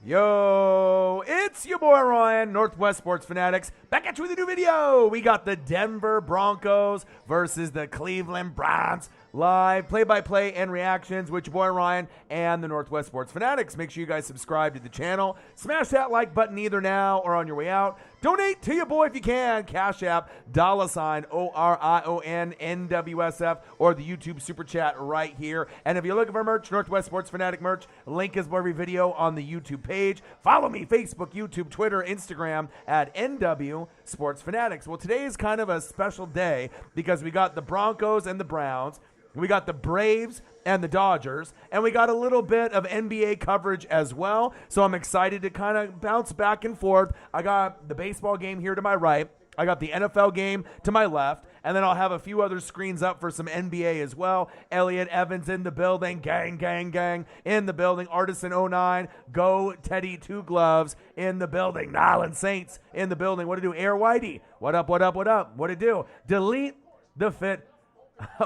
Yo, it's your boy Ryan, Northwest Sports Fanatics, back at you with a new video. We got the Denver Broncos versus the Cleveland Browns. Live play-by-play and reactions with your boy Ryan and the Northwest Sports Fanatics. Make sure you guys subscribe to the channel. Smash that like button either now or on your way out. Donate to your boy if you can. Cash App, $OrionNWSF, or the YouTube Super Chat right here. And if you're looking for merch, Northwest Sports Fanatic merch, link is below every video on the YouTube page. Follow me, Facebook, YouTube, Twitter, Instagram at NW Sports Fanatics. Well, today is kind of a special day because we got the Broncos and the Browns. We got the Braves and the Dodgers, and we got a little bit of NBA coverage as well. So I'm excited to kind of bounce back and forth. I got the baseball game here to my right. I got the NFL game to my left, and then I'll have a few other screens up for some NBA as well. Elliot Evans in the building. Gang, gang, gang in the building. Artisan 09. Go Teddy Two Gloves in the building. Nyland Saints in the building. What to do? Air Whitey. What up, what up, what up? What to do? Delete the fit.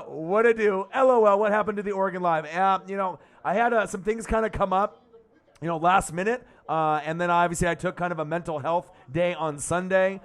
What to do? LOL, what happened to the Oregon Live? I had some things kind of come up, last minute. And then obviously I took kind of a mental health day on Sunday.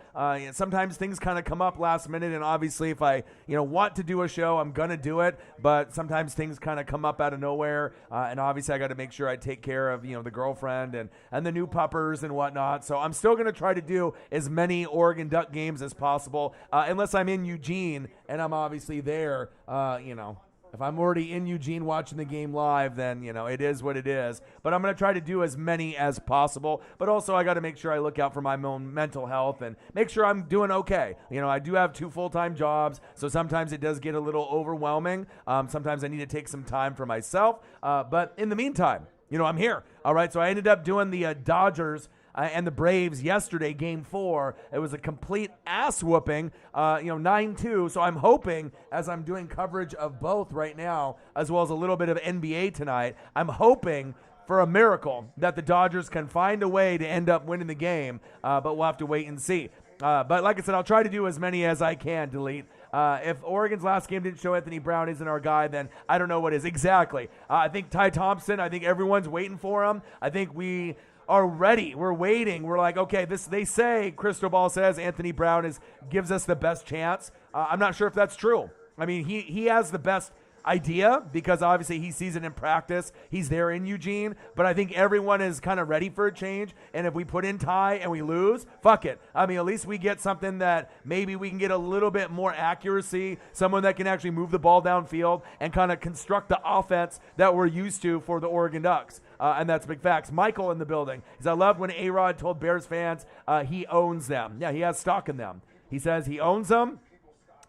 Sometimes things kind of come up last minute, and obviously if I, want to do a show, I'm going to do it. But sometimes things kind of come up out of nowhere. And obviously I got to make sure I take care of, the girlfriend and the new puppers and whatnot. So I'm still going to try to do as many Oregon Duck games as possible, unless I'm in Eugene and I'm obviously there, If I'm already in Eugene watching the game live, then, it is what it is. But I'm going to try to do as many as possible. But also I got to make sure I look out for my own mental health and make sure I'm doing okay. I do have 2 full-time jobs, so sometimes it does get a little overwhelming. Sometimes I need to take some time for myself. But in the meantime, I'm here. All right, so I ended up doing the Dodgers and the Braves yesterday, Game 4. It was a complete ass whooping, 9-2. So I'm hoping, as I'm doing coverage of both right now, as well as a little bit of NBA tonight, I'm hoping for a miracle that the Dodgers can find a way to end up winning the game, but we'll have to wait and see. But like I said, I'll try to do as many as I can, Delete. If Oregon's last game didn't show Anthony Brown isn't our guy, then I don't know what is. Exactly. I think Ty Thompson, I think everyone's waiting for him. I think we are ready. We're waiting. We're like, okay, they say, Crystal Ball says Anthony Brown gives us the best chance. I'm not sure if that's true. I mean, he has the best idea because obviously he sees it in practice. He's there in Eugene, but I think everyone is kind of ready for a change. And if we put in Ty and we lose, fuck it. I mean, at least we get something that maybe we can get a little bit more accuracy, someone that can actually move the ball downfield and kind of construct the offense that we're used to for the Oregon Ducks. And that's big facts. Michael in the building. Because I loved when A-Rod told Bears fans he owns them. Yeah, he has stock in them. He says he owns them.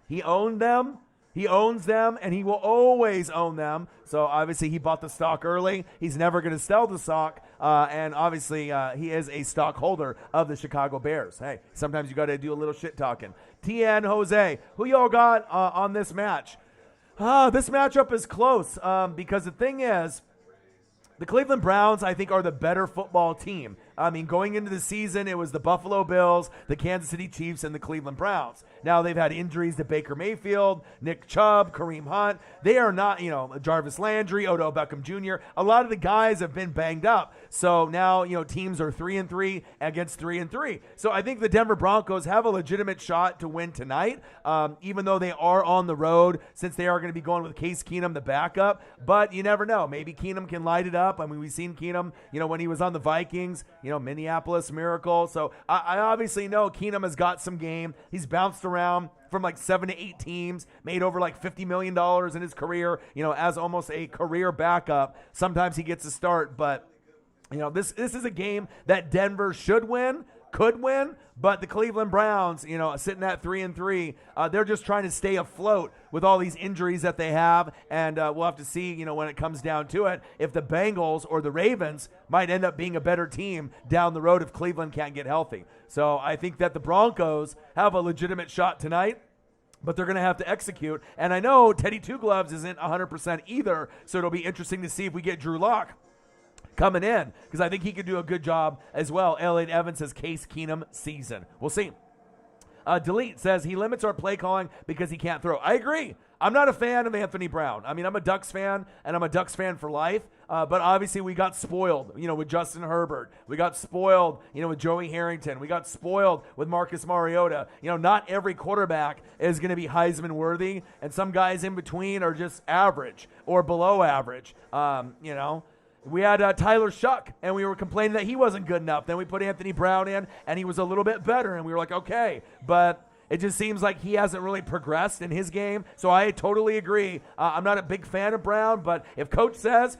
He owned them. He owns them, and he will always own them. So, obviously, he bought the stock early. He's never going to sell the stock. And, obviously, he is a stockholder of the Chicago Bears. Hey, sometimes you got to do a little shit talking. TN Jose, who y'all got on this match? This matchup is close because the thing is, the Cleveland Browns, I think, are the better football team. I mean, going into the season, it was the Buffalo Bills, the Kansas City Chiefs, and the Cleveland Browns. Now they've had injuries to Baker Mayfield, Nick Chubb, Kareem Hunt. They are not, Jarvis Landry, Odell Beckham Jr. A lot of the guys have been banged up. So now, teams are 3-3 against 3-3. So I think the Denver Broncos have a legitimate shot to win tonight, even though they are on the road, since they are going to be going with Case Keenum, the backup. But you never know. Maybe Keenum can light it up. I mean, we've seen Keenum, when he was on the Vikings, Minneapolis Miracle. So I obviously know Keenum has got some game. He's bounced around from like 7 to 8 teams, made over like $50 million in his career, as almost a career backup. Sometimes he gets a start, but, this is a game that Denver should win, could win, but the Cleveland Browns, sitting at 3-3, they're just trying to stay afloat with all these injuries that they have, and we'll have to see, when it comes down to it, if the Bengals or the Ravens might end up being a better team down the road if Cleveland can't get healthy. So I think that the Broncos have a legitimate shot tonight, but they're going to have to execute. And I know Teddy Two Gloves isn't 100% either, so it'll be interesting to see if we get Drew Lock coming in, because I think he could do a good job as well. Elliot Evans says Case Keenum season. We'll see. Delete says he limits our play calling because he can't throw. I agree. I'm not a fan of Anthony Brown. I mean, I'm a Ducks fan, and I'm a Ducks fan for life. but obviously we got spoiled, with Justin Herbert. We got spoiled, with Joey Harrington. We got spoiled with Marcus Mariota. Not every quarterback is going to be Heisman worthy, and some guys in between are just average or below average. We had Tyler Shuck, and we were complaining that he wasn't good enough. Then we put Anthony Brown in, and he was a little bit better, and we were like, okay. But it just seems like he hasn't really progressed in his game. So I totally agree. I'm not a big fan of Brown, but if Coach says,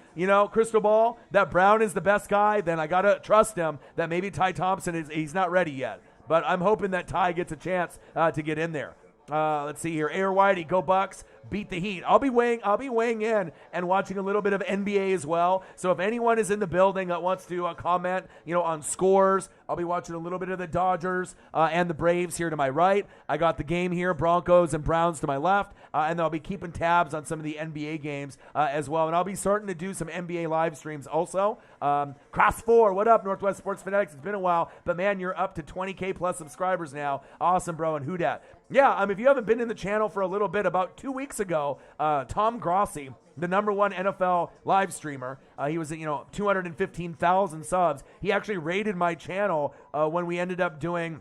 crystal ball, that Brown is the best guy, then I got to trust him that maybe Ty Thompson he's not ready yet. But I'm hoping that Ty gets a chance to get in there. Let's see here. Air Whitey, go Bucks. Beat the Heat. I'll be weighing in and watching a little bit of NBA as well. So if anyone is in the building that wants to comment, on scores, I'll be watching a little bit of the Dodgers and the Braves here to my right. I got the game here, Broncos and Browns to my left, and I'll be keeping tabs on some of the NBA games as well. And I'll be starting to do some NBA live streams also. Cross 4, what up, Northwest Sports Fanatics? It's been a while, but man, you're up to 20K plus subscribers now. Awesome, bro. And who dat? Yeah, if you haven't been in the channel for a little bit, about 2 weeks ago, Tom Grossi, the #1 NFL live streamer, he was at 215,000 subs. He actually raided my channel when we ended up doing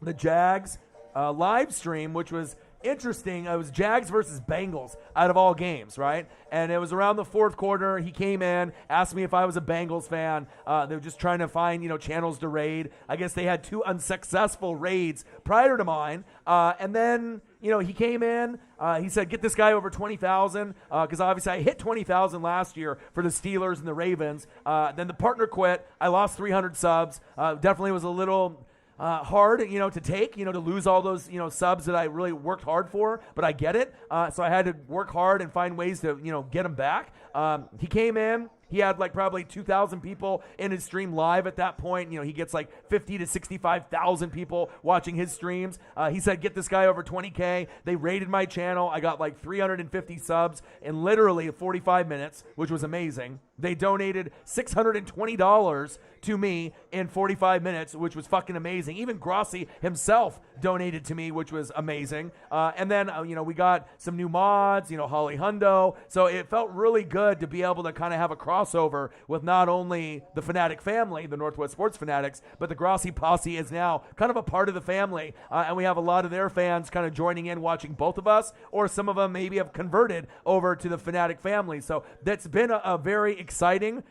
the Jags live stream, which was interesting. It was Jags versus Bengals out of all games, right? And it was around the fourth quarter. He came in, asked me if I was a Bengals fan. They were just trying to find, channels to raid. I guess they had 2 unsuccessful raids prior to mine. And then, he came in. He said, get this guy over 20,000 because obviously I hit 20,000 last year for the Steelers and the Ravens. Then the partner quit. I lost 300 subs. Definitely was a little hard, to take, to lose all those, subs that I really worked hard for, but I get it. So I had to work hard and find ways to, get them back. He came in. He had probably 2,000 people in his stream live at that point. He gets 50 to 65,000 people watching his streams. He said, get this guy over 20K. They raided my channel. I got 350 subs in literally 45 minutes, which was amazing. They donated $620 to me in 45 minutes, which was fucking amazing. Even Grossi himself donated to me, which was amazing. And then, we got some new mods, Holly Hundo. So it felt really good to be able to kind of have a crossover with not only the Fanatic family, the Northwest Sports Fanatics, but the Grossi posse is now kind of a part of the family. And we have a lot of their fans kind of joining in, watching both of us, or some of them maybe have converted over to the Fanatic family. So that's been a very exciting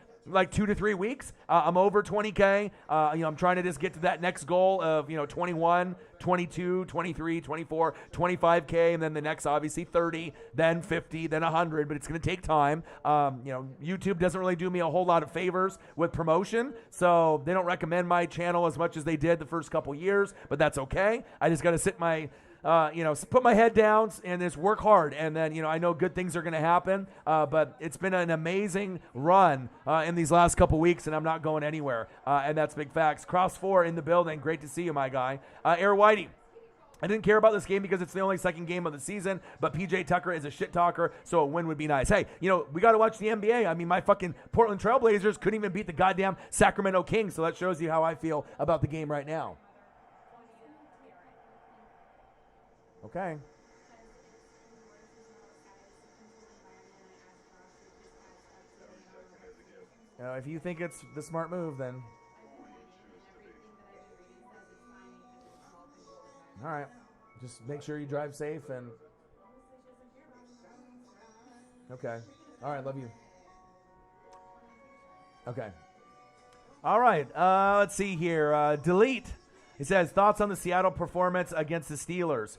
2 to 3 weeks. I'm over 20K. I'm trying to just get to that next goal of 21, 22, 23, 24, 25K, and then the next obviously 30, then 50, then 100, but it's going to take time. YouTube doesn't really do me a whole lot of favors with promotion, so they don't recommend my channel as much as they did the first couple years, but that's okay. I just got to sit my put my head down and just work hard. And then, I know good things are going to happen. But it's been an amazing run in these last couple weeks, and I'm not going anywhere. And that's big facts. Cross 4 in the building. Great to see you, my guy. Air Whitey. I didn't care about this game because it's the only second game of the season, but PJ Tucker is a shit talker, so a win would be nice. Hey, we got to watch the NBA. My fucking Portland Trailblazers couldn't even beat the goddamn Sacramento Kings, so that shows you how I feel about the game right now. Okay. If you think it's the smart move, then. All right. Just make sure you drive safe and. Okay. All right. Love you. Okay. All right. Let's see here. Delete. He says, thoughts on the Seattle performance against the Steelers.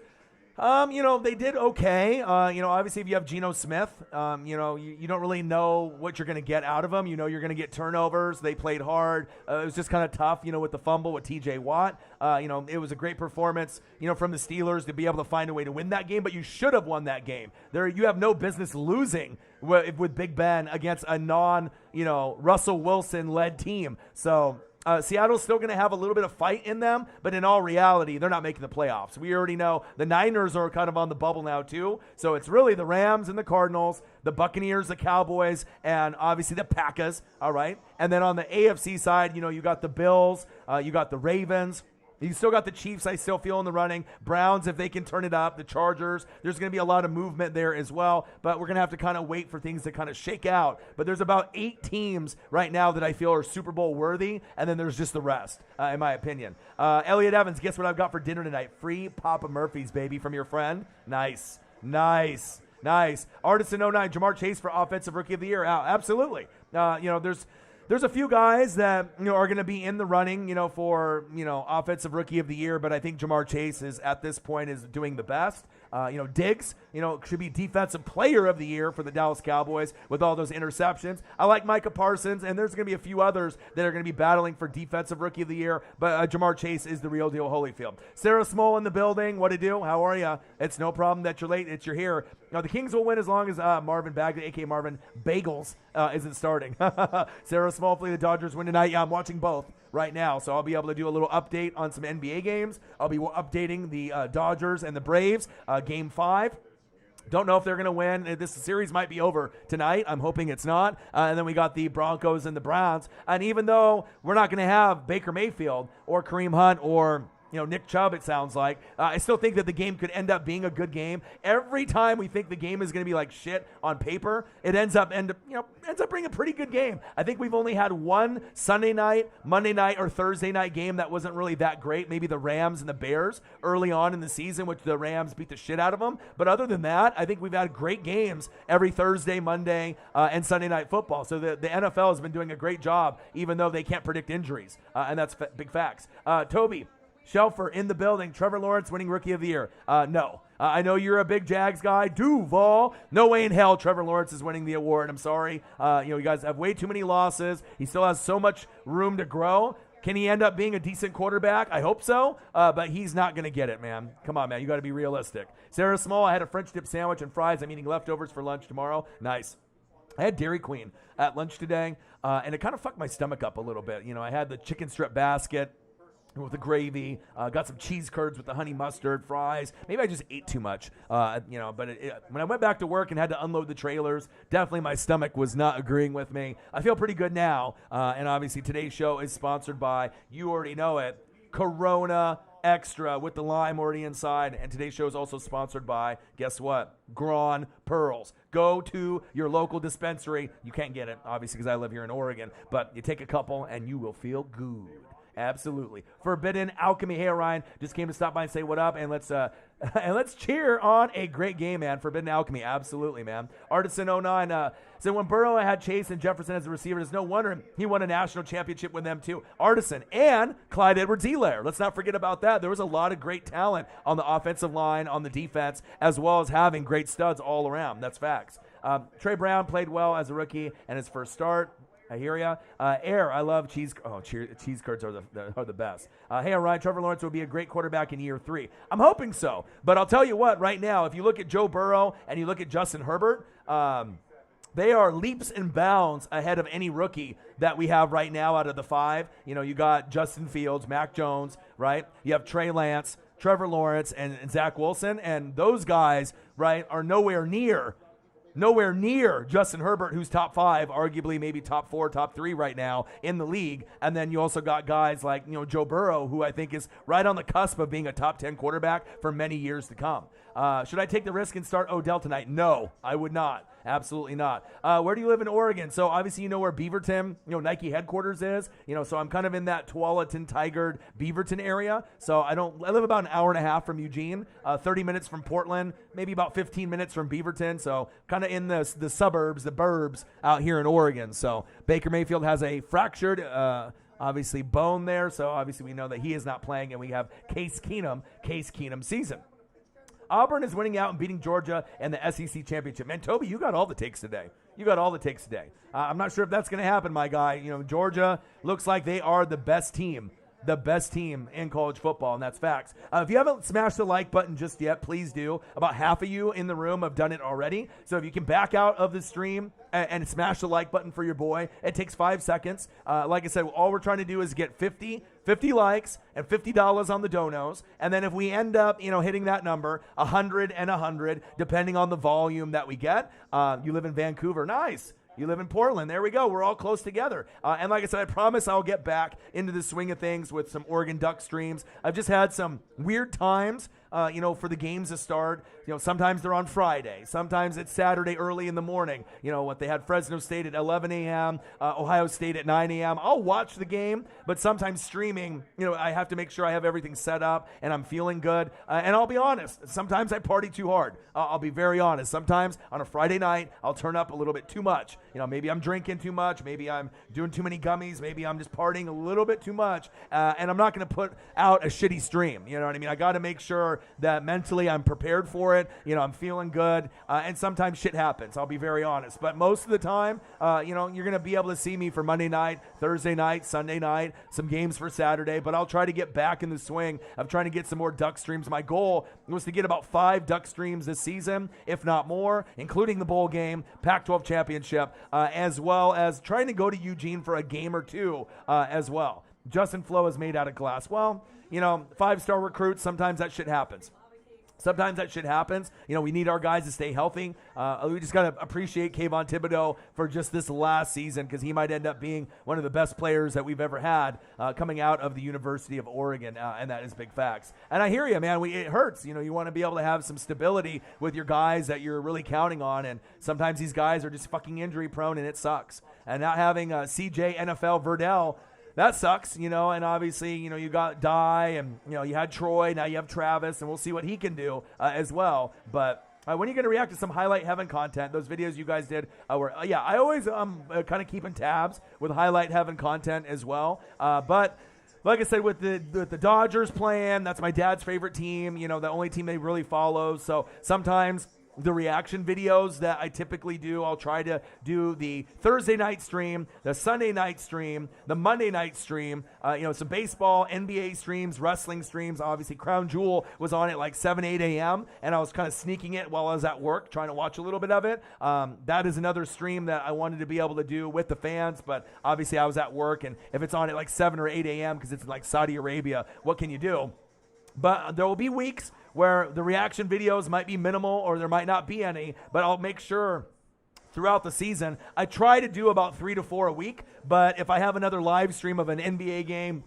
They did okay. Obviously if you have Geno Smith, you don't really know what you're going to get out of them. You're going to get turnovers. They played hard. It was just kind of tough, with the fumble with TJ Watt. It was a great performance, from the Steelers to be able to find a way to win that game, but you should have won that game. You have no business losing with Big Ben against a Russell Wilson-led team. So Seattle's still going to have a little bit of fight in them, but in all reality, they're not making the playoffs. We already know the Niners are kind of on the bubble now too. So it's really the Rams and the Cardinals, the Buccaneers, the Cowboys, and obviously the Packers, all right? And then on the AFC side, you got the Bills, you got the Ravens, You still got the Chiefs, I still feel in the running. Browns, if they can turn it up. The Chargers, there's going to be a lot of movement there as well. But we're going to have to kind of wait for things to kind of shake out. But there's about 8 teams right now that I feel are Super Bowl worthy. And then there's just the rest, in my opinion. Elliot Evans, guess what I've got for dinner tonight? Free Papa Murphy's, baby, from your friend. Nice. Artisan09, Jamar Chase for Offensive Rookie of the Year. Absolutely. There's a few guys that are going to be in the running, for Offensive Rookie of the Year, but I think Jamar Chase is at this point is doing the best. Diggs, should be Defensive Player of the Year for the Dallas Cowboys with all those interceptions. I like Micah Parsons, and there's going to be a few others that are going to be battling for Defensive Rookie of the Year, but Jamar Chase is the real deal Holyfield. Sarah Small in the building. What to do? How are you? It's no problem that you're late. You're here. The Kings will win as long as Marvin Bagley, a.k.a. Marvin Bagels, isn't starting. Sarah Small, hopefully the Dodgers win tonight. Yeah, I'm watching both right now, so I'll be able to do a little update on some NBA games. I'll be updating the Dodgers and the Braves, Game 5. Don't know if they're going to win. This series might be over tonight. I'm hoping it's not. And then we got the Broncos and the Browns. And even though we're not going to have Baker Mayfield or Kareem Hunt or Nick Chubb, it sounds like. I still think that the game could end up being a good game. Every time we think the game is going to be like shit on paper, it ends up being a pretty good game. I think we've only had one Sunday night, Monday night, or Thursday night game that wasn't really that great. Maybe the Rams and the Bears early on in the season, which the Rams beat the shit out of them. But other than that, I think we've had great games every Thursday, Monday, and Sunday night football. So the NFL has been doing a great job, even though they can't predict injuries. And that's big facts. Toby Shelfer in the building. Trevor Lawrence winning Rookie of the Year. No. I know you're a big Jags guy. Duval. No way in hell Trevor Lawrence is winning the award. I'm sorry. You guys have way too many losses. He still has so much room to grow. Can he end up being a decent quarterback? I hope so, but he's not going to get it, man. Come on, man. You got to be realistic. Sarah Small, I had a French dip sandwich and fries. I'm eating leftovers for lunch tomorrow. Nice. I had Dairy Queen at lunch today, and it kind of fucked my stomach up a little bit. I had the chicken strip basket with the gravy, got some cheese curds with the honey mustard, fries. Maybe I just ate too much, but when I went back to work and had to unload the trailers, definitely my stomach was not agreeing with me. I feel pretty good now, and obviously today's show is sponsored by, you already know it, Corona Extra with the lime already inside, and today's show is also sponsored by, guess what, Grand Pearls. Go to your local dispensary. You can't get it, obviously, because I live here in Oregon, but you take a couple and you will feel good. Absolutely. Forbidden Alchemy. Hey, Ryan, just came to stop by and say what up, and let's cheer on a great game, man. Forbidden Alchemy. Absolutely, man. Artisan09 said when Burrow had Chase and Jefferson as a receiver, there's no wonder he won a national championship with them too. Artisan and Clyde Edwards-Helaire. Let's not forget about that. There was a lot of great talent on the offensive line, on the defense, as well as having great studs all around. That's facts. Trey Brown played well as a rookie and his first start. I hear ya. Air, I love cheese. Oh, cheese curds are the best. Hey, Ryan, Trevor Lawrence will be a great quarterback in year 3. I'm hoping so. But I'll tell you what, right now, if you look at Joe Burrow and you look at Justin Herbert, they are leaps and bounds ahead of any rookie that we have right now out of the 5. You got Justin Fields, Mac Jones, right? You have Trey Lance, Trevor Lawrence, and Zach Wilson. And those guys, right, are nowhere near Justin Herbert, who's top 5, arguably maybe top 4, top 3 right now in the league. And then you also got guys like, Joe Burrow, who I think is right on the cusp of being a top 10 quarterback for many years to come. Should I take the risk and start Odell tonight? No, I would not. Absolutely not. Where do you live in Oregon? So obviously you know where Beaverton, Nike headquarters is. So I'm kind of in that Tualatin, Tigard, Beaverton area. So I live about an hour and a half from Eugene, 30 minutes from Portland, maybe about 15 minutes from Beaverton. So kind of in the suburbs, the burbs out here in Oregon. So Baker Mayfield has a fractured obviously bone there. So obviously we know that he is not playing, and we have Case Keenum season. Auburn is winning out and beating Georgia in the SEC championship. Man, Toby, you got all the takes today. I'm not sure if that's going to happen, my guy. Georgia looks like they are the best team in college football, and that's facts. If you haven't smashed the like button just yet, please do. About half of you in the room have done it already. So if you can back out of the stream and smash the like button for your boy, it takes 5 seconds. Like I said, all we're trying to do is get 50 likes and $50 on the donos. And then if we end up, hitting that number, 100 and 100, depending on the volume that we get. You live in Vancouver. Nice. You live in Portland. There we go. We're all close together. And like I said, I promise I'll get back into the swing of things with some Oregon Duck streams. I've just had some weird times, for the games to start. Sometimes they're on Friday. Sometimes it's Saturday early in the morning. What they had Fresno State at 11 a.m., Ohio State at 9 a.m. I'll watch the game, but sometimes streaming, I have to make sure I have everything set up and I'm feeling good. And I'll be honest, sometimes I party too hard. I'll be very honest. Sometimes on a Friday night, I'll turn up a little bit too much. Maybe I'm drinking too much. Maybe I'm doing too many gummies. Maybe I'm just partying a little bit too much. And I'm not going to put out a shitty stream. You know what I mean? I got to make sure that mentally I'm prepared for it. I'm feeling good. And sometimes shit happens. I'll be very honest. But most of the time, you're going to be able to see me for Monday night, Thursday night, Sunday night, some games for Saturday. But I'll try to get back in the swing of trying to get some more Duck streams. My goal was to get about 5 Duck streams this season, if not more, including the bowl game, Pac-12 championship, as well as trying to go to Eugene for a game or two as well. Justin Flo is made out of glass. Well, 5-star recruits, sometimes that shit happens. We need our guys to stay healthy. We just got to appreciate Kayvon Thibodeau for just this last season because he might end up being one of the best players that we've ever had coming out of the University of Oregon, and that is big facts. And I hear you, man. It hurts. You want to be able to have some stability with your guys that you're really counting on, and sometimes these guys are just fucking injury prone, and it sucks. And not having CJ, NFL, Verdell, that sucks, and obviously, you got Dye and, you had Troy, now you have Travis, and we'll see what he can do as well. But when are you going to react to some Highlight Heaven content? Those videos you guys did were, I always kind of keeping tabs with Highlight Heaven content as well. But like I said, with the Dodgers playing, that's my dad's favorite team, the only team they really follow. So sometimes the reaction videos that I typically do, I'll try to do the Thursday night stream, the Sunday night stream, the Monday night stream, some baseball, NBA streams, wrestling streams. Obviously, Crown Jewel was on at like 7, 8 a.m., and I was kind of sneaking it while I was at work, trying to watch a little bit of it. That is another stream that I wanted to be able to do with the fans, but obviously I was at work, and if it's on at like 7 or 8 a.m. because it's like Saudi Arabia, what can you do? But there will be weeks where the reaction videos might be minimal or there might not be any, but I'll make sure throughout the season, I try to do about 3 to 4 a week, but if I have another live stream of an NBA game,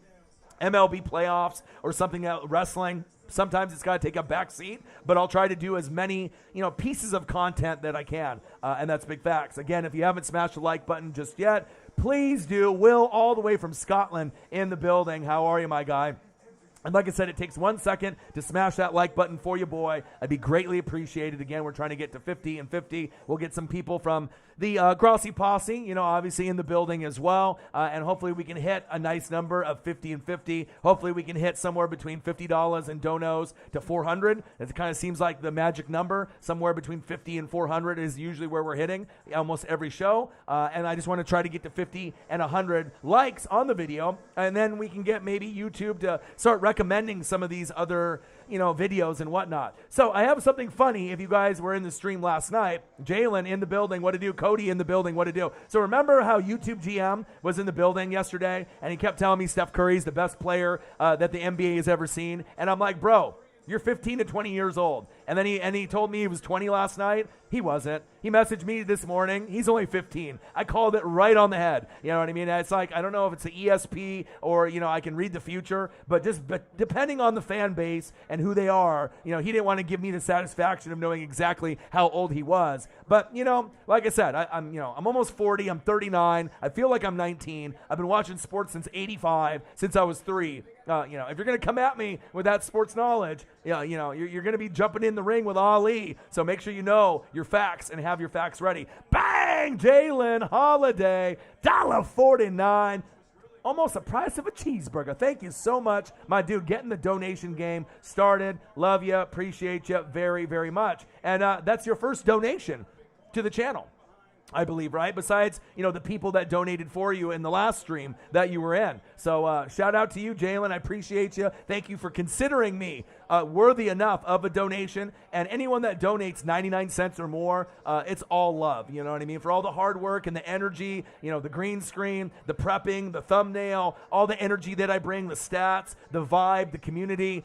MLB playoffs, or something else, wrestling, sometimes it's got to take a back seat, but I'll try to do as many, pieces of content that I can, and that's big facts. Again, if you haven't smashed the like button just yet, please do. Will, all the way from Scotland in the building. How are you, my guy? And like I said, it takes 1 second to smash that like button for you, boy. I'd be greatly appreciated. Again, we're trying to get to 50 and 50. We'll get some people from the Grossi Posse, obviously in the building as well. And hopefully we can hit a nice number of 50 and 50. Hopefully we can hit somewhere between $50 and donos to 400. It kind of seems like the magic number. Somewhere between 50 and 400 is usually where we're hitting almost every show. And I just want to try to get to 50 and 100 likes on the video. And then we can get maybe YouTube to start recommending some of these other videos and whatnot. So I have something funny. If you guys were in the stream last night, Jalen in the building, what to do? Cody in the building, what to do? So remember how YouTube GM was in the building yesterday and he kept telling me Steph Curry's the best player that the NBA has ever seen. And I'm like, bro, you're 15 to 20 years old. And then he told me he was 20 last night. He wasn't. He messaged me this morning. He's only 15. I called it right on the head. You know what I mean? It's like, I don't know if it's the ESP or, I can read the future, but depending on the fan base and who they are, he didn't want to give me the satisfaction of knowing exactly how old he was. But, like I said, I'm almost 40. I'm 39. I feel like I'm 19. I've been watching sports since 85, since I was 3. If you're going to come at me with that sports knowledge, you're going to be jumping in the ring with Ali. So make sure you know your facts and have your facts ready. Bang! Jalen Holiday, $1.49. Almost the price of a cheeseburger. Thank you so much, my dude, getting the donation game started. Love you. Appreciate you very, very much. And that's your first donation to the channel, I believe, right? Besides, the people that donated for you in the last stream that you were in. So shout out to you, Jalen. I appreciate you. Thank you for considering me worthy enough of a donation. And anyone that donates 99 cents or more, it's all love. You know what I mean? For all the hard work and the energy, the green screen, the prepping, the thumbnail, all the energy that I bring, the stats, the vibe, the community.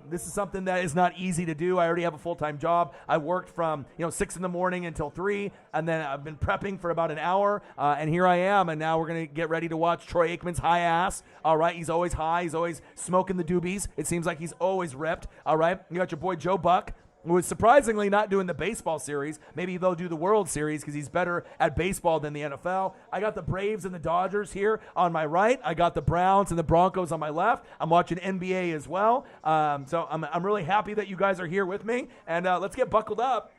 This is something that is not easy to do. I already have a full-time job. I worked from 6 in the morning until 3, and then I've been prepping for about an hour, and here I am, and now we're going to get ready to watch Troy Aikman's high ass. All right, he's always high. He's always smoking the doobies. It seems like he's always ripped. All right, you got your boy Joe Buck, who is surprisingly not doing the baseball series. Maybe they'll do the World Series because he's better at baseball than the NFL. I got the Braves and the Dodgers here on my right. I got the Browns and the Broncos on my left. I'm watching NBA as well. So I'm really happy that you guys are here with me. And let's get buckled up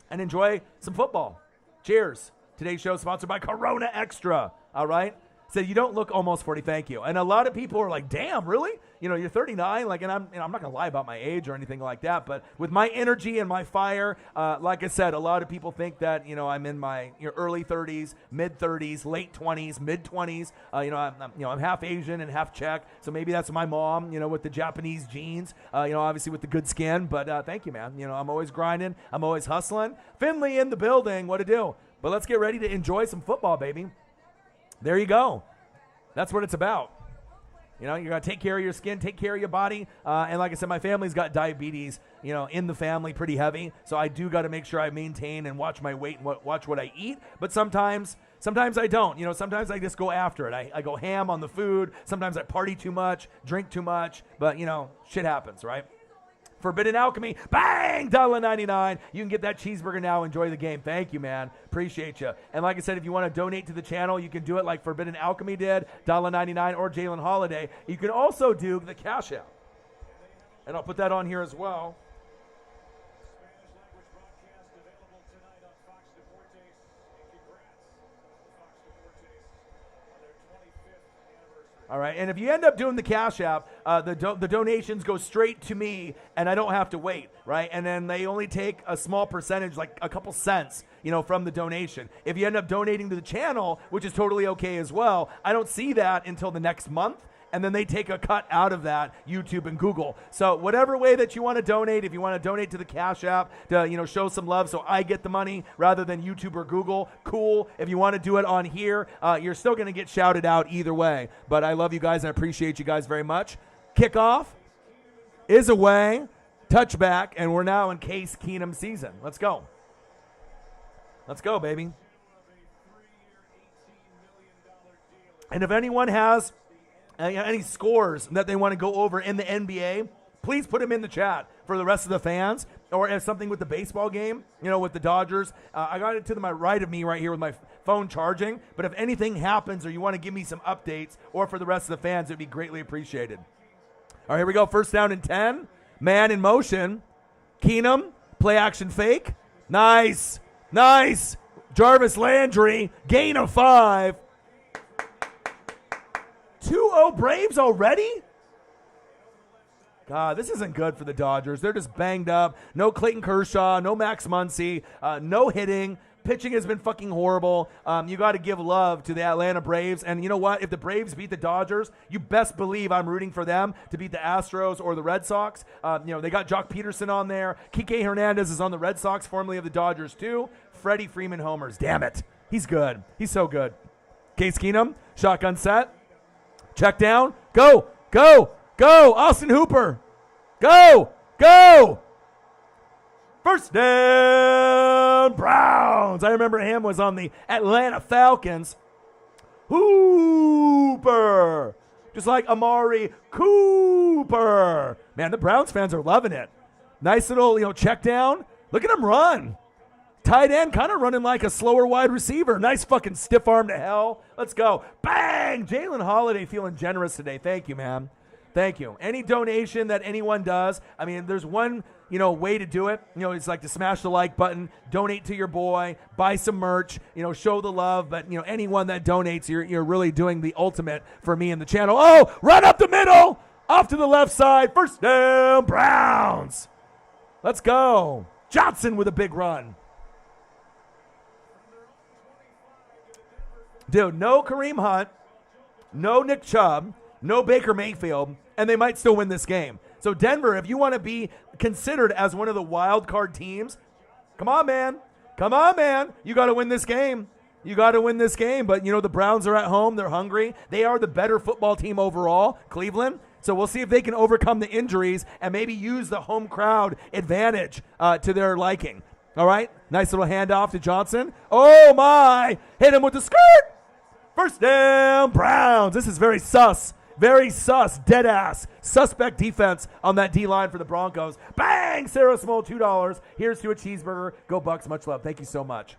and enjoy some football. Cheers. Today's show is sponsored by Corona Extra. All right? So you don't look almost 40, thank you. And a lot of people are like, damn, really? You're 39, and I'm not going to lie about my age or anything like that, but with my energy and my fire, like I said, a lot of people think that, I'm in my early 30s, mid 30s, late 20s, mid 20s. I'm half Asian and half Czech, so maybe that's my mom, with the Japanese genes, obviously with the good skin, but thank you, man. I'm always grinding. I'm always hustling. Finley in the building, what to do? But let's get ready to enjoy some football, baby. There you go. That's what it's about. You got to take care of your skin, take care of your body. And like I said, my family's got diabetes, in the family pretty heavy. So I do got to make sure I maintain and watch my weight and watch what I eat. But sometimes I don't. Sometimes I just go after it. I go ham on the food. Sometimes I party too much, drink too much. But, shit happens, right? Forbidden Alchemy, bang, $1.99. You can get that cheeseburger now. Enjoy the game. Thank you, man. Appreciate you. And like I said, if you want to donate to the channel, you can do it like Forbidden Alchemy did, $1.99, or Jalen Holiday. You can also do the Cash App. And I'll put that on here as well. All right, and if you end up doing the Cash App, the donations go straight to me, and I don't have to wait, right? And then they only take a small percentage, like a couple cents, from the donation. If you end up donating to the channel, which is totally okay as well, I don't see that until the next month. And then they take a cut out of that, YouTube and Google. So whatever way that you want to donate, if you want to donate to the Cash App to, show some love so I get the money rather than YouTube or Google, cool. If you want to do it on here, you're still going to get shouted out either way. But I love you guys and I appreciate you guys very much. Kickoff is away, touchback, and we're now in Case Keenum season. Let's go. Let's go, baby. And if anyone has any scores that they want to go over in the NBA, please put them in the chat for the rest of the fans, or if something with the baseball game, with the Dodgers. I got it to my right of me right here with my phone charging, but if anything happens or you want to give me some updates, or for the rest of the fans, it would be greatly appreciated. All right, here we go. First down and 10. Man in motion. Keenum, play action fake. Nice. Jarvis Landry, gain of 5. 2-0 Braves already? God, this isn't good for the Dodgers. They're just banged up. No Clayton Kershaw, no Max Muncy, no hitting. Pitching has been fucking horrible. You got to give love to the Atlanta Braves. And you know what? If the Braves beat the Dodgers, you best believe I'm rooting for them to beat the Astros or the Red Sox. They got Jock Peterson on there. Kike Hernandez is on the Red Sox, formerly of the Dodgers too. Freddie Freeman homers. Damn it. He's good. He's so good. Case Keenum, shotgun set. Check down. Go. Austin Hooper. Go. First down, Browns. I remember him was on the Atlanta Falcons. Hooper. Just like Amari Cooper. Man, the Browns fans are loving it. Nice little, check down. Look at him run. Tight end kind of running like a slower wide receiver. Nice fucking stiff arm to hell. Let's go. Bang! Jalen Holiday feeling generous today. Thank you, man. Thank you. Any donation that anyone does, I mean, there's one, way to do it. It's like to smash the like button, donate to your boy, buy some merch, show the love. But, anyone that donates, you're really doing the ultimate for me and the channel. Oh, run up the middle, off to the left side. First down, Browns. Let's go. Johnson with a big run. Dude, no Kareem Hunt, no Nick Chubb, no Baker Mayfield, and they might still win this game. So Denver, if you want to be considered as one of the wild card teams, come on, man. Come on, man. You got to win this game. You got to win this game. But, the Browns are at home. They're hungry. They are the better football team overall, Cleveland. So we'll see if they can overcome the injuries and maybe use the home crowd advantage to their liking. All right? Nice little handoff to Johnson. Oh, my. Hit him with the skirt. First down, Browns. This is very sus. Very sus, dead ass, suspect defense on that D-line for the Broncos. Bang! Sarah Small, $2. Here's to a cheeseburger. Go Bucks. Much love. Thank you so much.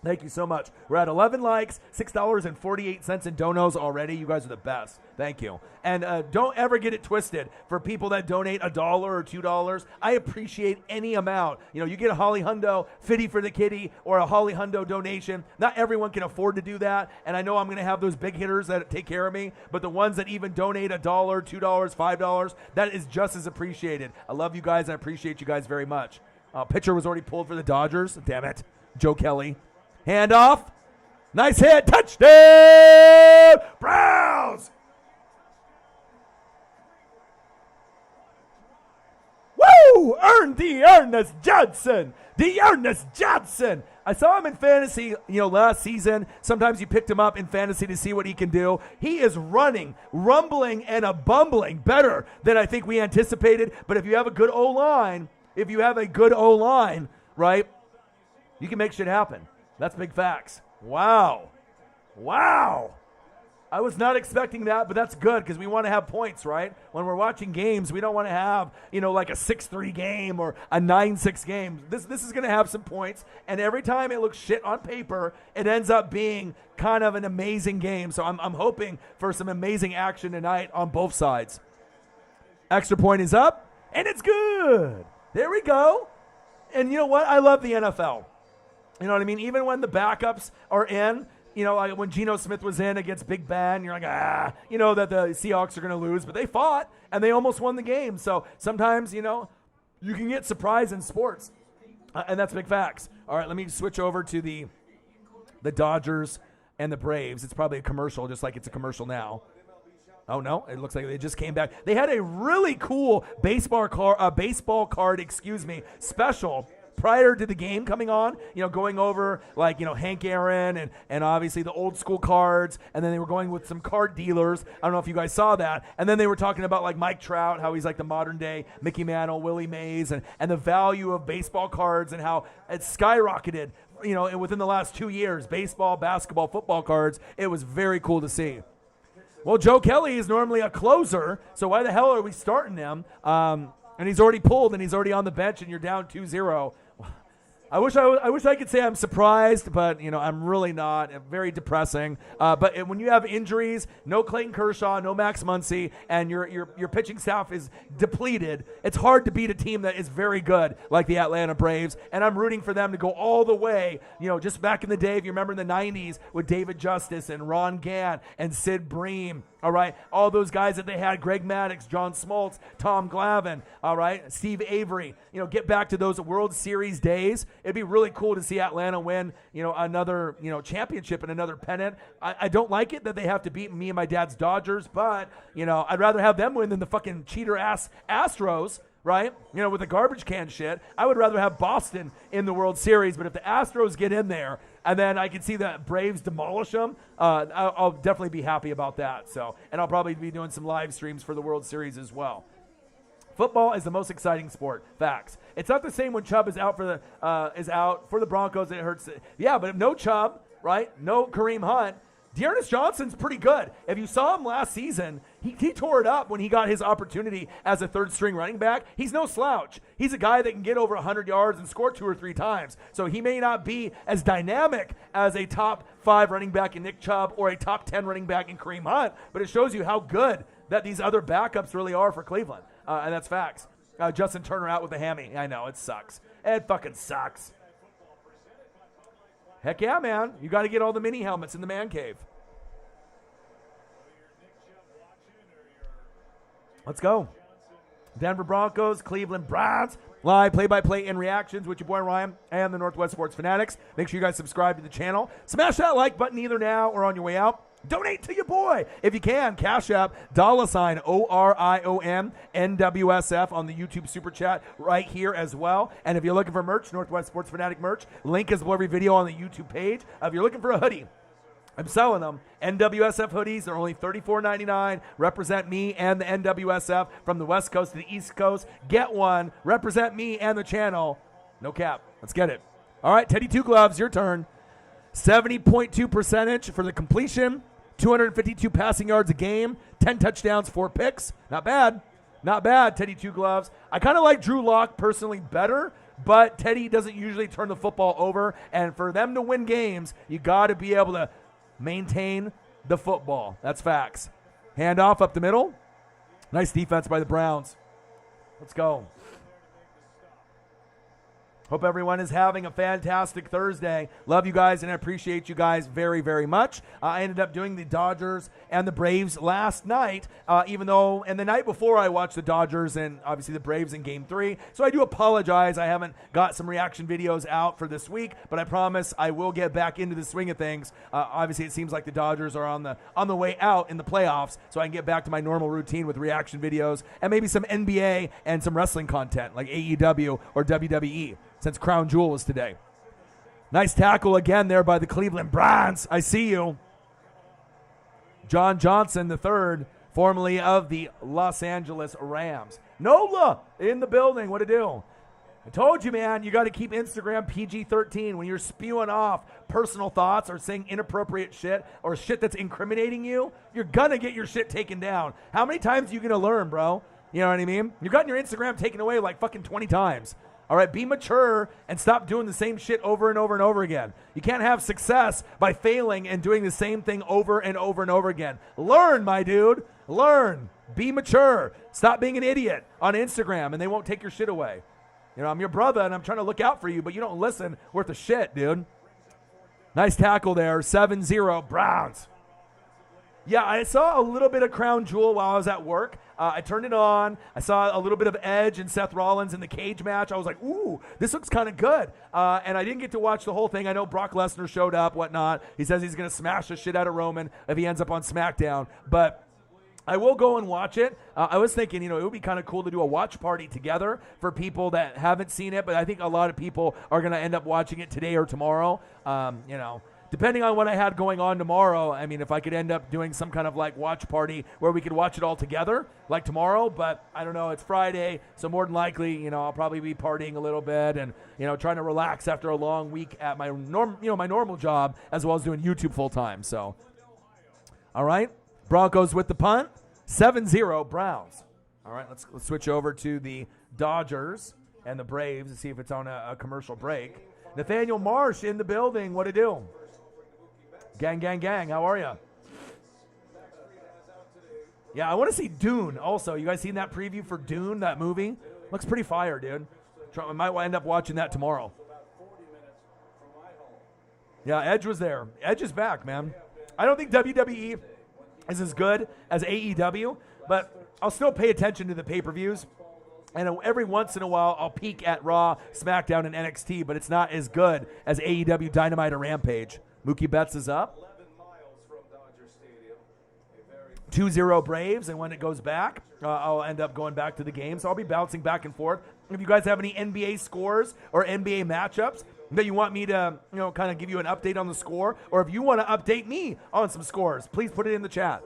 Thank you so much. We're at 11 likes, $6.48 in donos already. You guys are the best. Thank you. And don't ever get it twisted. For people that donate $1 or $2, I appreciate any amount. You get a Holly Hundo, 50 for the kitty, or a Holly Hundo donation. Not everyone can afford to do that. And I know I'm going to have those big hitters that take care of me. But the ones that even donate $1, $2, $5, that is just as appreciated. I love you guys. I appreciate you guys very much. Pitcher was already pulled for the Dodgers. Damn it. Joe Kelly. Handoff. Nice hit. Touchdown. Browns. Woo! Ernest Johnson. Ernest Johnson. I saw him in fantasy, last season. Sometimes you picked him up in fantasy to see what he can do. He is running, rumbling, and a bumbling better than I think we anticipated. But if you have a good O-line, right, you can make shit happen. That's big facts. Wow. I was not expecting that, but that's good because we want to have points, right? When we're watching games, we don't want to have, like a 6-3 game or a 9-6 game. This is going to have some points, and every time it looks shit on paper, it ends up being kind of an amazing game. So I'm hoping for some amazing action tonight on both sides. Extra point is up, and it's good. There we go. And you know what? I love the NFL. You know what I mean? Even when the backups are in, like when Geno Smith was in against Big Ben, you're like, that the Seahawks are going to lose. But they fought, and they almost won the game. So sometimes, you can get surprise in sports. And that's big facts. All right, let me switch over to the Dodgers and the Braves. It's probably a commercial, just like it's a commercial now. Oh, no, it looks like they just came back. They had a really cool baseball card, special prior to the game coming on, going over like, Hank Aaron and obviously the old school cards. And then they were going with some card dealers. I don't know if you guys saw that. And then they were talking about like Mike Trout, how he's like the modern day Mickey Mantle, Willie Mays, and the value of baseball cards and how it skyrocketed, within the last 2 years, baseball, basketball, football cards. It was very cool to see. Well, Joe Kelly is normally a closer, so why the hell are we starting him? And he's already pulled, and he's already on the bench, and you're down 2-0. I wish I could say I'm surprised, but I'm really not. Very depressing. But when you have injuries, no Clayton Kershaw, no Max Muncy, and your pitching staff is depleted, it's hard to beat a team that is very good like the Atlanta Braves. And I'm rooting for them to go all the way. Just back in the day, if you remember in the '90s with David Justice and Ron Gant and Sid Bream. All right, all those guys that they had, Greg Maddux, John Smoltz, Tom Glavine, all right, Steve Avery, get back to those World Series days. It'd be really cool to see Atlanta win, another, championship and another pennant. I don't like it that they have to beat me and my dad's Dodgers, but, I'd rather have them win than the fucking cheater-ass Astros, right? With the garbage can shit. I would rather have Boston in the World Series, but if the Astros get in there, and then I can see the Braves demolish them, I'll definitely be happy about that. So, and I'll probably be doing some live streams for the World Series as well. Football is the most exciting sport. Facts. It's not the same when Chubb is out for the Broncos. It hurts. Yeah, but if no Chubb, right? No Kareem Hunt. D'Ernest Johnson's pretty good. If you saw him last season, he tore it up when he got his opportunity as a third-string running back. He's no slouch. He's a guy that can get over 100 yards and score 2 or 3 times. So he may not be as dynamic as a top 5 running back in Nick Chubb or a top 10 running back in Kareem Hunt, but it shows you how good that these other backups really are for Cleveland, and that's facts. Justin Turner out with a hammy. I know, it sucks. It fucking sucks. Heck yeah, man. You got to get all the mini helmets in the man cave. Let's go. Denver Broncos, Cleveland Browns. Live play-by-play and reactions with your boy Ryan and the Northwest Sports Fanatics. Make sure you guys subscribe to the channel. Smash that like button either now or on your way out. Donate to your boy. If you can, Cash App, $OrionNWSF on the YouTube Super Chat right here as well. And if you're looking for merch, Northwest Sports Fanatic merch, link is below every video on the YouTube page. If you're looking for a hoodie, I'm selling them. NWSF hoodies. They're only $34.99. Represent me and the NWSF from the West Coast to the East Coast. Get one. Represent me and the channel. No cap. Let's get it. All right, Teddy Two Gloves, your turn. 70.2 percentage for the completion. 252 passing yards a game. 10 touchdowns, 4 picks. Not bad. Not bad, Teddy Two Gloves. I kind of like Drew Lock personally better, but Teddy doesn't usually turn the football over. And for them to win games, you got to be able to maintain the football. That's facts. Hand off up the middle. Nice defense by the Browns. Let's go. Hope everyone is having a fantastic Thursday. Love you guys, and I appreciate you guys very, very much. I ended up doing the Dodgers and the Braves last night, even though, and the night before I watched the Dodgers and obviously the Braves in Game 3. So I do apologize. I haven't got some reaction videos out for this week, but I promise I will get back into the swing of things. Obviously, it seems like the Dodgers are on the way out in the playoffs, so I can get back to my normal routine with reaction videos and maybe some NBA and some wrestling content like AEW or WWE. Since Crown Jewel was today. Nice tackle again there by the Cleveland Browns. I see you. John Johnson III, formerly of the Los Angeles Rams. Nola in the building. What to do? I told you, man, you got to keep Instagram PG-13 when you're spewing off personal thoughts or saying inappropriate shit or shit that's incriminating you. You're going to get your shit taken down. How many times are you going to learn, bro? You know what I mean? You've gotten your Instagram taken away like fucking 20 times. All right, be mature and stop doing the same shit over and over and over again. You can't have success by failing and doing the same thing over and over and over again. Learn, my dude. Learn. Be mature. Stop being an idiot on Instagram, and they won't take your shit away. You know, I'm your brother, and I'm trying to look out for you, but you don't listen worth a shit, dude. Nice tackle there. 7-0 Browns. Yeah, I saw a little bit of Crown Jewel while I was at work. I turned it on. I saw a little bit of Edge and Seth Rollins in the cage match. I was like, ooh, this looks kind of good. And I didn't get to watch the whole thing. I know Brock Lesnar showed up, whatnot. He says he's going to smash the shit out of Roman if he ends up on SmackDown. But I will go and watch it. I was thinking, it would be kind of cool to do a watch party together for people that haven't seen it. But I think a lot of people are going to end up watching it today or tomorrow. Depending on what I had going on tomorrow, I mean, if I could end up doing some kind of like watch party where we could watch it all together, like tomorrow, but I don't know, it's Friday, so more than likely, I'll probably be partying a little bit and, trying to relax after a long week at my my normal job, as well as doing YouTube full time. So, all right, Broncos with the punt, 7-0 Browns. All right, let's switch over to the Dodgers and the Braves and see if it's on a commercial break. Nathaniel Marsh in the building. What to do? Gang, gang, gang. How are you? Yeah, I want to see Dune also. You guys seen that preview for Dune, that movie? Looks pretty fire, dude. I might end up watching that tomorrow. Yeah, Edge was there. Edge is back, man. I don't think WWE is as good as AEW, but I'll still pay attention to the pay-per-views. And every once in a while, I'll peek at Raw, SmackDown, and NXT, but it's not as good as AEW, Dynamite, or Rampage. Mookie Betts is up. 2-0 Braves, and when it goes back, I'll end up going back to the game. So I'll be bouncing back and forth. If you guys have any NBA scores or NBA matchups that you want me to, kind of give you an update on the score, or if you want to update me on some scores, please put it in the chat.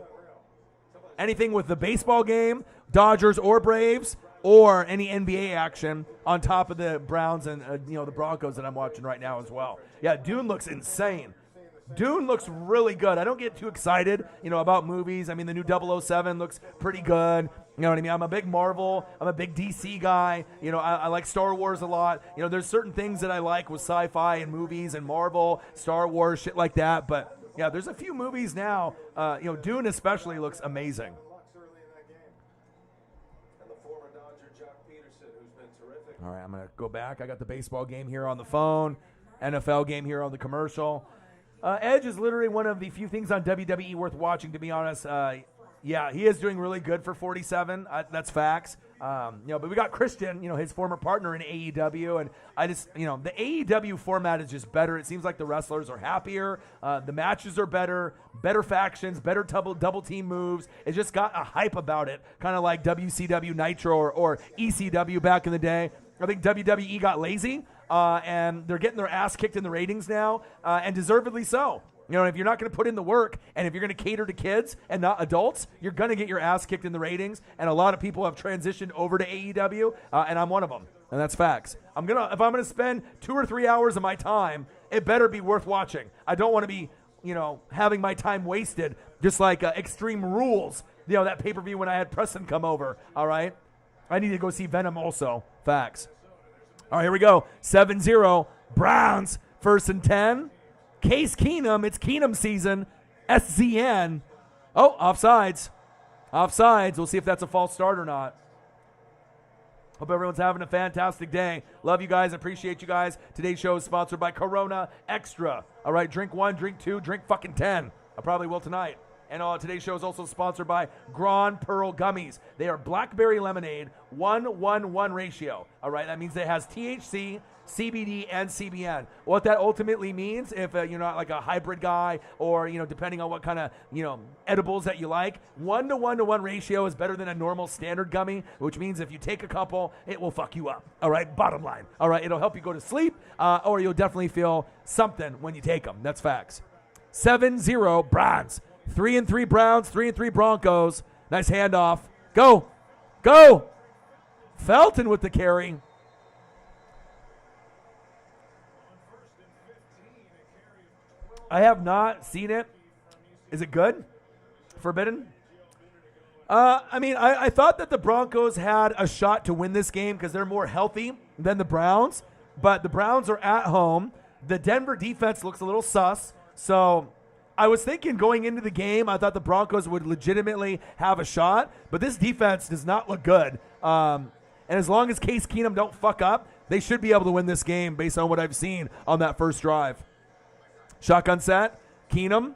Anything with the baseball game, Dodgers or Braves, or any NBA action on top of the Browns and, the Broncos that I'm watching right now as well. Yeah, Dune looks insane. Dune looks really good. I don't get too excited, about movies. I mean, the new 007 looks pretty good. You know what I mean? I'm a big Marvel. I'm a big DC guy. I like Star Wars a lot. There's certain things that I like with sci-fi and movies and Marvel, Star Wars, shit like that. But, yeah, there's a few movies now. Dune especially looks amazing. All right, I'm going to go back. I got the baseball game here on the phone, NFL game here on the commercial. Edge is literally one of the few things on WWE worth watching, to be honest. Yeah, he is doing really good for 47. That's facts. But we got Christian, his former partner in AEW, and I just, the AEW format is just better. It seems like the wrestlers are happier. The matches are better factions, better double team moves. It's just got a hype about it, kind of like WCW Nitro or ECW back in the day. I think WWE got lazy, and they're getting their ass kicked in the ratings now, and deservedly so. If you're not going to put in the work and if you're going to cater to kids and not adults, you're going to get your ass kicked in the ratings. And a lot of people have transitioned over to AEW, and I'm one of them. And that's facts. If I'm going to spend 2 or 3 hours of my time, it better be worth watching. I don't want to be, having my time wasted, just like Extreme Rules, that pay-per-view when I had Preston come over, all right? I need to go see Venom also. Facts. All right, here we go. 7-0, Browns, 1st and 10. Case Keenum, it's Keenum season. SZN. Oh, offsides. We'll see if that's a false start or not. Hope everyone's having a fantastic day. Love you guys. Appreciate you guys. Today's show is sponsored by Corona Extra. All right, drink 1, drink 2, drink fucking 10. I probably will tonight. And today's show is also sponsored by Grand Pearl Gummies. They are blackberry lemonade, 1-1-1 ratio. All right, that means it has THC, CBD, and CBN. What that ultimately means, if you're not like a hybrid guy or, depending on what kind of, edibles that you like, 1-to-1-to-1 ratio is better than a normal standard gummy, which means if you take a couple, it will fuck you up. All right, bottom line. All right, it'll help you go to sleep, or you'll definitely feel something when you take them. That's facts. 7-0 Browns. 3-3 Browns, 3-3 Broncos. Nice handoff. Go. Felton with the carry. I have not seen it. Is it good? Forbidden? I thought that the Broncos had a shot to win this game because they're more healthy than the Browns, but the Browns are at home. The Denver defense looks a little sus, so I was thinking going into the game, I thought the Broncos would legitimately have a shot, but this defense does not look good. And as long as Case Keenum don't fuck up, they should be able to win this game based on what I've seen on that first drive. Shotgun set, Keenum.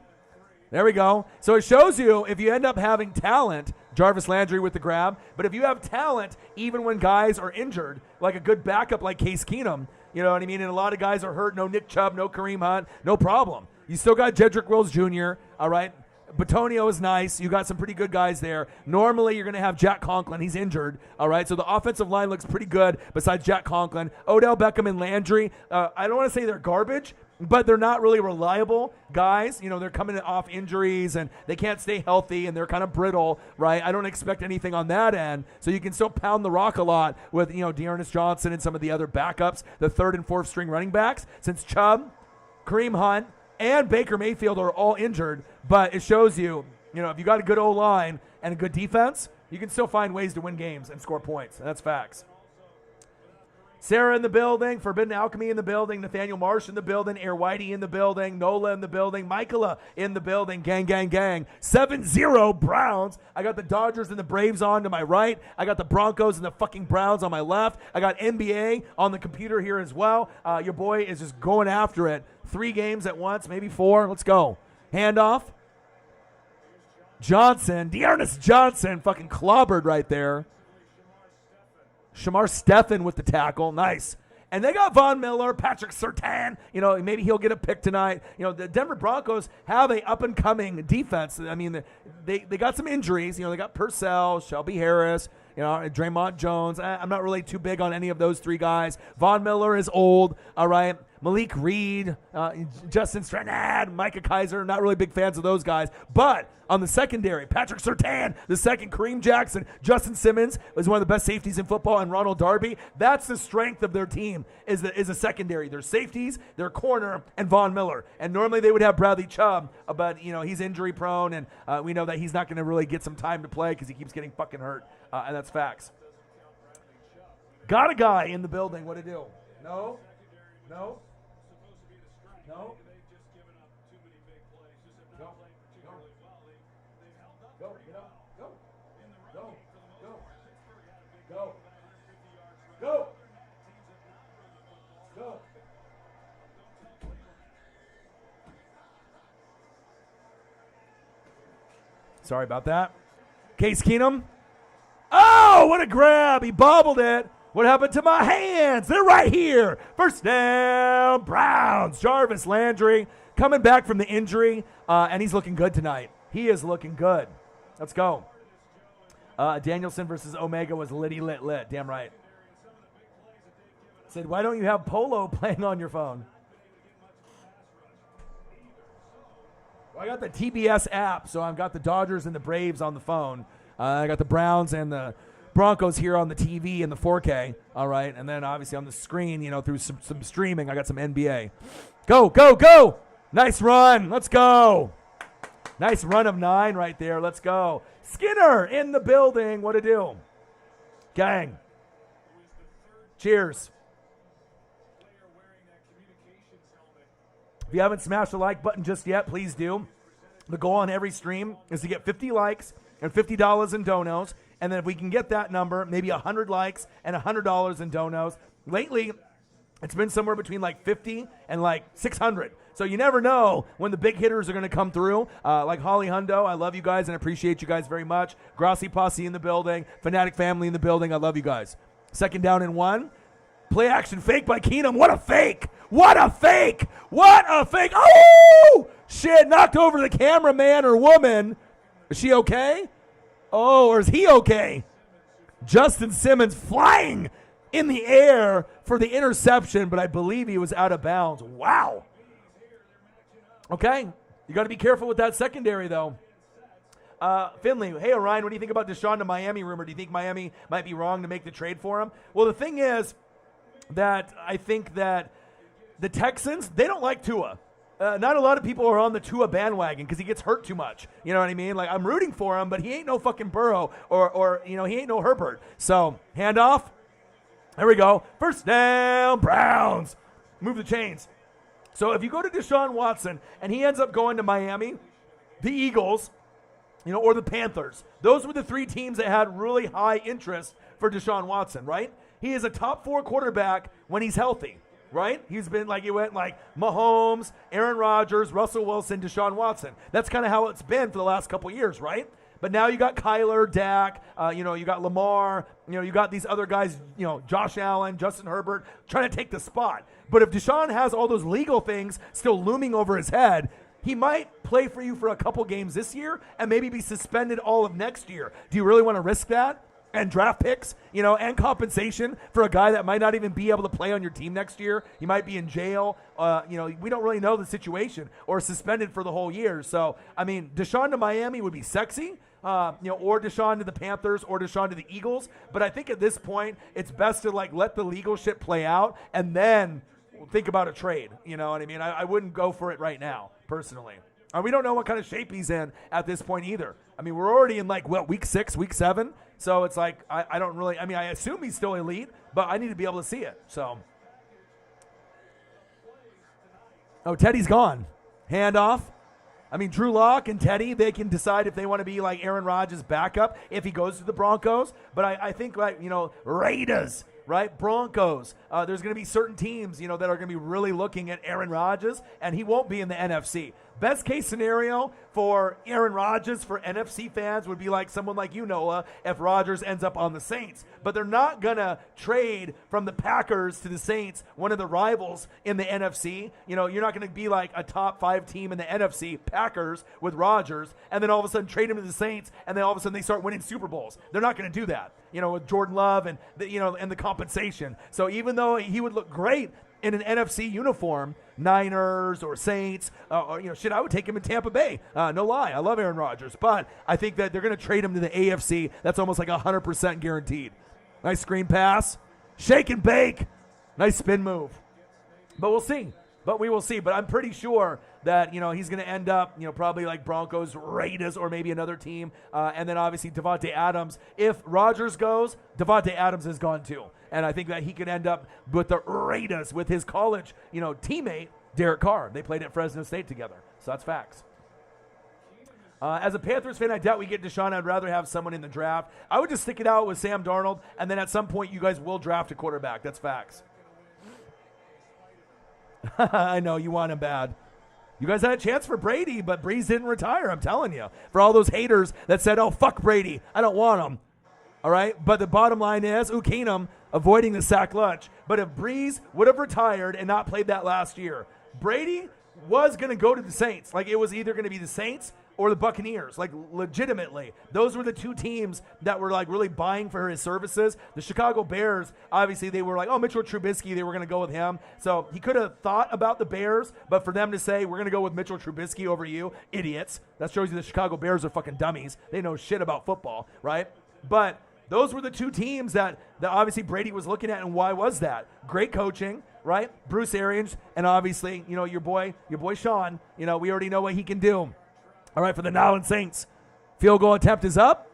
There we go. So it shows you if you end up having talent, Jarvis Landry with the grab, but if you have talent, even when guys are injured, like a good backup like Case Keenum, you know what I mean? And a lot of guys are hurt. No Nick Chubb, no Kareem Hunt, no problem. You still got Jedrick Wills Jr., all right? Batonio is nice. You got some pretty good guys there. Normally, you're going to have Jack Conklin. He's injured, all right? So the offensive line looks pretty good besides Jack Conklin. Odell Beckham and Landry, I don't want to say they're garbage, but they're not really reliable guys. They're coming off injuries, and they can't stay healthy, and they're kind of brittle, right? I don't expect anything on that end. So you can still pound the rock a lot with, Dearness Johnson and some of the other backups, the 3rd and 4th string running backs, since Chubb, Kareem Hunt, and Baker Mayfield are all injured. But it shows you, if you got a good O-line and a good defense, you can still find ways to win games and score points. And that's facts. Sarah in the building, Forbidden Alchemy in the building, Nathaniel Marsh in the building, Air Whitey in the building, Nola in the building, Michaela in the building, gang. 7-0 Browns. I got the Dodgers and the Braves on to my right. I got the Broncos and the fucking Browns on my left. I got NBA on the computer here as well. Your boy is just going after it. 3 games at once, maybe 4. Let's go. Handoff. Dearness Johnson, fucking clobbered right there. Shamar Stephen with the tackle. Nice. And they got Von Miller, Patrick Surtain. Maybe he'll get a pick tonight. The Denver Broncos have a up-and-coming defense. I mean, they got some injuries. They got Purcell, Shelby Harris, Draymond Jones. I'm not really too big on any of those 3 guys. Von Miller is old, all right. Malik Reed, Justin Stranad, Micah Kaiser, not really big fans of those guys. But on the secondary, Patrick Surtain, the second, Kareem Jackson, Justin Simmons is one of the best safeties in football, and Ronald Darby. That's the strength of their team is a secondary. Their safeties, their corner, and Von Miller. And normally they would have Bradley Chubb, but he's injury prone, and we know that he's not going to really get some time to play because he keeps getting fucking hurt, and that's facts. Got a guy in the building. What to do? No. Go. Get up. Go. Sorry about that. Case Keenum. Oh, what a grab. He bobbled it. What happened to my hands? They're right here. First down, Browns. Jarvis Landry coming back from the injury, and he's looking good tonight. He is looking good. Let's go. Danielson versus Omega was litty lit. Damn right. Said, why don't you have Polo playing on your phone? Well, I got the TBS app, so I've got the Dodgers and the Braves on the phone. I got the Browns and the Broncos here on the TV in the 4K. All right, and then obviously on the screen, through some streaming, I got some NBA. Go, go, go! Nice run. Let's go. Nice run of 9 right there. Let's go. Skinner in the building. What to do? Gang. Cheers. If you haven't smashed the like button just yet, please do. The goal on every stream is to get 50 likes and $50 in donos. And then if we can get that number, maybe 100 likes and $100 in donos. Lately, it's been somewhere between like 50 and like 600. So you never know when the big hitters are going to come through. Like Holly Hundo, I love you guys and appreciate you guys very much. Grassi Posse in the building. Fanatic family in the building. I love you guys. 2nd down and 1. Play action fake by Keenum. What a fake. What a fake. What a fake. Oh, shit. Knocked over the cameraman or woman. Is she okay? Oh, or is he okay? Justin Simmons flying in the air for the interception, but I believe he was out of bounds. Wow. Okay. You got to be careful with that secondary, though. Finley, hey, Orion, what do you think about Deshaun to Miami rumor? Do you think Miami might be wrong to make the trade for him? Well, the thing is that I think that the Texans, they don't like Tua. Not a lot of people are on the Tua bandwagon because he gets hurt too much. You know what I mean? Like, I'm rooting for him, but he ain't no fucking Burrow or he ain't no Herbert. So, handoff. There we go. First down, Browns. Move the chains. So, if you go to Deshaun Watson and he ends up going to Miami, the Eagles, or the Panthers, those were the 3 teams that had really high interest for Deshaun Watson, right? He is a top 4 quarterback when he's healthy. Right? He's been like, he went like Mahomes, Aaron Rodgers, Russell Wilson, Deshaun Watson. That's kind of how it's been for the last couple years, right? But now you got Kyler, Dak, you got Lamar, you got these other guys, Josh Allen, Justin Herbert, trying to take the spot. But if Deshaun has all those legal things still looming over his head, he might play for you for a couple games this year and maybe be suspended all of next year. Do you really want to risk that? And draft picks, and compensation for a guy that might not even be able to play on your team next year. He might be in jail. We don't really know the situation, or suspended for the whole year. So, I mean, Deshaun to Miami would be sexy, or Deshaun to the Panthers, or Deshaun to the Eagles. But I think at this point, it's best to let the legal shit play out and then think about a trade. You know what I mean? I wouldn't go for it right now, personally. We don't know what kind of shape he's in at this point either. I mean, we're already in week 6, week 7. So it's like, I don't really, I assume he's still elite, but I need to be able to see it. So. Oh, Teddy's gone. Handoff. Drew Lock and Teddy, they can decide if they want to be like Aaron Rodgers' backup if he goes to the Broncos. But I think Raiders, right? Broncos. There's going to be certain teams, that are going to be really looking at Aaron Rodgers, and he won't be in the NFC. Best case scenario for Aaron Rodgers for NFC fans would be like someone like you, Noah, if Rodgers ends up on the Saints. But they're not going to trade from the Packers to the Saints, one of the rivals in the NFC. You're not going to be like a top 5 team in the NFC, Packers, with Rodgers, and then all of a sudden trade him to the Saints, and then all of a sudden they start winning Super Bowls. They're not going to do that, with Jordan Love and the compensation. So even though he would look great in an NFC uniform, Niners or Saints, I would take him in Tampa Bay. No lie, I love Aaron Rodgers, but I think that they're going to trade him to the AFC. That's almost like 100% guaranteed. Nice screen pass, shake and bake, nice spin move. But we'll see. We will see. But I'm pretty sure that he's going to end up probably like Broncos, Raiders, or maybe another team. And then obviously Devontae Adams. If Rodgers goes, Devontae Adams is gone too. And I think that he could end up with the Raiders with his college, teammate, Derek Carr. They played at Fresno State together. So that's facts. As a Panthers fan, I doubt we get Deshaun. I'd rather have someone in the draft. I would just stick it out with Sam Darnold, and then at some point you guys will draft a quarterback. That's facts. I know, you want him bad. You guys had a chance for Brady, but Breeze didn't retire, I'm telling you. For all those haters that said, oh, fuck Brady, I don't want him. All right? But the bottom line is, Keenum avoiding the sack lunch. But if Breeze would have retired and not played that last year, Brady was going to go to the Saints. Like, it was either going to be the Saints or the Buccaneers, like legitimately. Those were the two teams that were like really buying for his services. The Chicago Bears, obviously they were like, oh, Mitchell Trubisky, they were going to go with him. So he could have thought about the Bears, but for them to say, we're going to go with Mitchell Trubisky over you, idiots. That shows you the Chicago Bears are fucking dummies. They know shit about football, right? But those were the two teams that obviously Brady was looking at, and why was that? Great coaching, right? Bruce Arians, and obviously, your boy Sean, we already know what he can do. All right, for the New Orleans Saints, field goal attempt is up.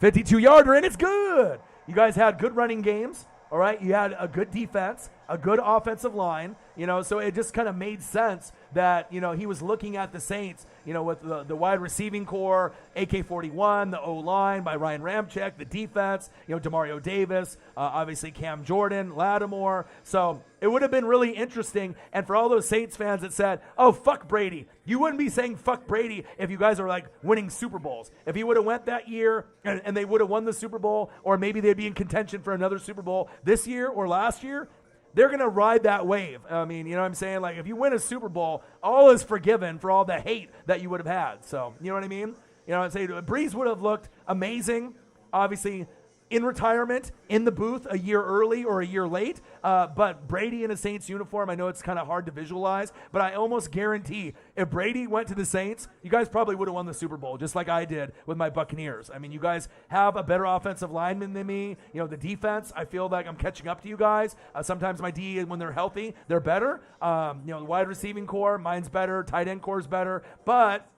52-yarder, and it's good. You guys had good running games, all right? You had a good defense, a good offensive line, so it just kind of made sense that, he was looking at the Saints, with the wide receiving core, AK-41, the O-line by Ryan Ramczyk, the defense, Demario Davis, obviously Cam Jordan, Lattimore. So it would have been really interesting. And for all those Saints fans that said, oh, fuck Brady, you wouldn't be saying fuck Brady if you guys are like winning Super Bowls. If he would have went that year and they would have won the Super Bowl, or maybe they'd be in contention for another Super Bowl this year or last year, they're going to ride that wave. I mean, you know what I'm saying? Like, if you win a Super Bowl, all is forgiven for all the hate that you would have had. So, you know what I mean? You know what I'm saying? Breeze would have looked amazing, obviously, in retirement, in the booth a year early or a year late. But Brady in a Saints uniform, I know it's kind of hard to visualize, but I almost guarantee if Brady went to the Saints, you guys probably would have won the Super Bowl, just like I did with my Buccaneers. I mean, you guys have a better offensive lineman than me. The defense, I feel like I'm catching up to you guys. Sometimes my D, when they're healthy, they're better. The wide receiving core, mine's better. Tight end core is better. But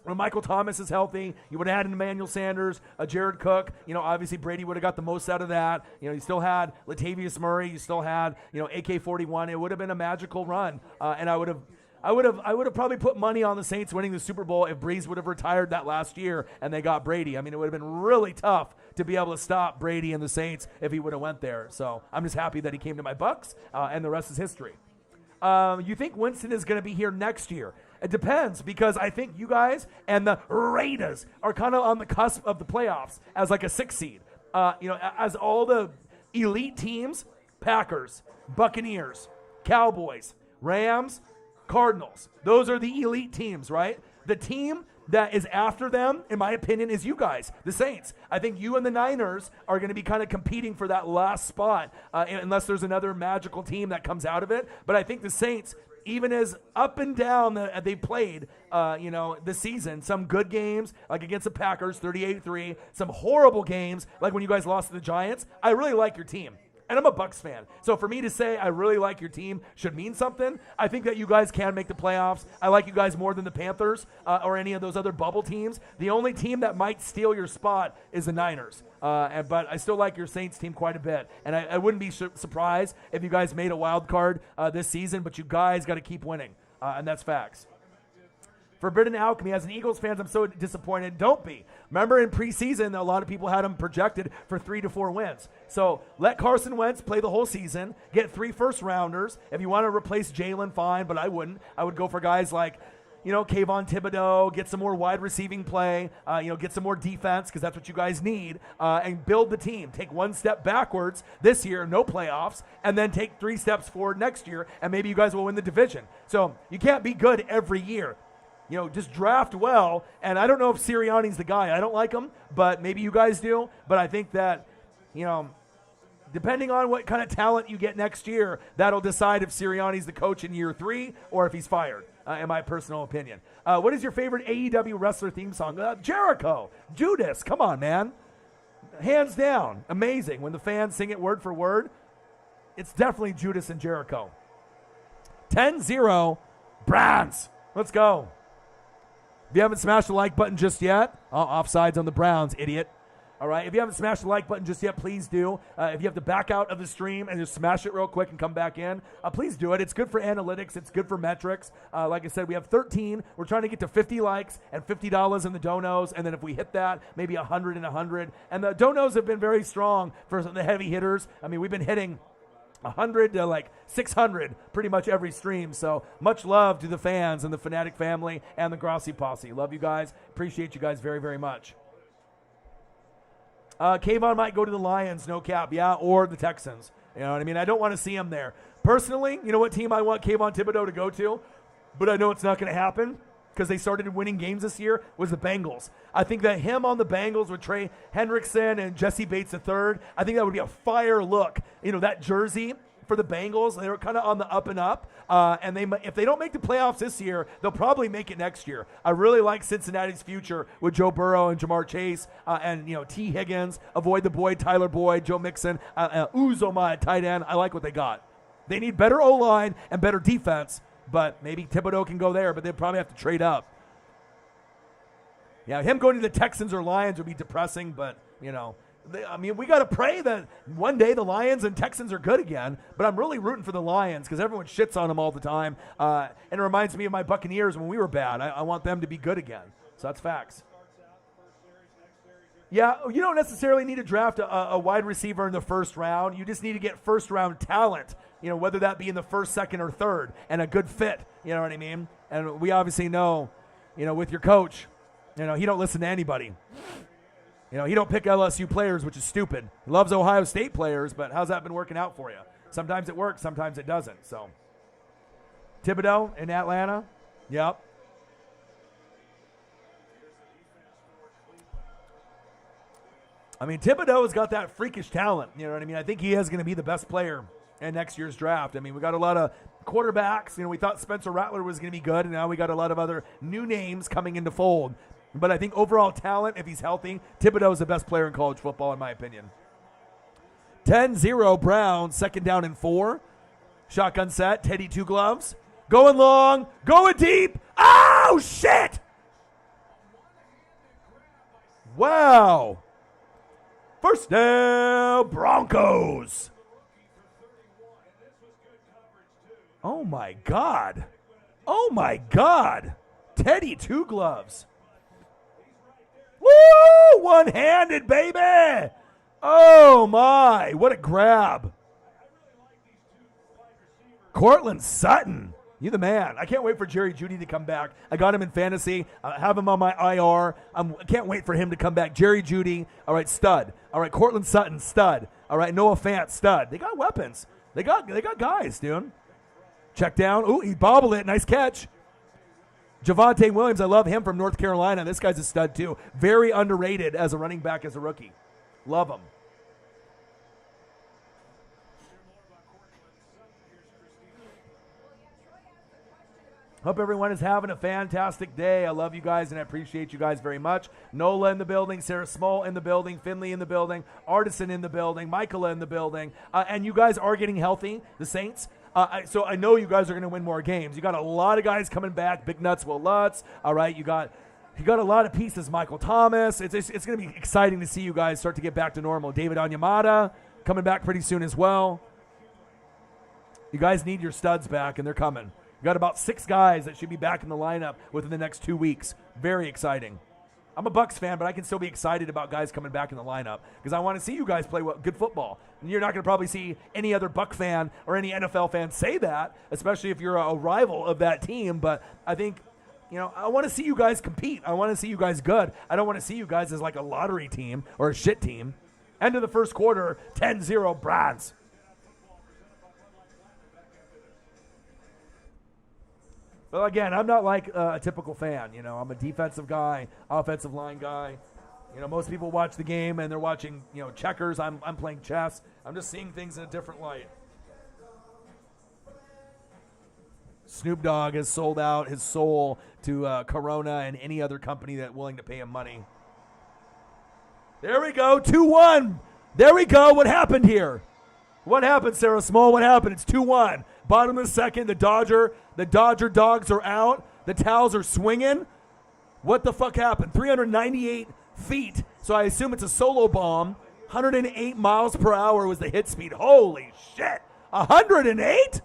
when Michael Thomas is healthy, you would have had an Emmanuel Sanders, a Jared Cook. Obviously Brady would have got the most out of that. You still had Latavius Murray. You still had, AK-41. It would have been a magical run. And I would have probably put money on the Saints winning the Super Bowl if Breeze would have retired that last year and they got Brady. I mean, it would have been really tough to be able to stop Brady and the Saints if he would have went there. So I'm just happy that he came to my Bucs, and the rest is history. You think Winston is going to be here next year? It depends, because I think you guys and the Raiders are kind of on the cusp of the playoffs as like a 6 seed. As all the elite teams, Packers, Buccaneers, Cowboys, Rams, Cardinals. Those are the elite teams, right? The team that is after them, in my opinion, is you guys, the Saints. I think you and the Niners are going to be kind of competing for that last spot, unless there's another magical team that comes out of it. But I think the Saints, even as up and down they played, this season, some good games, like against the Packers, 38-3, some horrible games, like when you guys lost to the Giants. I really like your team. And I'm a Bucs fan. So for me to say I really like your team should mean something. I think that you guys can make the playoffs. I like you guys more than the Panthers or any of those other bubble teams. The only team that might steal your spot is the Niners. But I still like your Saints team quite a bit. And I wouldn't be surprised if you guys made a wild card this season, but you guys got to keep winning. And that's facts. Forbidden Alchemy, as an Eagles fan, I'm so disappointed. Don't be. Remember in preseason, a lot of people had him projected for 3 to 4 wins. So let Carson Wentz play the whole season, get 3 first-rounders. If you want to replace Jalen, fine, but I wouldn't. I would go for guys like, Kayvon Thibodeau, get some more wide receiving play, get some more defense, because that's what you guys need, and build the team. Take 1 step backwards this year, no playoffs, and then take 3 steps forward next year, and maybe you guys will win the division. So you can't be good every year. Just draft well. And I don't know if Sirianni's the guy. I don't like him, but maybe you guys do. But I think that, depending on what kind of talent you get next year, that'll decide if Sirianni's the coach in year 3 or if he's fired, in my personal opinion. What is your favorite AEW wrestler theme song? Jericho. Judas. Come on, man. Hands down. Amazing. When the fans sing it word for word, it's definitely Judas and Jericho. 10-0, Browns. Let's go. If you haven't smashed the like button just yet, offsides on the Browns, idiot. All right, if you haven't smashed the like button just yet, please do. If you have to back out of the stream and just smash it real quick and come back in, please do it. It's good for analytics. It's good for metrics. Like I said, we have 13. We're trying to get to 50 likes and $50 in the donos. And then if we hit that, maybe 100 and 100. And the donos have been very strong for the heavy hitters. I mean, we've been hitting 100 to like 600 pretty much every stream. So much love to the fans and the Fanatic family and the Grossi Posse. Love you guys. Appreciate you guys very, very much. Kayvon might go to the Lions, no cap, yeah, or the Texans. You know what I mean? I don't want to see him there. Personally, you know what team I want Kayvon Thibodeau to go to? But I know it's not going to happen because they started winning games this year, was the Bengals. I think that him on the Bengals with Trey Hendrickson and Jesse Bates III, I think that would be a fire look. You know, that jersey for the Bengals, they were kind of on the up and up. And if they don't make the playoffs this year, they'll probably make it next year. I really like Cincinnati's future with Joe Burrow and Jamar Chase and, you know, T. Higgins. Avoid the Boyd, Tyler Boyd, Joe Mixon, Uzomah at tight end. I like what they got. They need better O-line and better defense, but maybe Thibodeau can go there, but they'd probably have to trade up. Yeah, him going to the Texans or Lions would be depressing, but, you know, we got to pray that one day the Lions and Texans are good again, but I'm really rooting for the Lions because everyone shits on them all the time, and it reminds me of my Buccaneers when we were bad. I want them to be good again, so that's facts. Yeah, you don't necessarily need to draft a wide receiver in the first round. You just need to get first-round talent, you know, whether that be in the first, second, or third, and a good fit, you know what I mean? And we obviously know, you know, with your coach, you know, he don't listen to anybody. You know, he don't pick LSU players, which is stupid. He loves Ohio State players, but how's that been working out for you? Sometimes it works, sometimes it doesn't. So, Thibodeau in Atlanta, yep. I mean, Thibodeau has got that freakish talent. You know what I mean? I think he is going to be the best player in next year's draft. I mean, we got a lot of quarterbacks. You know, we thought Spencer Rattler was going to be good, and now we got a lot of other new names coming into fold. But I think overall talent, if he's healthy, Thibodeau is the best player in college football, in my opinion. 10-0 Browns, 2nd down and 4. Shotgun set, Teddy two gloves. Going long, going deep. Oh, shit! Wow. First down, Broncos. Oh, my God. Oh, my God. Teddy two gloves. Woo! One-handed, baby. Oh, my. What a grab. Cortland Sutton. You the man. I can't wait for Jerry Jeudy to come back. I got him in fantasy. I have him on my IR. I can't wait for him to come back. Jerry Jeudy, all right, stud. All right, Cortland Sutton, stud. All right, Noah Fant, stud. They got weapons. They got guys, dude. Check down. Ooh, he bobbled it. Nice catch. Javonte Williams, I love him from North Carolina. This guy's a stud, too. Very underrated as a running back as a rookie. Love him. Hope everyone is having a fantastic day. I love you guys, and I appreciate you guys very much. Nola in the building, Sarah Small in the building, Finley in the building, Artisan in the building, Michaela in the building. And you guys are getting healthy, the Saints. So I know you guys are going to win more games. You got a lot of guys coming back. Big Nuts, Will Lutz. All right, you got a lot of pieces. Michael Thomas. It's going to be exciting to see you guys start to get back to normal. David Onyemata coming back pretty soon as well. You guys need your studs back, and they're coming. You got about 6 guys that should be back in the lineup within the next 2 weeks. Very exciting. I'm a Bucs fan, but I can still be excited about guys coming back in the lineup because I want to see you guys play good football. And you're not going to probably see any other Buck fan or any NFL fan say that, especially if you're a rival of that team. But I think, you know, I want to see you guys compete. I want to see you guys good. I don't want to see you guys as like a lottery team or a shit team. End of the first quarter, 10-0 Browns. Well, again, I'm not like a typical fan. You know, I'm a defensive guy, offensive line guy. You know, most people watch the game and they're watching, you know, checkers. I'm playing chess. I'm just seeing things in a different light. Snoop Dogg has sold out his soul to Corona and any other company that's willing to pay him money. There we go, 2-1. There we go. What happened here? What happened, Sarah Small? What happened? It's 2-1. Bottom of the second, the Dodger dogs are out. The towels are swinging. What the fuck happened? 398 feet. So I assume it's a solo bomb. 108 miles per hour was the hit speed. Holy shit. 108?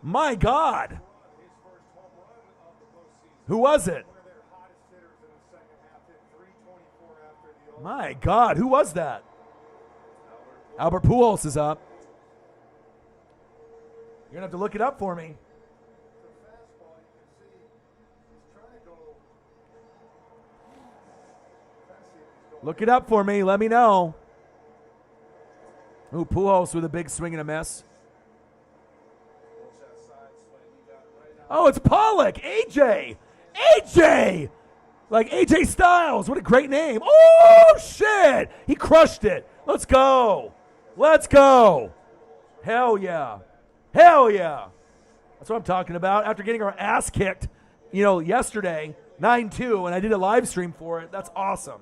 My God. Who was it? My God. Who was that? Albert Pujols is up. You're going to have to look it up for me. Look it up for me. Let me know. Ooh, Pujols with a big swing and a miss. Oh, it's Pollock. AJ. AJ. Like AJ Styles. What a great name. Oh, shit. He crushed it. Let's go. Let's go. Hell yeah. Hell yeah. That's what I'm talking about. After getting our ass kicked, yesterday, 9-2, and I did a live stream for it. That's awesome.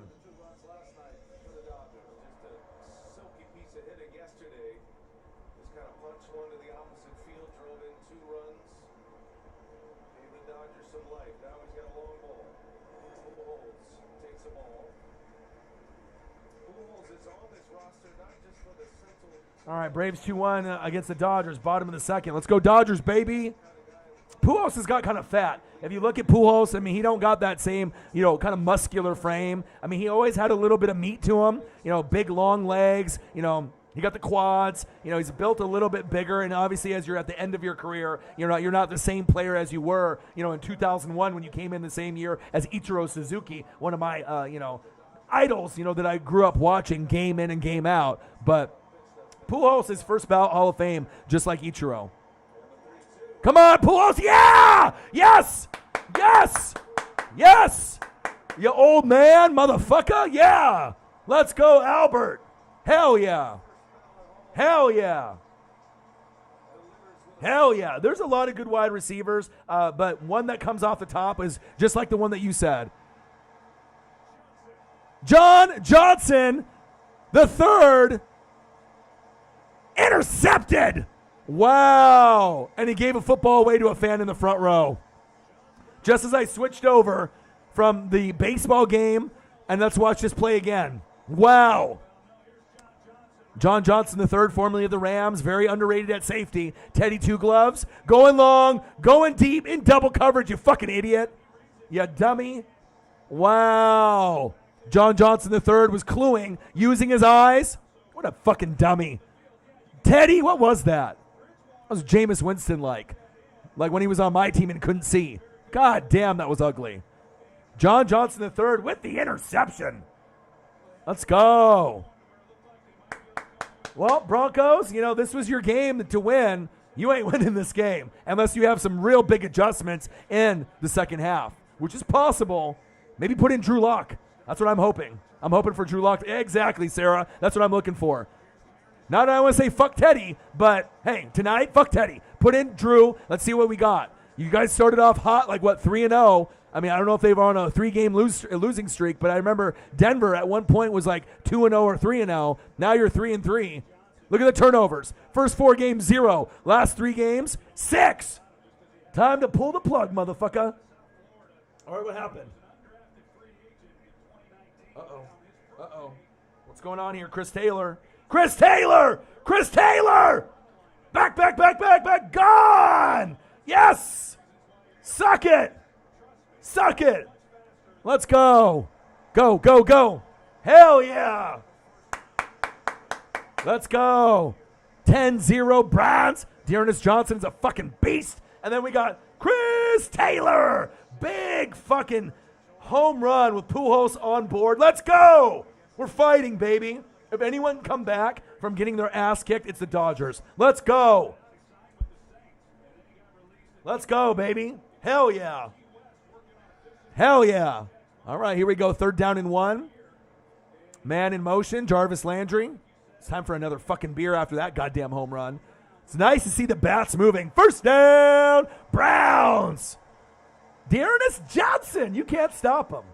All right, Braves 2-1 against the Dodgers, bottom of the second. Let's go Dodgers, baby. Pujols has got kind of fat. If you look at Pujols, he don't got that same, kind of muscular frame. He always had a little bit of meat to him, big, long legs, he got the quads, he's built a little bit bigger, and obviously as you're at the end of your career, you're not the same player as you were, in 2001 when you came in the same year as Ichiro Suzuki, one of my, idols, that I grew up watching game in and game out. But Pujols is first ballot Hall of Fame, just like Ichiro. Come on, Pujols, yeah! Yes! Yes! Yes! You old man, motherfucker, yeah! Let's go, Albert. Hell yeah. Hell yeah. Hell yeah. There's a lot of good wide receivers, but one that comes off the top is just like the one that you said. John Johnson, the third, intercepted. Wow. And he gave a football away to a fan in the front row. Just as I switched over from the baseball game, and let's watch this play again. Wow. John Johnson III, formerly of the Rams, very underrated at safety. Teddy Two Gloves, going long, going deep in double coverage, you fucking idiot. You dummy. Wow. John Johnson III was cluing, using his eyes. What a fucking dummy. Teddy, what was that? That was Jameis Winston like when he was on my team and couldn't see. God damn, that was ugly. John Johnson III with the interception. Let's go. Well, Broncos, this was your game to win. You ain't winning this game unless you have some real big adjustments in the second half, which is possible. Maybe put in Drew Lock. That's what I'm hoping. I'm hoping for Drew Lock. Exactly, Sarah. That's what I'm looking for. Not that I want to say fuck Teddy, but hey, tonight, fuck Teddy. Put in Drew. Let's see what we got. You guys started off hot, 3-0. I don't know if they were on a 3-game losing streak, but I remember Denver at one point was 2-0 or 3-0. Now you're 3-3. Look at the turnovers. First 4 games, 0. Last 3 games, 6. Time to pull the plug, motherfucker. All right, what happened? Uh-oh. What's going on here? Chris Taylor. Chris Taylor! Chris Taylor! Back. Gone! Yes! Suck it! Let's go. Go. Hell yeah! Let's go. 10-0 Browns. Dearness Johnson's a fucking beast. And then we got Chris Taylor. Big fucking home run with Pujols on board. Let's go. We're fighting, baby. If anyone come back from getting their ass kicked, it's the Dodgers. Let's go. Let's go, baby. Hell yeah. Hell yeah. All right, here we go. 3rd down and 1. Man in motion, Jarvis Landry. It's time for another fucking beer after that goddamn home run. It's nice to see the bats moving. First down, Browns. Dearness Johnson. You can't stop him.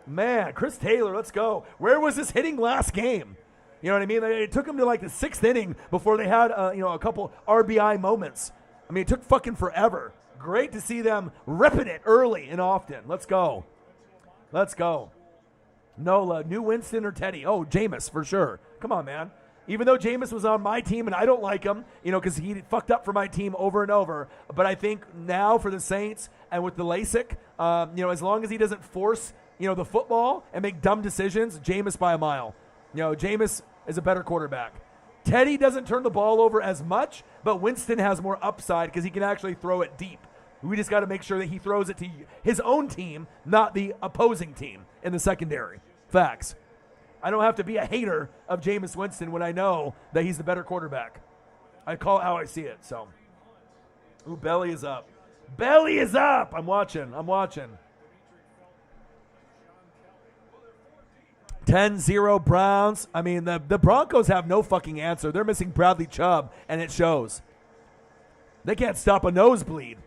Man, Chris Taylor, let's go. Where was this hitting last game? You know what I mean? It took him to the 6th inning before they had a couple RBI moments. It took fucking forever. Great to see them ripping it early and often. Let's go. Nola, new Winston or Teddy? Oh, Jameis for sure. Come on, man. Even though Jameis was on my team and I don't like him, because he fucked up for my team over and over. But I think now for the Saints and with the LASIK, as long as he doesn't force, the football and make dumb decisions, Jameis by a mile. Jameis is a better quarterback. Teddy doesn't turn the ball over as much, but Winston has more upside because he can actually throw it deep. We just got to make sure that he throws it to his own team, not the opposing team in the secondary. Facts. I don't have to be a hater of Jameis Winston when I know that he's the better quarterback. I call it how I see it. So, ooh, belly is up. Belly is up. I'm watching. 10-0 Browns. I mean, the Broncos have no fucking answer. They're missing Bradley Chubb, and it shows. They can't stop a nosebleed.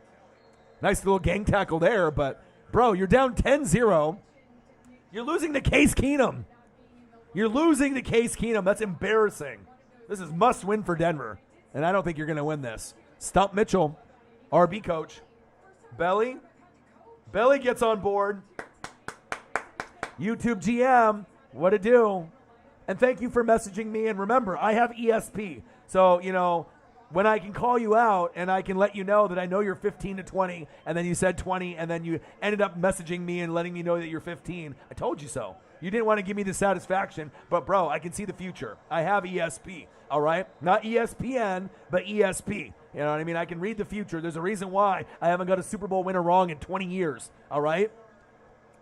Nice little gang tackle there, but, bro, you're down 10-0. You're losing to Case Keenum. That's embarrassing. This is must win for Denver, and I don't think you're going to win this. Stump Mitchell, RB coach. Belly gets on board. YouTube GM, what to do? And thank you for messaging me. And remember, I have ESP. So, when I can call you out and I can let you know that I know you're 15 to 20, and then you said 20, and then you ended up messaging me and letting me know that you're 15. I told you so. You didn't want to give me the satisfaction, but, bro, I can see the future. I have ESP, all right? Not ESPN, but ESP. You know what I mean? I can read the future. There's a reason why I haven't got a Super Bowl winner wrong in 20 years, all right?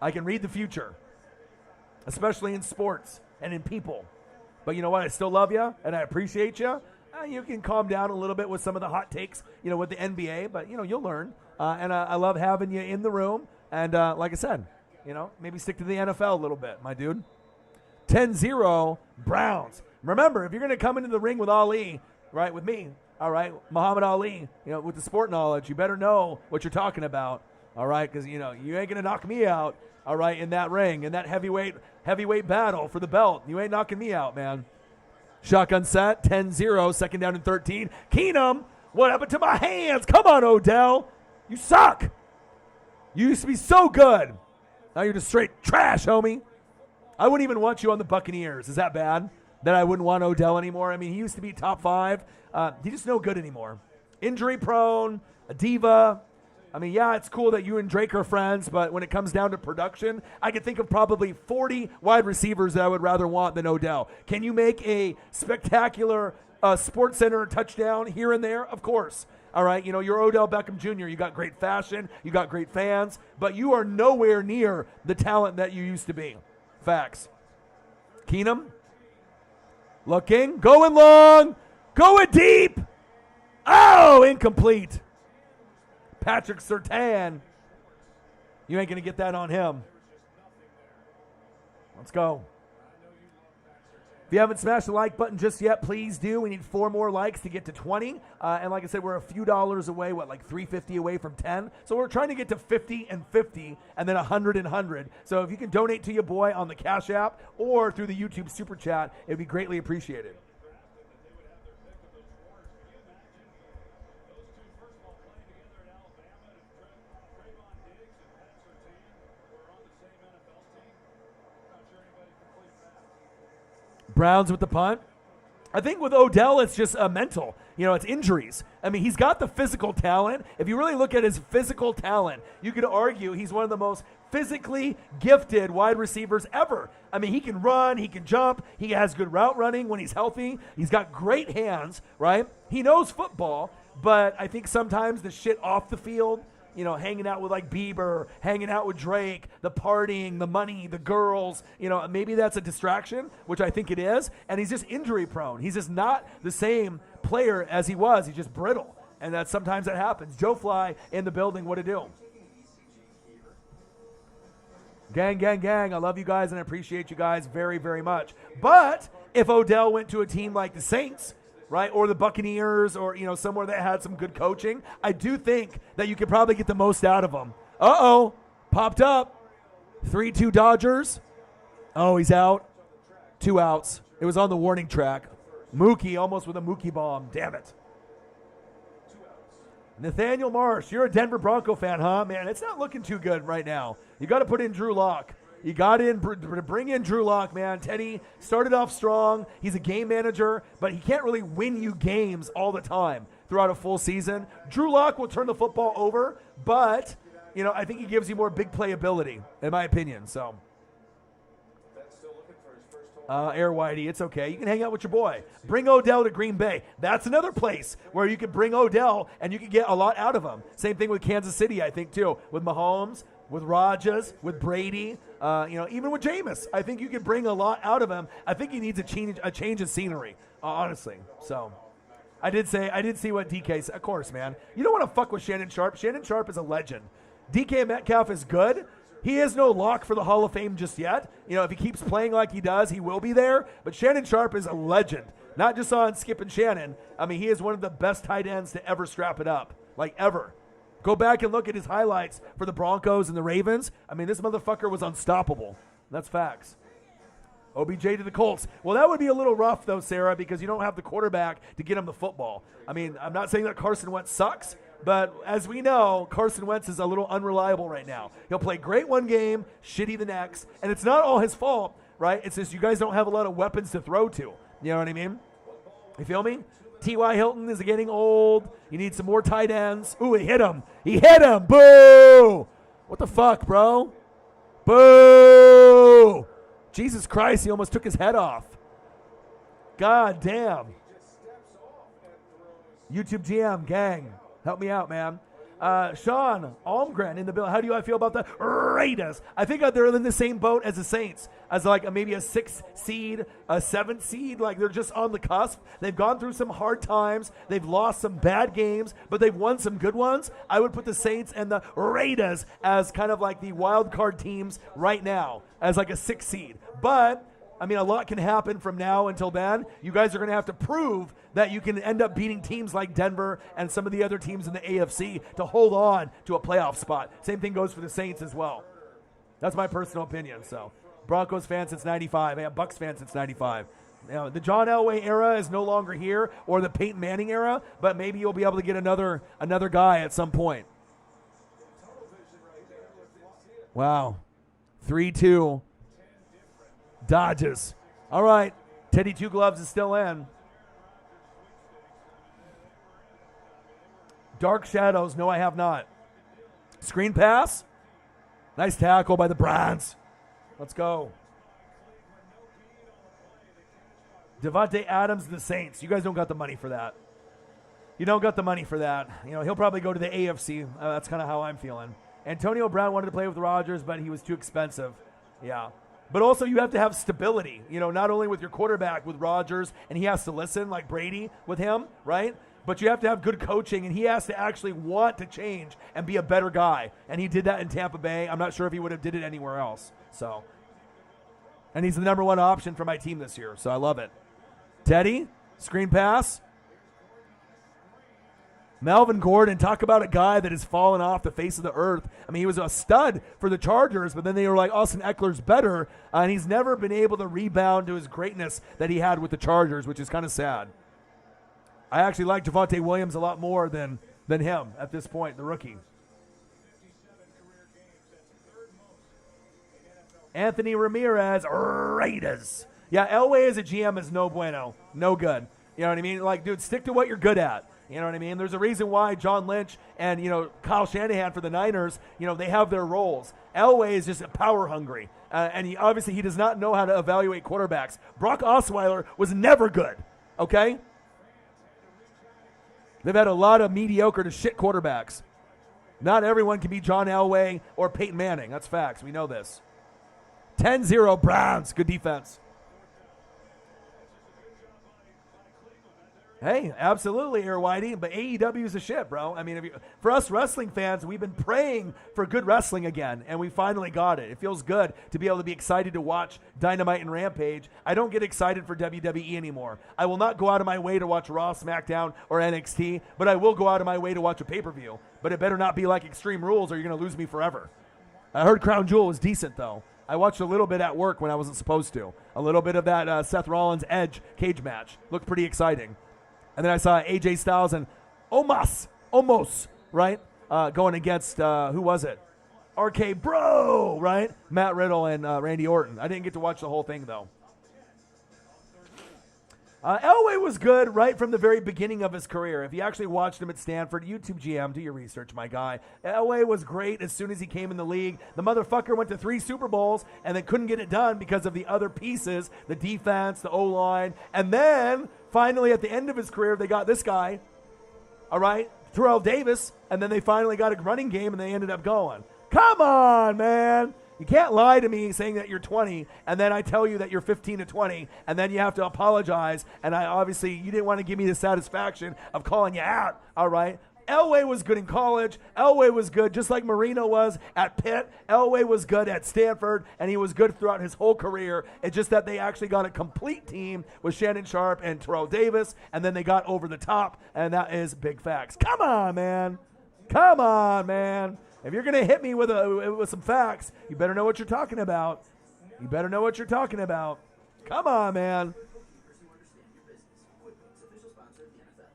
I can read the future, especially in sports and in people. But you know what? I still love you, and I appreciate you. You can calm down a little bit with some of the hot takes, with the NBA, but, you'll learn. And I love having you in the room. And like I said, maybe stick to the NFL a little bit, my dude. 10-0 Browns. Remember, if you're going to come into the ring with Ali, right, with me, all right, Muhammad Ali, with the sport knowledge, you better know what you're talking about, all right, because, you ain't going to knock me out, all right, in that ring, in that heavyweight battle for the belt. You ain't knocking me out, man. Shotgun set, 10-0, second down and 13. Keenum, what happened to my hands? Come on, Odell. You suck. You used to be so good. Now you're just straight trash, homie. I wouldn't even want you on the Buccaneers. Is that bad? That I wouldn't want Odell anymore? I mean, he used to be top 5. He's just no good anymore. Injury prone, a diva. I mean, yeah, it's cool that you and Drake are friends, but when it comes down to production, I could think of probably 40 wide receivers that I would rather want than Odell. Can you make a spectacular Sports Center touchdown here and there? Of course. All right, you're Odell Beckham Jr. You got great fashion, you got great fans, but you are nowhere near the talent that you used to be. Facts. Keenum, looking, going long, going deep. Oh, incomplete. Patrick Surtain, you ain't going to get that on him. Let's go. If you haven't smashed the like button just yet, please do. We need 4 more likes to get to 20. And like I said, we're a few dollars away, like $350 away from 10. So we're trying to get to 50 and 50 and then 100 and 100. So if you can donate to your boy on the Cash App or through the YouTube Super Chat, it would be greatly appreciated. Browns with the punt. I think with Odell, it's just mental. It's injuries. I mean, he's got the physical talent. If you really look at his physical talent, you could argue he's one of the most physically gifted wide receivers ever. I mean, he can run, he can jump, he has good route running when he's healthy. He's got great hands, right? He knows football, but I think sometimes the shit off the field, hanging out with like Bieber, hanging out with Drake, the partying, the money, the girls, maybe that's a distraction, which I think it is. And he's just injury prone. He's just not the same player as he was. He's just brittle. And sometimes that happens. Joe Fly in the building, what to do? Gang, gang, gang. I love you guys and I appreciate you guys very, very much. But if Odell went to a team like the Saints, right, or the Buccaneers, or somewhere that had some good coaching, I do think that you could probably get the most out of them. Popped up. 3-2 Dodgers. Oh, he's out. 2 outs. It was on the warning track. Mookie almost with a Mookie bomb. Damn it. Nathaniel Marsh, you're a Denver Bronco fan, huh? Man, it's not looking too good right now. You got to put in Drew Lock. You got to bring in Drew Lock, man. Teddy started off strong. He's a game manager, but he can't really win you games all the time throughout a full season. Drew Lock will turn the football over, but, I think he gives you more big playability, in my opinion. So Air Whitey, it's okay. You can hang out with your boy. Bring Odell to Green Bay. That's another place where you could bring Odell and you can get a lot out of him. Same thing with Kansas City, I think, too. With Mahomes, with Rodgers, with Brady, even with Jameis. I think you could bring a lot out of him. I think he needs a change of scenery, honestly. So I did see what DK said. Of course, man. You don't want to fuck with Shannon Sharp. Shannon Sharp is a legend. DK Metcalf is good. He is no lock for the Hall of Fame just yet. If he keeps playing like he does, he will be there. But Shannon Sharp is a legend, not just on Skip and Shannon. I mean, he is one of the best tight ends to ever strap it up, like ever. Go back and look at his highlights for the Broncos and the Ravens. I mean, this motherfucker was unstoppable. That's facts. OBJ to the Colts. Well, that would be a little rough, though, Sarah, because you don't have the quarterback to get him the football. I mean, I'm not saying that Carson Wentz sucks. But as we know, Carson Wentz is a little unreliable right now. He'll play great one game, shitty the next, and it's not all his fault, right? It's just you guys don't have a lot of weapons to throw to. You know what I mean? You feel me? T.Y. Hilton is getting old. You need some more tight ends. Ooh, he hit him. He hit him. Boo! What the fuck, bro? Boo! Jesus Christ, he almost took his head off. God damn. YouTube GM, gang. Help me out, man. Sean Almgren in the bill. How do I feel about the Raiders? I think they're in the same boat as the Saints, as like maybe a 6th seed, a 7th seed. Like they're just on the cusp. They've gone through some hard times. They've lost some bad games, but they've won some good ones. I would put the Saints and the Raiders as kind of like the wild card teams right now, as like a 6th seed. But I mean, a lot can happen from now until then. You guys are going to have to prove that you can end up beating teams like Denver and some of the other teams in the AFC to hold on to a playoff spot. Same thing goes for the Saints as well. That's my personal opinion. So, Broncos fan since 95. Yeah, Bucks fan since 95. The John Elway era is no longer here, or the Peyton Manning era, but maybe you'll be able to get another guy at some point. Wow. 3-2. Dodges. All right. Teddy Two Gloves is still in. Dark Shadows. No, I have not. Screen pass. Nice tackle by the Browns. Let's go. Devontae Adams, the Saints. You guys don't got the money for that. You don't got the money for that. He'll probably go to the AFC. That's kind of how I'm feeling. Antonio Brown wanted to play with Rodgers, but he was too expensive. Yeah. But also you have to have stability, not only with your quarterback with Rodgers, and he has to listen like Brady with him, right? But you have to have good coaching, and he has to actually want to change and be a better guy. And he did that in Tampa Bay. I'm not sure if he would have did it anywhere else. So, and he's the number one option for my team this year, so I love it. Teddy, screen pass. Melvin Gordon, talk about a guy that has fallen off the face of the earth. I mean, he was a stud for the Chargers, but then they were like, Austin Eckler's better, and he's never been able to rebound to his greatness that he had with the Chargers, which is kind of sad. I actually like Javonte Williams a lot more than him at this point, the rookie. Anthony Ramirez, Raiders. Yeah, Elway as a GM is no bueno. No good. You know what I mean? Like, dude, stick to what you're good at. You know what I mean? There's a reason why John Lynch and, Kyle Shanahan for the Niners, they have their roles. Elway is just power hungry. And he does not know how to evaluate quarterbacks. Brock Osweiler was never good, okay? They've had a lot of mediocre to shit quarterbacks. Not everyone can be John Elway or Peyton Manning. That's facts. We know this. 10-0 Browns. Good defense. Hey, absolutely, Air Whitey, but AEW is a shit, bro. I mean, for us wrestling fans, we've been praying for good wrestling again, and we finally got it. It feels good to be able to be excited to watch Dynamite and Rampage. I don't get excited for WWE anymore. I will not go out of my way to watch Raw, SmackDown, or NXT, but I will go out of my way to watch a pay-per-view. But it better not be like Extreme Rules or you're going to lose me forever. I heard Crown Jewel was decent, though. I watched a little bit at work when I wasn't supposed to. A little bit of that Seth Rollins Edge cage match. Looked pretty exciting. And then I saw AJ Styles and Omos, right? Going against, who was it? RK Bro, right? Matt Riddle and Randy Orton. I didn't get to watch the whole thing, though. Elway was good right from the very beginning of his career. If you actually watched him at Stanford, YouTube GM, do your research, my guy. Elway was great as soon as he came in the league. The motherfucker went to 3 Super Bowls and then couldn't get it done because of the other pieces, the defense, the O-line. And then, finally, at the end of his career, they got this guy, all right, Terrell Davis, and then they finally got a running game and they ended up going. Come on, man. You can't lie to me saying that you're 20, and then I tell you that you're 15 to 20, and then you have to apologize, and obviously you didn't want to give me the satisfaction of calling you out, all right? Elway was good in college. Elway was good just like Marino was at Pitt. Elway was good at Stanford, and he was good throughout his whole career. It's just that they actually got a complete team with Shannon Sharpe and Terrell Davis, and then they got over the top, and that is big facts. Come on, man. Come on, man. If you're going to hit me with some facts, you better know what you're talking about. You better know what you're talking about. Come on, man.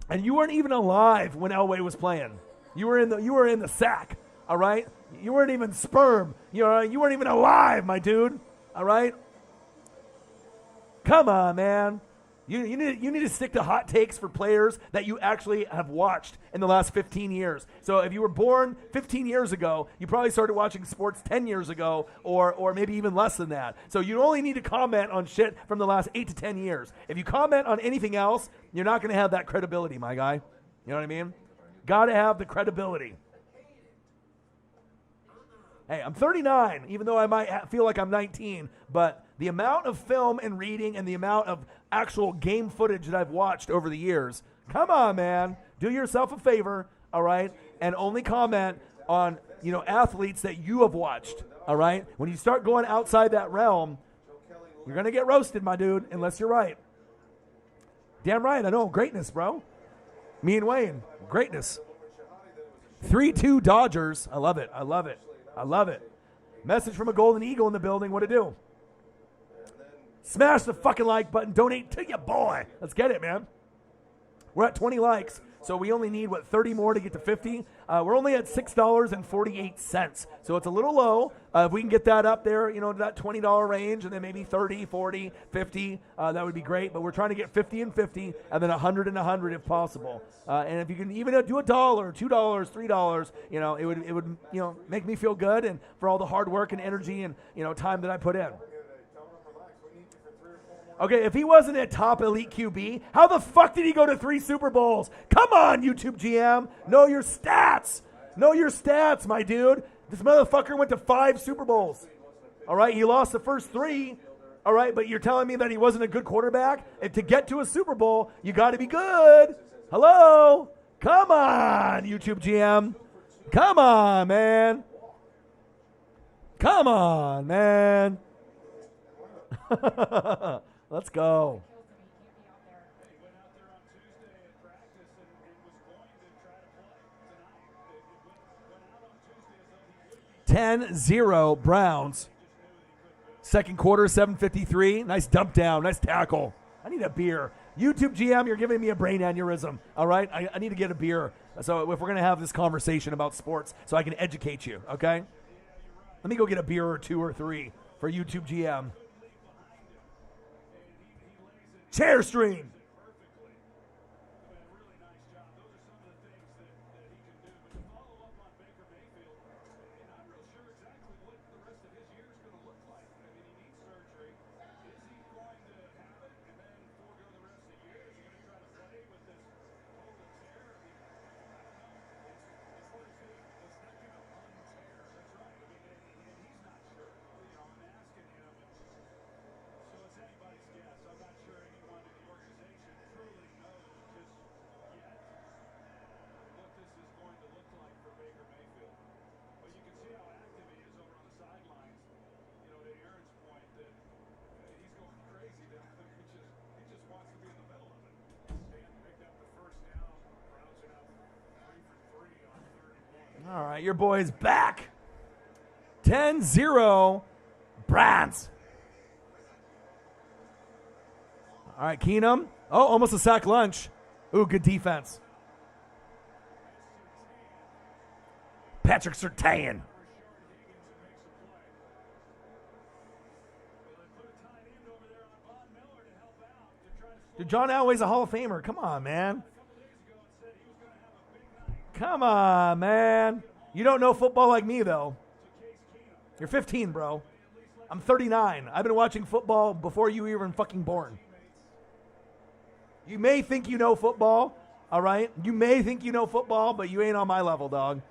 And you weren't even alive when Elway was playing. You were in the sack, all right? You weren't even sperm. You weren't even alive, my dude, all right? Come on, man. You need to stick to hot takes for players that you actually have watched in the last 15 years. So if you were born 15 years ago, you probably started watching sports 10 years ago or maybe even less than that. So you only need to comment on shit from the last 8 to 10 years. If you comment on anything else, you're not going to have that credibility, my guy. You know what I mean? Got to have the credibility. Hey, I'm 39, even though I might feel like I'm 19, but the amount of film and reading and the amount of actual game footage that I've watched over the years, come on, man. Do yourself a favor, all right, and only comment on, athletes that you have watched, all right? When you start going outside that realm, you're going to get roasted, my dude, unless you're right. Damn right, I know. Greatness, bro. Me and Wayne, greatness. 3-2 Dodgers. I love it. I love it. I love it. Message from a Golden Eagle in the building. What to do? Smash the fucking like button. Donate to your boy. Let's get it, man. We're at 20 likes, so we only need, 30 more to get to 50? We're only at $6.48, so it's a little low. If we can get that up there, to that $20 range, and then maybe 30, 40, 50, that would be great. But we're trying to get 50 and 50, and then 100 and 100 if possible. And if you can even do $1, $2, $3, it would make me feel good, and for all the hard work and energy and time that I put in. Okay, if he wasn't a top elite QB, how the fuck did he go to 3 Super Bowls? Come on, YouTube GM. Know your stats. Know your stats, my dude. This motherfucker went to 5 Super Bowls. All right, he lost the first 3. All right, but you're telling me that he wasn't a good quarterback? And to get to a Super Bowl, you got to be good. Hello? Come on, YouTube GM. Come on, man. Come on, man. Let's go. 10-0 Browns. Second quarter, 7:53. Nice dump down. Nice tackle. I need a beer. YouTube GM, you're giving me a brain aneurysm. All right? I need to get a beer. So if we're going to have this conversation about sports so I can educate you, okay? Let me go get a beer or 2 or 3 for YouTube GM. Chair stream. All right, your boy's back. 10-0 Browns. All right, Keenum. Oh, almost a sack lunch. Ooh, good defense. Patrick Surtain. Dude, John Elway's a Hall of Famer. Come on, man. Come on, man. You don't know football like me, though. You're 15, bro. I'm 39. I've been watching football before you were even fucking born. You may think you know football, all right? You may think you know football, but you ain't on my level, dog.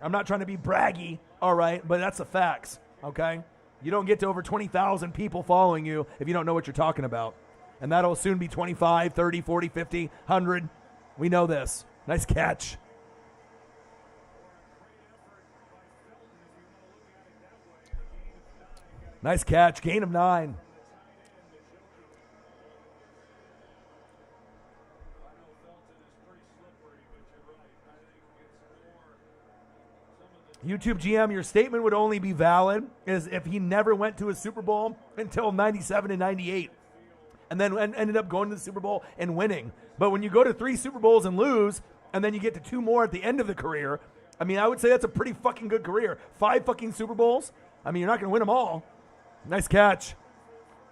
I'm not trying to be braggy, all right? But that's the facts, okay? You don't get to over 20,000 people following you if you don't know what you're talking about. And that'll soon be 25, 30, 40, 50, 100. We know this. Nice catch. Nice catch. Gain of 9. YouTube GM, your statement would only be valid is if he never went to a Super Bowl until 97 and 98 and then ended up going to the Super Bowl and winning. But when you go to 3 Super Bowls and lose, and then you get to 2 more at the end of the career, I mean, I would say that's a pretty fucking good career. 5 fucking Super Bowls. I mean, you're not going to win them all. Nice catch.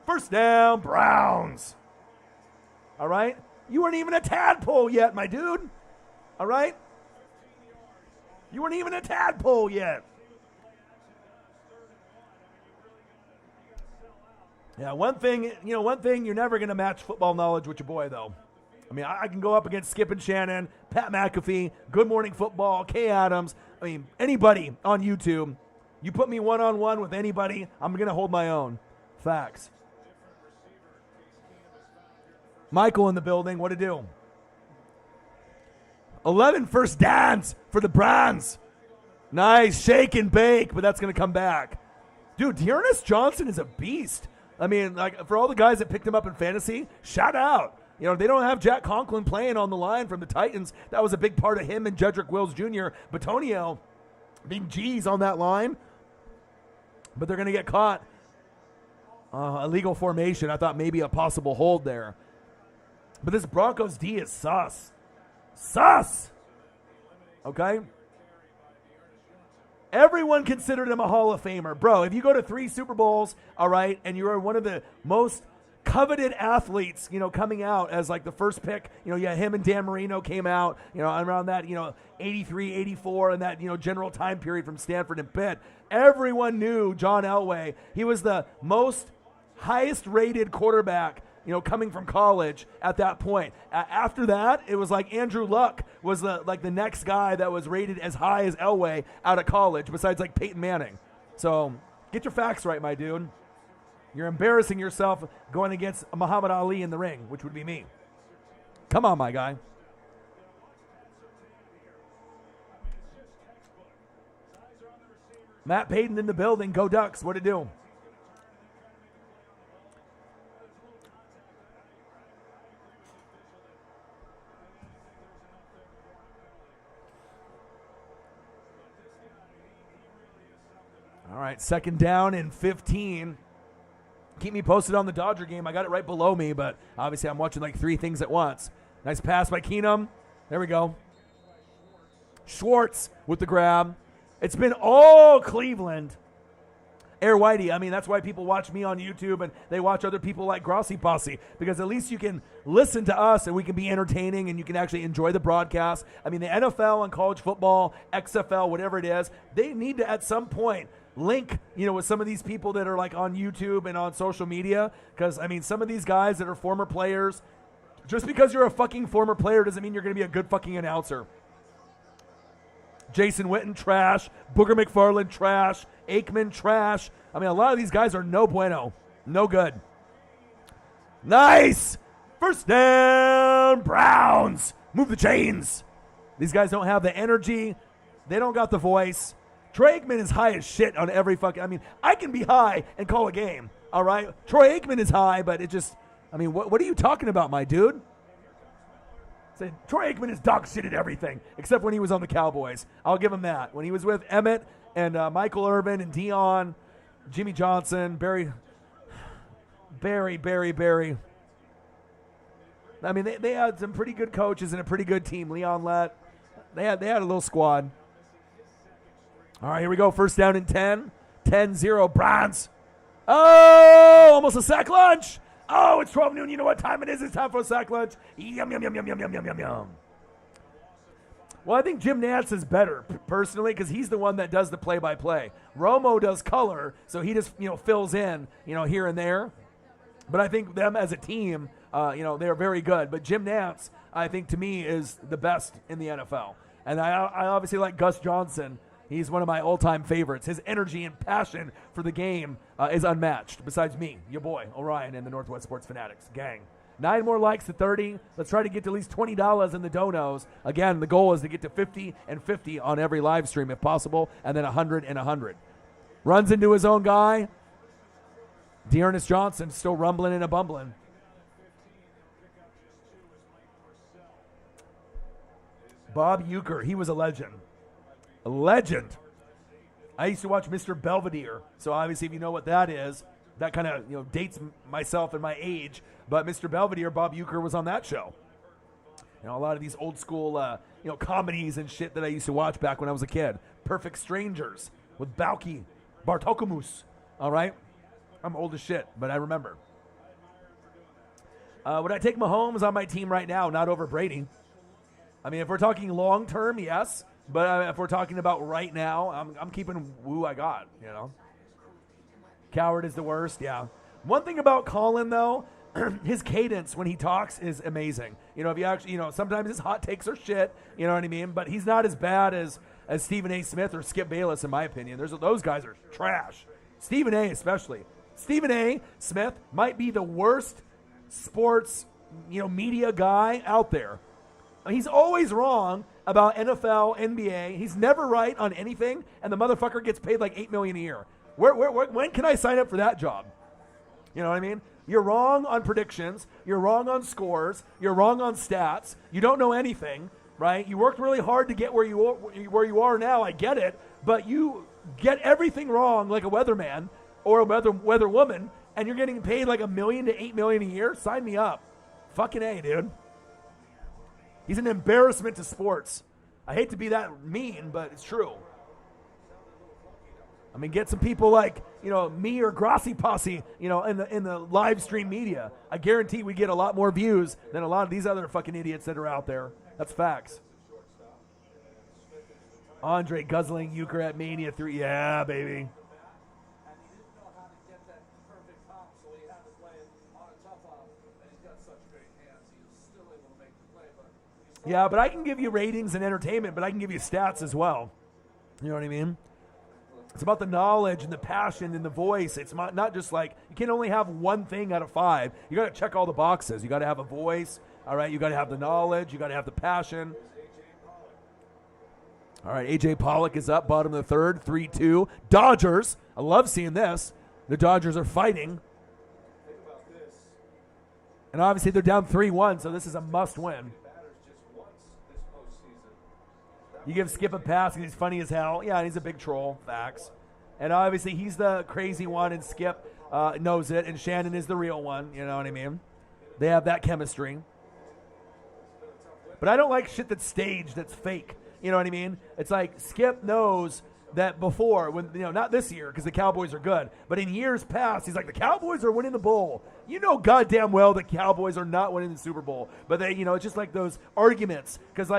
First down, Browns. All right? You weren't even a tadpole yet, my dude. All right? You weren't even a tadpole yet. Yeah, one thing, you're never going to match football knowledge with your boy, though. I mean, I can go up against Skip and Shannon, Pat McAfee, Good Morning Football, Kay Adams. I mean, anybody on YouTube. You put me one-on-one with anybody, I'm going to hold my own. Facts. Michael in the building. What to do? 11 first downs for the Browns. Nice shake and bake, but that's going to come back. Dude, Dearness Johnson is a beast. I mean, like, for all the guys that picked him up in fantasy, shout out. You know, they don't have Jack Conklin playing on the line from the Titans. That was a big part of him and Jedrick Wills Jr. Batonio being G's on that line. But they're going to get caught. Illegal formation. I thought maybe a possible hold there. But this Broncos D is sus. Sus! Okay? Everyone considered him a Hall of Famer. Bro, if you go to 3 Super Bowls, all right, and you are one of the most coveted athletes, coming out as like the first pick, him and Dan Marino came out, around that, 83, 84, and that, general time period from Stanford and Pitt. Everyone knew John Elway. He was the most highest rated quarterback, coming from college at that point. After that, it was like Andrew Luck was the next guy that was rated as high as Elway out of college, besides like Peyton Manning. So get your facts right, my dude. You're embarrassing yourself going against Muhammad Ali in the ring, which would be me. Come on, my guy. Matt Payton in the building. Go Ducks. What to do? All right, 2nd down and 15. Keep me posted on the Dodger game. I got it right below me, but obviously I'm watching like 3 things at once. Nice pass by Keenum. There we go. Schwartz with the grab. It's been all Cleveland. Air Whitey. I mean, that's why people watch me on YouTube and they watch other people like Grossi Posse, because at least you can listen to us and we can be entertaining and you can actually enjoy the broadcast. I mean, the NFL and college football, XFL, whatever it is, they need to at some point link, with some of these people that are like on YouTube and on social media, because, I mean, some of these guys that are former players, just because you're a fucking former player doesn't mean you're going to be a good fucking announcer. Jason Witten, trash. Booger McFarland, trash. Aikman, trash. I mean, a lot of these guys are no bueno. No good. Nice! First down, Browns. Move the chains. These guys don't have the energy. They don't got the voice. Troy Aikman is high as shit on every fucking... I mean, I can be high and call a game, all right? Troy Aikman is high, but it just... I mean, what are you talking about, my dude? Say, Troy Aikman is dog shit at everything, except when he was on the Cowboys. I'll give him that. When he was with Emmett and Michael Irvin and Dion, Jimmy Johnson, Barry. I mean, they had some pretty good coaches and a pretty good team. Leon Lett. They had a little squad. All right, here we go. First down and 10. 10-0, Browns. Oh, almost a sack lunch. Oh, it's 12 noon. You know what time it is? It's time for a sack lunch. Yum, yum, yum, yum, yum, yum, yum, yum, yum. Well, I think Jim Nantz is better, personally, because he's the one that does the play-by-play. Romo does color, so he just, fills in, here and there. But I think them as a team, they're very good. But Jim Nantz, I think, to me, is the best in the NFL. And I obviously like Gus Johnson. He's one of my all-time favorites. His energy and passion for the game is unmatched, besides me, your boy, Orion, and the Northwest Sports Fanatics gang. 9 more likes to 30. Let's try to get to at least $20 in the donos. Again, the goal is to get to 50 and 50 on every live stream if possible, and then 100 and 100. Runs into his own guy. Dearness Johnson still rumbling and a bumbling. Bob Uecker, he was a legend. A legend. I used to watch Mr. Belvedere, so obviously if you know what that is, that kind of dates myself and my age. But Mr. Belvedere, Bob Uecker was on that show. A lot of these old school comedies and shit that I used to watch back when I was a kid. Perfect Strangers with Balki Bartokomous. All right, I'm old as shit, but I remember. Would I take Mahomes on my team right now? Not over Brady. I mean, if we're talking long term, yes. But if we're talking about right now, I'm keeping who I got. Coward is the worst. Yeah. One thing about Colin though, his cadence when he talks is amazing. If you actually, sometimes his hot takes are shit. You know what I mean? But he's not as bad as Stephen A. Smith or Skip Bayless, in my opinion. Those guys are trash. Stephen A. especially. Stephen A. Smith might be the worst sports, media guy out there. He's always wrong about NFL, NBA. He's never right on anything, and the motherfucker gets paid like $8 million a year. When can I sign up for that job? You know what I mean? You're wrong on predictions. You're wrong on scores. You're wrong on stats. You don't know anything, right? You worked really hard to get where you are now. I get it, but you get everything wrong like a weatherman or a weather woman, and you're getting paid like $1 million to $8 million a year. Sign me up. Fucking A, dude. He's an embarrassment to sports. I hate to be that mean, but it's true. I mean, get some people like, me or Grossi Posse, in the live stream media. I guarantee we get a lot more views than a lot of these other fucking idiots that are out there. That's facts. Andre guzzling Uecker at Mania 3. Yeah, baby. Yeah, but I can give you ratings and entertainment, but I can give you stats as well. You know what I mean? It's about the knowledge and the passion and the voice. It's not just like, you can only have one thing out of 5. You got to check all the boxes. You got to have a voice, all right? You got to have the knowledge. You got to have the passion. All right, A.J. Pollock is up, bottom of the third, 3-2. Dodgers, I love seeing this. The Dodgers are fighting. And obviously they're down 3-1, so this is a must-win. You give Skip a pass and he's funny as hell. Yeah, and he's a big troll. Facts. And obviously he's the crazy one and Skip knows it. And Shannon is the real one. You know what I mean? They have that chemistry. But I don't like shit that's staged, that's fake. You know what I mean? It's like Skip knows that before, when not this year because the Cowboys are good, but in years past, he's like, the Cowboys are winning the bowl. You know goddamn well the Cowboys are not winning the Super Bowl. But they, it's just like those arguments because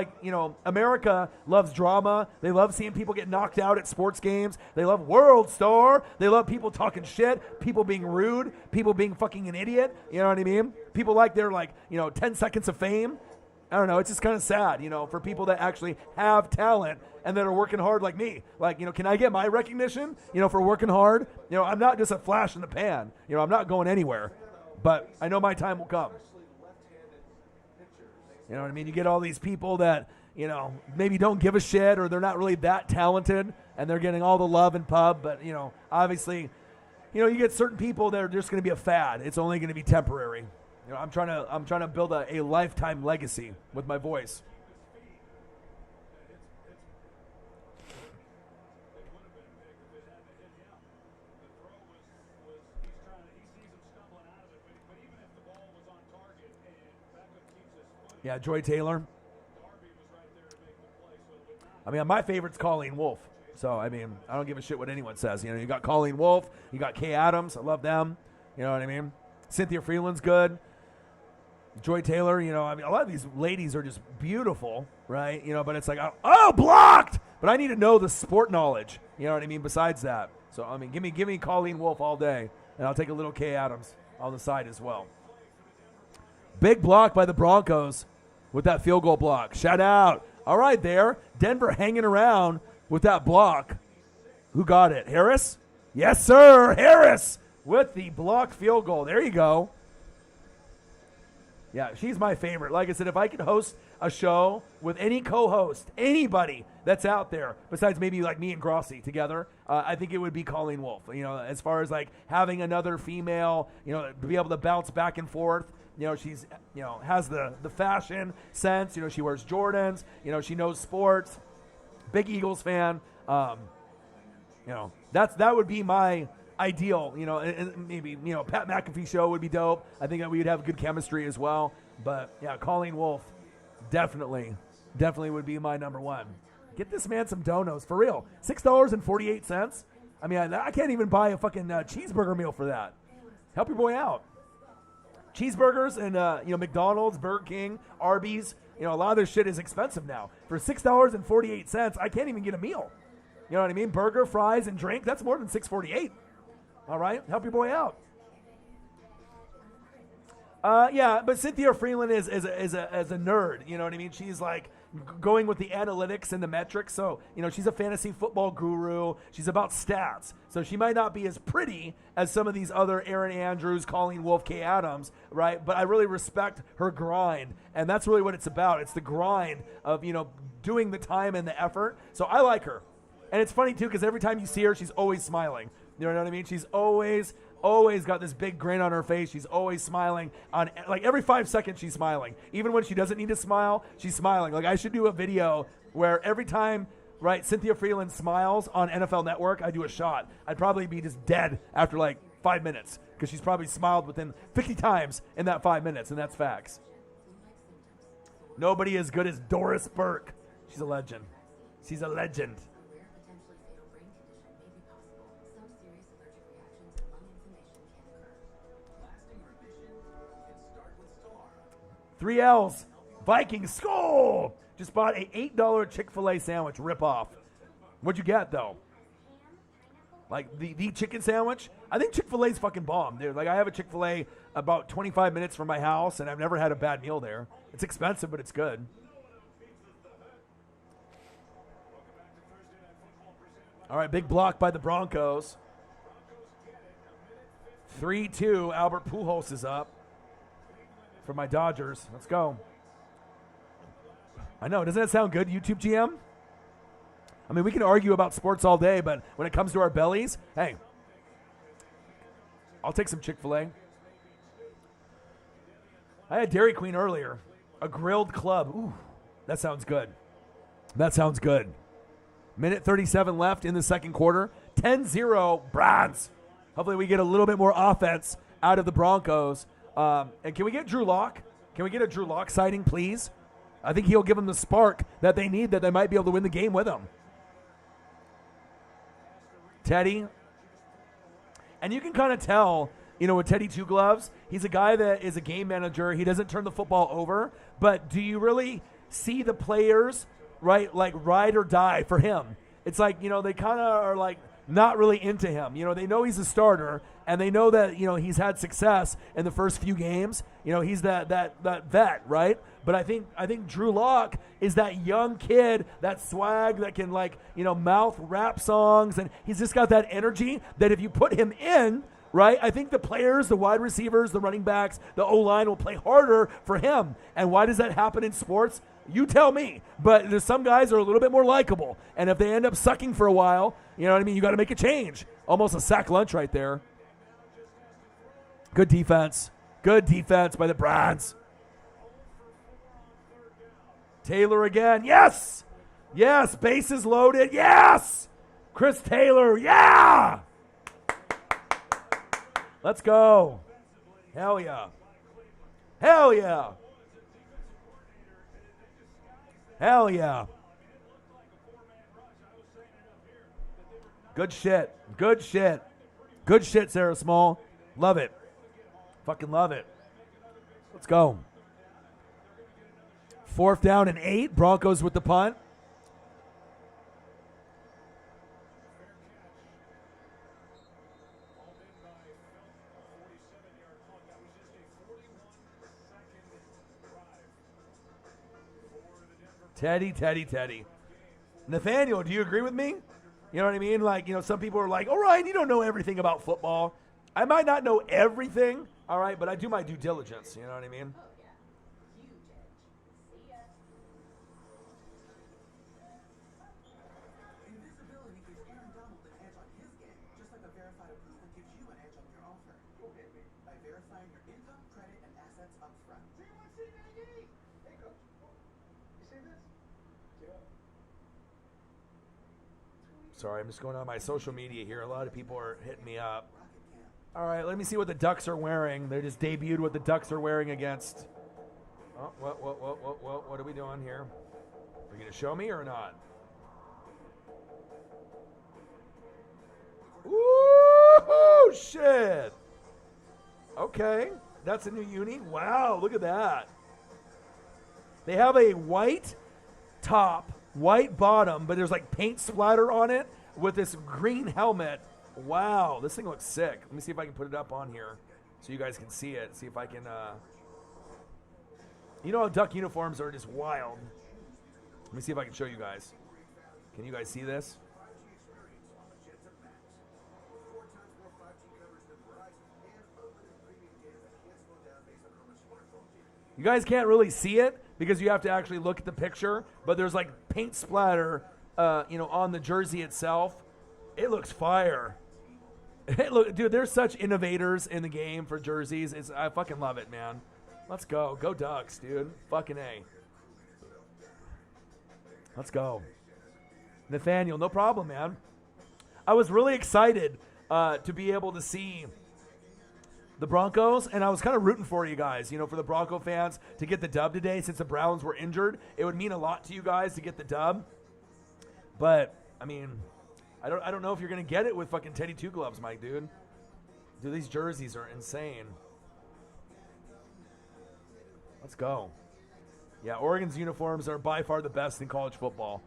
America loves drama. They love seeing people get knocked out at sports games. They love World Star. They love people talking shit, people being rude, people being fucking an idiot. You know what I mean? People like their 10 seconds of fame. I don't know. It's just kind of sad, for people that actually have talent and that are working hard like me. Can I get my recognition, for working hard? I'm not just a flash in the pan. I'm not going anywhere. But I know my time will come. You know what I mean? You get all these people that, maybe don't give a shit or they're not really that talented and they're getting all the love and pub. But, obviously, you get certain people that are just going to be a fad. It's only going to be temporary. I'm trying to build a lifetime legacy with my voice. Yeah, Joy Taylor. I mean, my favorite's Colleen Wolfe. So, I mean, I don't give a shit what anyone says. You got Colleen Wolfe. You got Kay Adams. I love them. You know what I mean? Cynthia Freeland's good. Joy Taylor, a lot of these ladies are just beautiful, right? But it's like, oh, blocked! But I need to know the sport knowledge, you know what I mean, besides that. So, give me Colleen Wolfe all day, and I'll take a little Kay Adams on the side as well. Big block by the Broncos with that field goal block. Shout out. All right there. Denver hanging around with that block. Who got it? Harris? Yes, sir. Harris with the blocked field goal. There you go. Yeah, she's my favorite. Like I said, if I could host a show with any co-host, anybody that's out there, besides maybe like me and Grossi together, I think it would be Colleen Wolfe. As far as like having another female, to be able to bounce back and forth. She's, has the fashion sense. She wears Jordans. She knows sports. Big Eagles fan. That would be my ideal. And maybe, Pat McAfee show would be dope. I think that we would have good chemistry as well. But, yeah, Colleen Wolfe definitely would be my number one. Get this man some donos, for real. $6.48. I can't even buy a fucking cheeseburger meal for that. Help your boy out. Cheeseburgers and McDonald's, Burger King, Arby's, a lot of this shit is expensive now. For $6.48, I can't even get a meal. You know what I mean? Burger, fries, and drink, that's more than $6.48. All right, help your boy out. But Cynthia Freeland is a nerd. You know what I mean? She's like going with the analytics and the metrics. So, she's a fantasy football guru. She's about stats. So she might not be as pretty as some of these other Erin Andrews, Colleen Wolfe, Kay Adams, right? But I really respect her grind. And that's really what it's about. It's the grind of, doing the time and the effort. So I like her. And it's funny, too, because every time you see her, she's always smiling. You know what I mean? She's always got this big grin on her face. She's always smiling. Like every 5 seconds, she's smiling. Even when she doesn't need to smile, she's smiling. Like I should do a video where every time, right, Cynthia Freeland smiles on NFL Network, I do a shot. I'd probably be just dead after like 5 minutes because she's probably smiled within 50 times in that 5 minutes, and that's facts. Nobody as good as Doris Burke. She's a legend. She's a legend. 3 L's. Vikings score. Just bought a $8 Chick-fil-A sandwich. Rip off. What'd you get, though? Like the chicken sandwich? I think Chick-fil-A's fucking bomb, dude. Like I have a Chick-fil-A about 25 minutes from my house, and I've never had a bad meal there. It's expensive, but it's good. All right, big block by the Broncos. 3-2. Albert Pujols is up for my Dodgers. Let's go. I know. Doesn't that sound good, YouTube GM? We can argue about sports all day, but when it comes to our bellies, hey, I'll take some Chick-fil-A. I had Dairy Queen earlier. A grilled club. Ooh, that sounds good. That sounds good. Minute 37 left in the second quarter. 10-0 Browns. Hopefully we get a little bit more offense out of the Broncos. And can we get Drew Lock? Can we get a Drew Lock sighting, please? I think he'll give them the spark that they need, that they might be able to win the game with him. Teddy. And you can kind of tell, with Teddy Two Gloves, he's a guy that is a game manager. He doesn't turn the football over. But do you really see the players, right, like ride or die for him? It's like, they kind of are like not really into him. They know he's a starter, and they know that, he's had success in the first few games. He's that vet, right? But I think Drew Lock is that young kid, that swag that can mouth rap songs, and he's just got that energy that if you put him in, right, I think the players, the wide receivers, the running backs, the O-line will play harder for him. And why does that happen in sports? You tell me. But there's some guys that are a little bit more likable, and if they end up sucking for a while, you got to make a change. Almost a sack lunch right there. Good defense. Good defense by the Browns. Taylor again. Yes! Yes, bases loaded. Yes! Chris Taylor. Yeah! Let's go. Hell yeah. Hell yeah. Hell yeah. Good shit. Good shit. Good shit, Sarah Small. Love it. Fucking love it. Let's go. 4th down and 8. Broncos with the punt. Teddy. Nathaniel, do you agree with me? You know what I mean? Like, some people are like, all right, you don't know everything about football. I might not know everything, all right, but I do my due diligence. You know what I mean? Sorry, I'm just going on my social media here. A lot of people are hitting me up. All right, let me see what the Ducks are wearing. They just debuted what the Ducks are wearing against. Oh, what are we doing here? Are you going to show me or not? Ooh, shit. Okay, that's a new uni. Wow, look at that. They have a white top, white bottom, but there's like paint splatter on it with this green helmet. Wow, this thing looks sick. Let me see if I can put it up on here so you guys can see it. See if I can, you know how Duck uniforms are just wild. Let me see if I can show you guys. Can you guys see this? You guys can't really see it because you have to actually look at the picture, but there's like paint splatter, on the jersey itself. It looks fire. Dude, there's such innovators in the game for jerseys. I fucking love it, man. Let's go. Go Ducks, dude. Fucking A. Let's go. Nathaniel, no problem, man. I was really excited to be able to see the Broncos, and I was kind of rooting for you guys, for the Bronco fans to get the dub today since the Browns were injured. It would mean a lot to you guys to get the dub. But, I mean, I don't know if you're going to get it with fucking Teddy Two Gloves, Mike, dude. Dude, these jerseys are insane. Let's go. Yeah, Oregon's uniforms are by far the best in college football.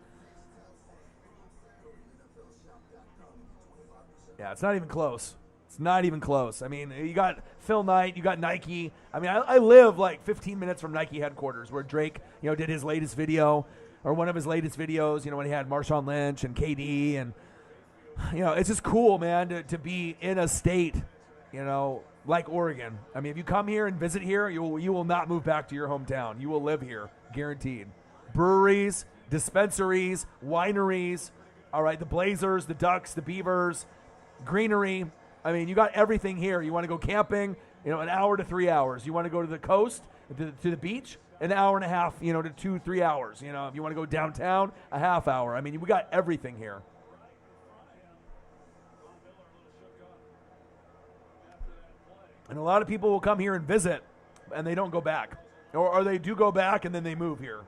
Yeah, it's not even close. It's not even close. I mean, you got Phil Knight, you got Nike. I mean, I live like 15 minutes from Nike headquarters where Drake, did his latest video, or one of his latest videos, when he had Marshawn Lynch and KD. And, it's just cool, man, to be in a state, like Oregon. I mean, if you come here and visit here, you will not move back to your hometown. You will live here, guaranteed. Breweries, dispensaries, wineries, all right, the Blazers, the Ducks, the Beavers, greenery. I mean, you got everything here. You want to go camping, an hour to 3 hours. You want to go to the coast, to the beach, an hour and a half, to 2-3 hours. If you want to go downtown, a half hour. I mean, we got everything here. And a lot of people will come here and visit, and they don't go back. Or they do go back, and then they move here.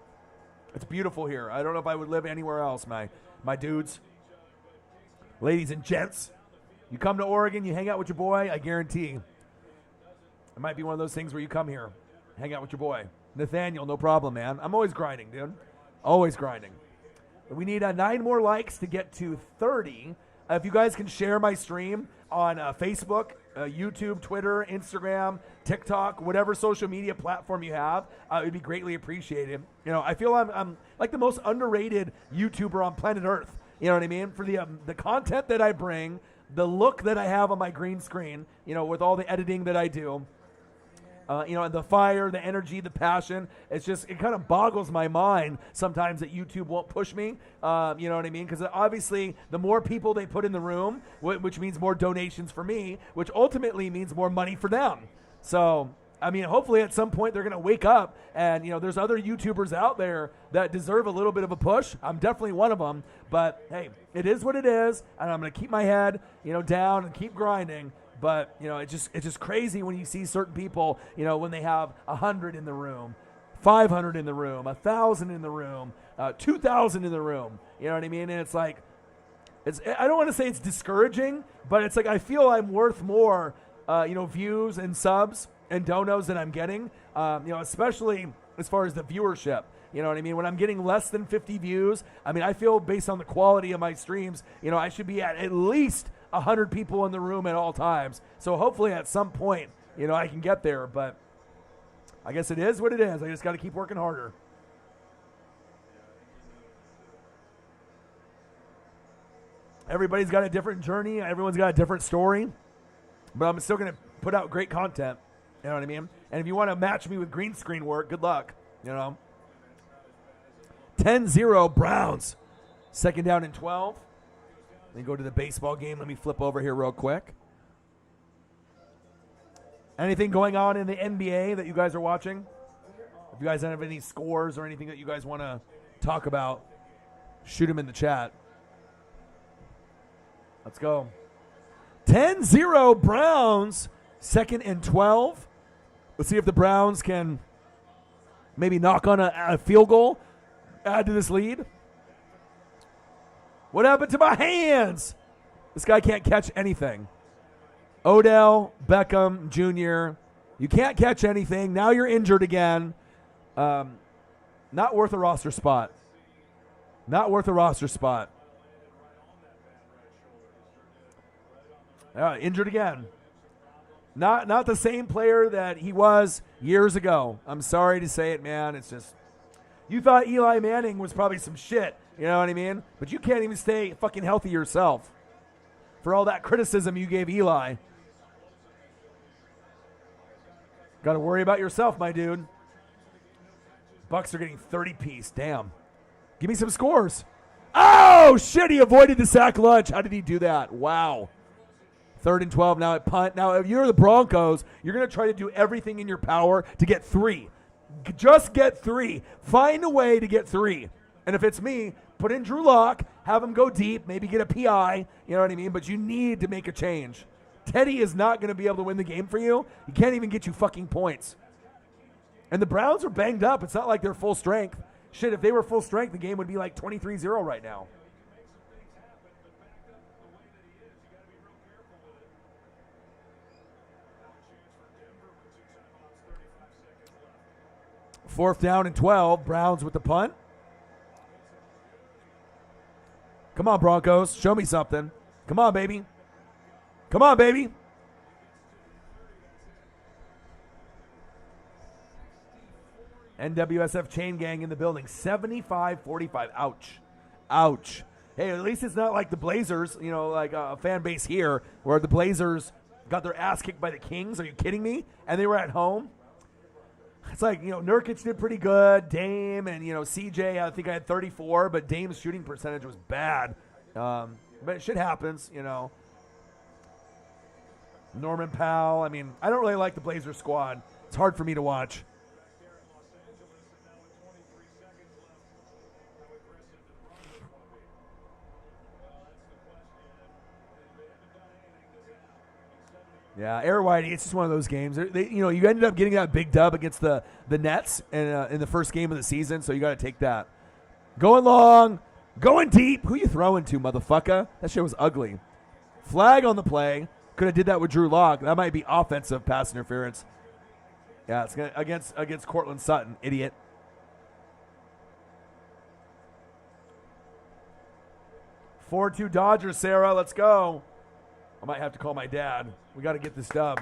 It's beautiful here. I don't know if I would live anywhere else, my dudes. Ladies and gents, you come to Oregon, you hang out with your boy, I guarantee it might be one of those things where you come here, hang out with your boy. Nathaniel, no problem, man. I'm always grinding, dude. Always grinding. We need 9 more likes to get to 30. If you guys can share my stream on Facebook, YouTube, Twitter, Instagram, TikTok, whatever social media platform you have, it would be greatly appreciated. I feel I'm like the most underrated YouTuber on planet Earth. You know what I mean? For the content that I bring, the look that I have on my green screen, with all the editing that I do, and the fire, the energy, the passion, it kind of boggles my mind sometimes that YouTube won't push me, you know what I mean? Because obviously the more people they put in the room, which means more donations for me, which ultimately means more money for them. So, I mean, hopefully at some point they're going to wake up and, there's other YouTubers out there that deserve a little bit of a push. I'm definitely one of them, but hey, it is what it is, and I'm going to keep my head, down and keep grinding. But, it's just crazy when you see certain people, when they have 100 in the room, 500 in the room, 1,000 in the room, 2,000 in the room. You know what I mean? And it's like, I don't want to say it's discouraging, but it's like I feel I'm worth more, views and subs and donos that I'm getting, especially as far as the viewership. You know what I mean? When I'm getting less than 50 views, I mean, I feel based on the quality of my streams, I should be at least 100 people in the room at all times. So hopefully at some point, I can get there. But I guess it is what it is. I just got to keep working harder. Everybody's got a different journey. Everyone's got a different story. But I'm still going to put out great content. You know what I mean? And if you want to match me with green screen work, good luck. 10-0 Browns. 2nd down and 12. Let me go to the baseball game. Let me flip over here real quick. Anything going on in the NBA that you guys are watching? If you guys have any scores or anything that you guys want to talk about, shoot them in the chat. Let's go. 10-0 Browns. 2nd and 12. Let's see if the Browns can maybe knock on a field goal, add to this lead. What happened to my hands? This guy can't catch anything. Odell Beckham Jr. You can't catch anything. Now you're injured again. Not worth a roster spot. Not worth a roster spot. Injured again. Not the same player that he was years ago. I'm sorry to say it, man. It's just, you thought Eli Manning was probably some shit. You know what I mean? But you can't even stay fucking healthy yourself for all that criticism you gave Eli. Got to worry about yourself, my dude. Bucks are getting 30-piece. Damn. Give me some scores. Oh, shit. He avoided the sack lunch. How did he do that? Wow. 3rd and 12 now at punt. Now, if you're the Broncos, you're going to try to do everything in your power to get 3. Just get 3. Find a way to get 3. And if it's me, put in Drew Lock, have him go deep, maybe get a PI, you know what I mean? But you need to make a change. Teddy is not going to be able to win the game for you. He can't even get you fucking points. And the Browns are banged up. It's not like they're full strength. Shit, if they were full strength, the game would be like 23-0 right now. Fourth down and 12. Browns with the punt. Come on, Broncos. Show me something. Come on, baby. Come on, baby. NWSF chain gang in the building. 75-45. Ouch. Ouch. Hey, at least it's not like the Blazers, like a fan base here where the Blazers got their ass kicked by the Kings. Are you kidding me? And they were at home. It's like, Nurkic did pretty good. Dame and, CJ, I think I had 34, but Dame's shooting percentage was bad. But shit happens, Norman Powell. I mean, I don't really like the Blazers squad. It's hard for me to watch. Yeah, Air Whitey, it's just one of those games. You ended up getting that big dub against the Nets in the first game of the season, so you got to take that. Going long, going deep. Who you throwing to, motherfucker? That shit was ugly. Flag on the play. Could have did that with Drew Lock. That might be offensive pass interference. Yeah, it's against Cortland Sutton, idiot. Four 2 Dodgers, Sarah. Let's go. I might have to call my dad. We got to get this dub.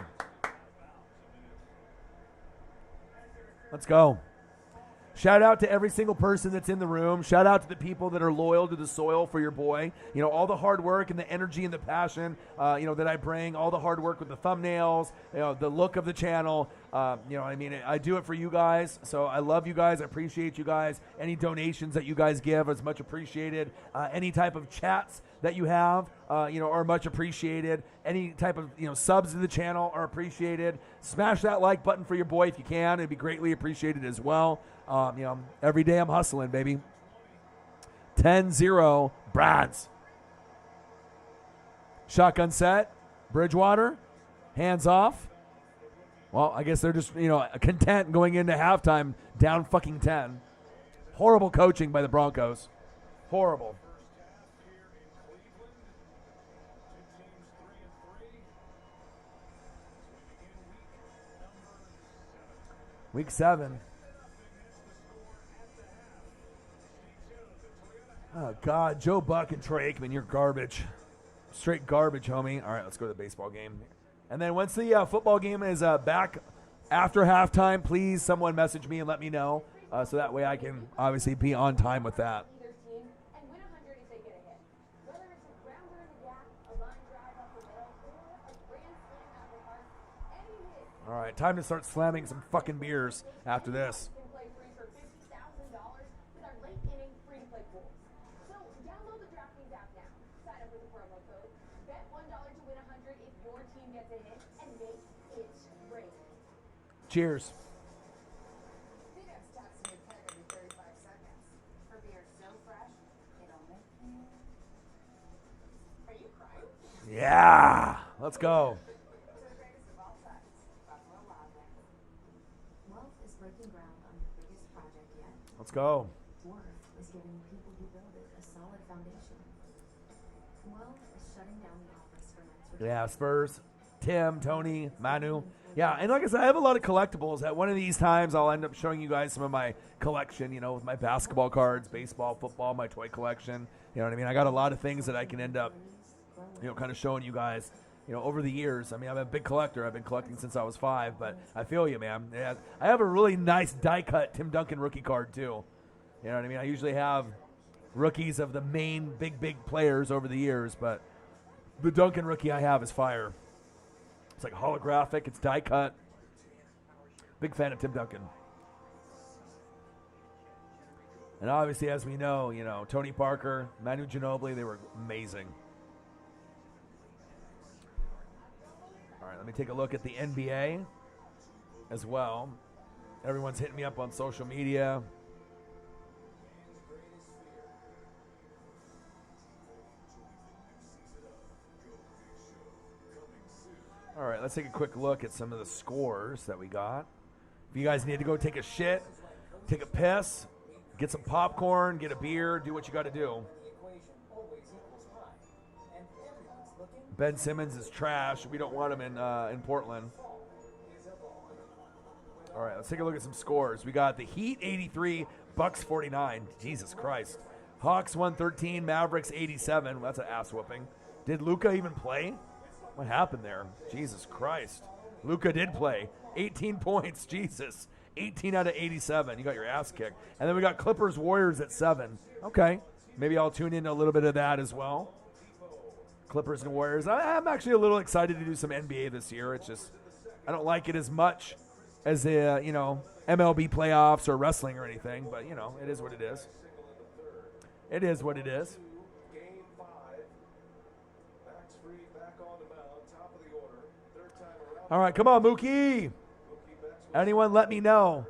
Let's go. Shout out to every single person that's in the room. Shout out to the people that are loyal to the soil for your boy. All the hard work and the energy and the passion, that I bring. All the hard work with the thumbnails, the look of the channel. I do it for you guys. So I love you guys. I appreciate you guys. Any donations that you guys give is much appreciated. Any type of chats that you have, are much appreciated. Any type of, subs to the channel are appreciated. Smash that like button for your boy if you can. It'd be greatly appreciated as well. Every day I'm hustling, baby. 10-0 Browns. Shotgun set. Bridgewater. Hands off. Well, I guess they're just, content going into halftime down fucking 10. Horrible coaching by the Broncos. Horrible. Week 7. Oh, God. Joe Buck and Troy Aikman, you're garbage. Straight garbage, homie. All right, let's go to the baseball game. And then once the football game is back after halftime, please someone message me and let me know so that way I can obviously be on time with that. All right, time to start slamming some fucking beers after this. Cheers. Yeah, let's go. Let's go. Yeah, Spurs, Tim, Tony, Manu. Yeah, and like I said, I have a lot of collectibles. At one of these times, I'll end up showing you guys some of my collection, you know, with my basketball cards, baseball, football, my toy collection. You know what I mean? I got a lot of things that I can end up, you know, kind of showing you guys, you know, over the years. I mean, I'm a big collector. I've been collecting since I was 5, but I feel you, man. Yeah, I have a really nice die-cut Tim Duncan rookie card, too. You know what I mean? I usually have rookies of the main big players over the years, but the Duncan rookie I have is fire. It's like holographic. It's die cut. Big fan of Tim Duncan. And obviously, as we know, you know, Tony Parker, Manu Ginobili, they were amazing. All right, let me take a look at the NBA as well. Everyone's hitting me up on social media. All right, let's take a quick look at some of the scores that we got. If you guys need to go take a shit, take a piss, get some popcorn, get a beer, do what you got to do. Ben Simmons is trash. We don't want him in Portland. All right, let's take a look at some scores. We got the Heat 83, Bucks 49. Jesus Christ. Hawks 113, Mavericks 87. Well, that's an ass whooping. Did Luka even play? What happened there? Jesus Christ. Luka did play. 18 points. Jesus. 18 out of 87. You got your ass kicked. And then we got Clippers Warriors at 7. Okay. Maybe I'll tune in a little bit of that as well. Clippers and Warriors. I'm actually a little excited to do some NBA this year. It's just I don't like it as much as the, you know, MLB playoffs or wrestling or anything. But, you know, it is what it is. It is what it is. All right, come on, Mookie. Anyone let me know.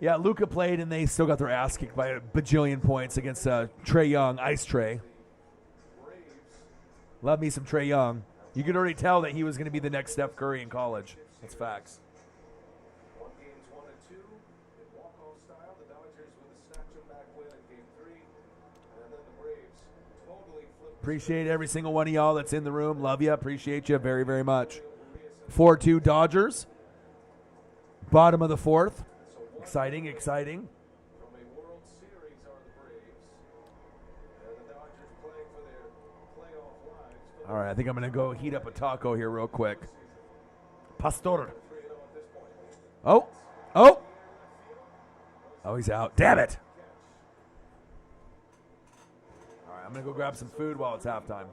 Yeah, Luka played, and they still got their ass kicked by a bajillion points against Trae Young, Ice Trae. Love me some Trae Young. You could already tell that he was going to be the next Steph Curry in college. That's facts. Appreciate every single one of y'all that's in the room. Love you. Appreciate you very, very much. 4-2 Dodgers. Bottom of the 4th. Exciting, exciting. All right, I think I'm going to go heat up a taco here real quick. Pastor. Oh. Oh, he's out. Damn it. All right, I'm going to go grab some food while it's halftime.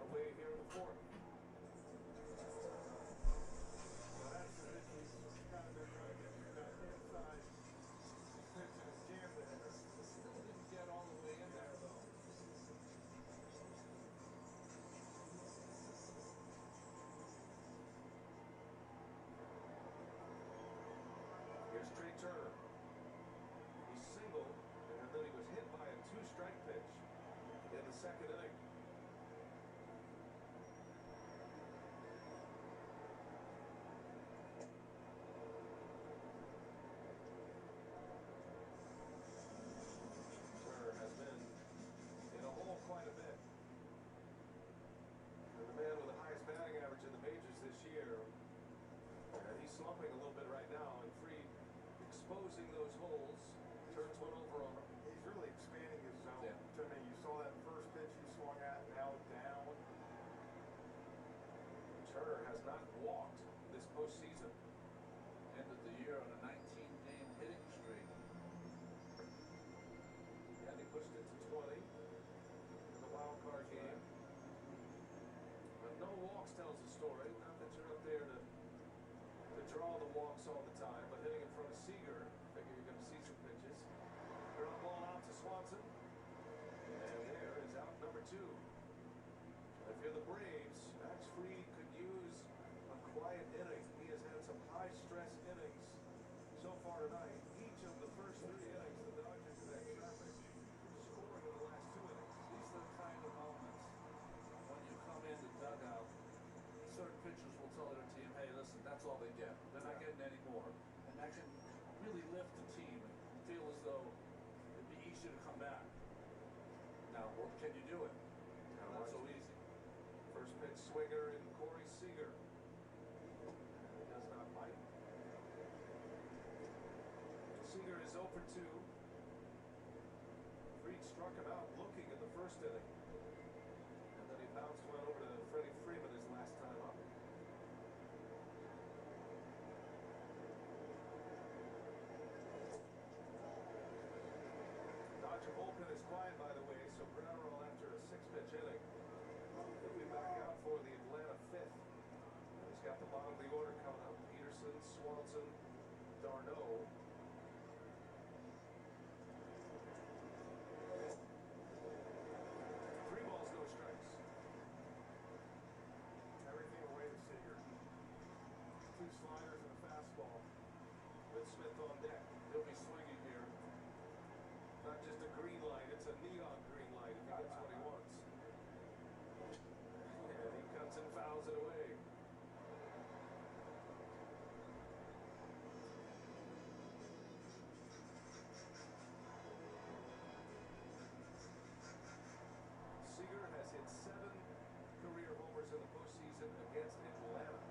holes, turns one over on him. He's really expanding his zone. Yeah. To me, you saw that first pitch he swung at, now down. Turner has not walked this postseason. Ended the year on a 19-game hitting streak. Yeah, they pushed it to 20 in the wild card game. But no walks tells the story. Not that you're up there to draw the walks all the time, but hitting in front of Seager, figure you're going to see some pitches. Ground ball out to Watson. And there is out number 2. If you're the Braves, Max Fried could use a quiet inning. He has had some high-stress innings so far tonight. Each of the first 3 innings, the Dodgers have had traffic scoring in the last 2 innings. These are the kind of moments when you come in the dugout, certain pitchers will tell their team, hey, listen, that's all they get. They're not getting any more. And that can really lift the team and feel as though it'd be easier to come back. Now, can you do it? Not so easy. First pitch swinger in Corey Seager. He does not bite. Seager is 0 for 2. Fried struck him out looking in the first inning. And then he bounced one over to Freddie Freeman his last time up. Dodger bullpen is quiet, by the way, so Graterol after a 6-pitch inning. He'll be back out for the Atlanta 5th. He's got the bottom of the order coming up. Peterson, Swanson, Darno. Three balls, no strikes. Everything away to Seager. 2 sliders and a fastball. With Smith on deck. He'll be swinging here. Not just a green light, it's a neon green light if he gets what he wants. And he cuts and fouls it away. Seager has hit 7 career homers in the postseason against Atlanta.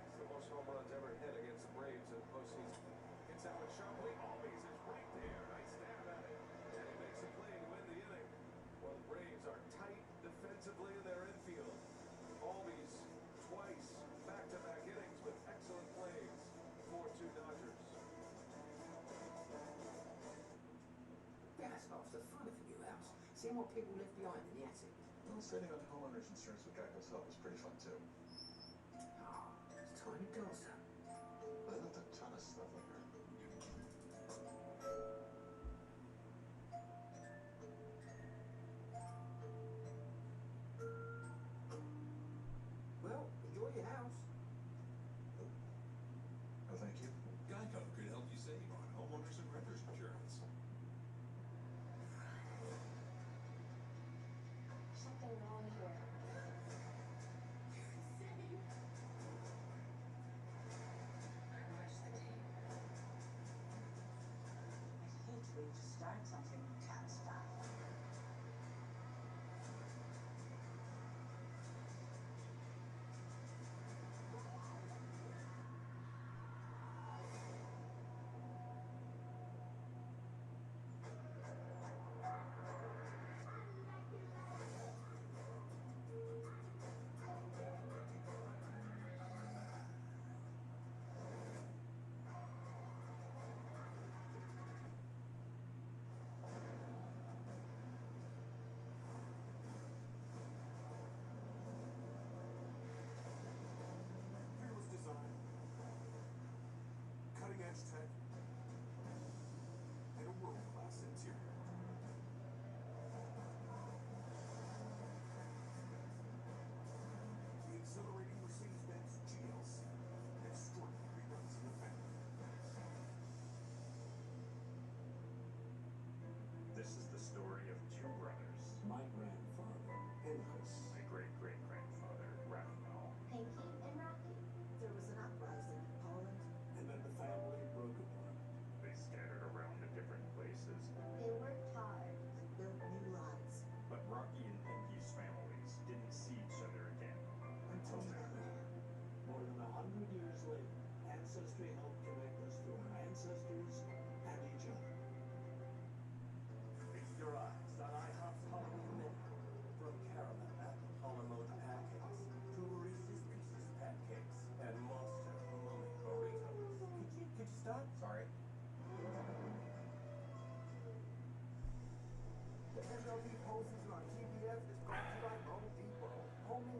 It's the most home runs ever hit against the Braves in the postseason. Gets out with sharply. Always is right there. Nice stab at it. And he makes a play to win the inning. Well, the Braves are tight defensively in their infield. Always twice back-to-back innings with excellent plays. 4-2 Dodgers. That's half the fun of a new house. Seeing what people left behind in the attic. Well, saving on homeowners insurance with Geico's help is pretty fun too. Ah, it's tiny daughter. Well, they left a ton of stuff like her. Well, enjoy your house. No, thank you. Geico could help you save on homeowners and renters insurance. Something wrong here. Where's the tape? I hate for you to start something you can't stop.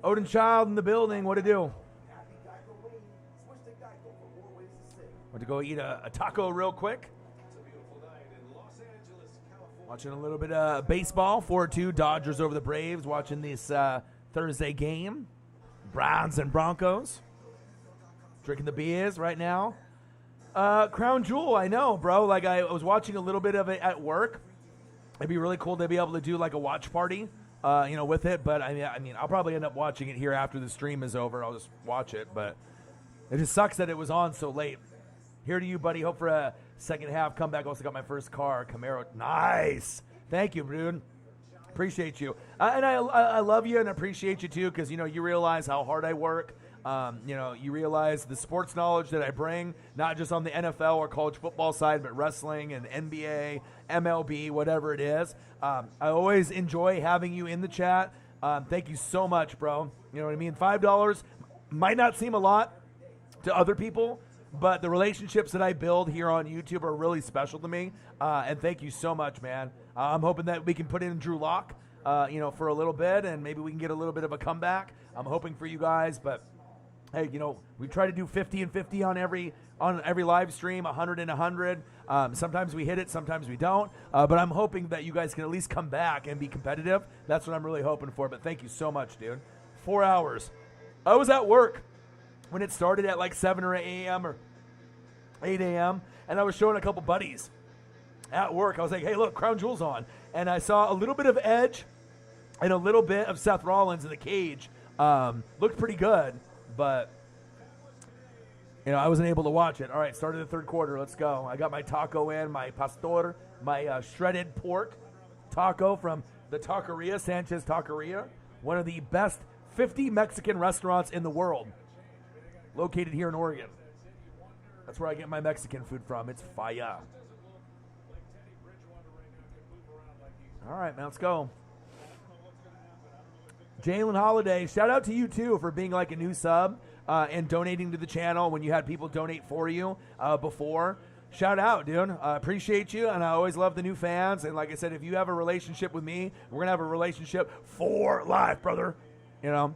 Odin Child in the building. What to do? Want to go eat a taco real quick? Watching a little bit of baseball. 4-2 Dodgers over the Braves. Watching this Thursday game. Browns and Broncos. Drinking the beers right now. Crown Jewel, I know, bro. Like, I was watching a little bit of it at work. It'd be really cool to be able to do like a watch party, with it. But I mean, I'll probably end up watching it here after the stream is over. I'll just watch it. But it just sucks that it was on so late. Here to you, buddy. Hope for a second half comeback. Also got my first car, Camaro. Nice. Thank you, dude. Appreciate you. And I love you and appreciate you, too, because, you realize how hard I work. You realize the sports knowledge that I bring, not just on the NFL or college football side, but wrestling and NBA, MLB, whatever it is. I always enjoy having you in the chat. Thank you so much, bro. You know what I mean? $5 might not seem a lot to other people, but the relationships that I build here on YouTube are really special to me. And thank you so much, man. I'm hoping that we can put in Drew Lock, for a little bit, and maybe we can get a little bit of a comeback. I'm hoping for you guys, but hey, we try to do 50 and 50 on every live stream, 100 and 100. Sometimes we hit it, sometimes we don't. But I'm hoping that you guys can at least come back and be competitive. That's what I'm really hoping for. But thank you so much, dude. 4 hours. I was at work when it started at like 7 or 8 a.m. or 8 a.m. And I was showing a couple buddies at work. I was like, hey, look, Crown Jewel's on. And I saw a little bit of Edge and a little bit of Seth Rollins in the cage. Looked pretty good, but I wasn't able to watch it. All right, started the third quarter. Let's go. I got my taco in, my pastor, my shredded pork taco from the Taqueria, Sanchez Taqueria, one of the best 50 Mexican restaurants in the world, located here in Oregon. That's where I get my Mexican food from. It's fire. All right, man, let's go. Jalen Holiday, shout out to you, too, for being like a new sub and donating to the channel when you had people donate for you before. Shout out, dude. Appreciate you, and I always love the new fans. And like I said, if you have a relationship with me, we're going to have a relationship for life, brother. And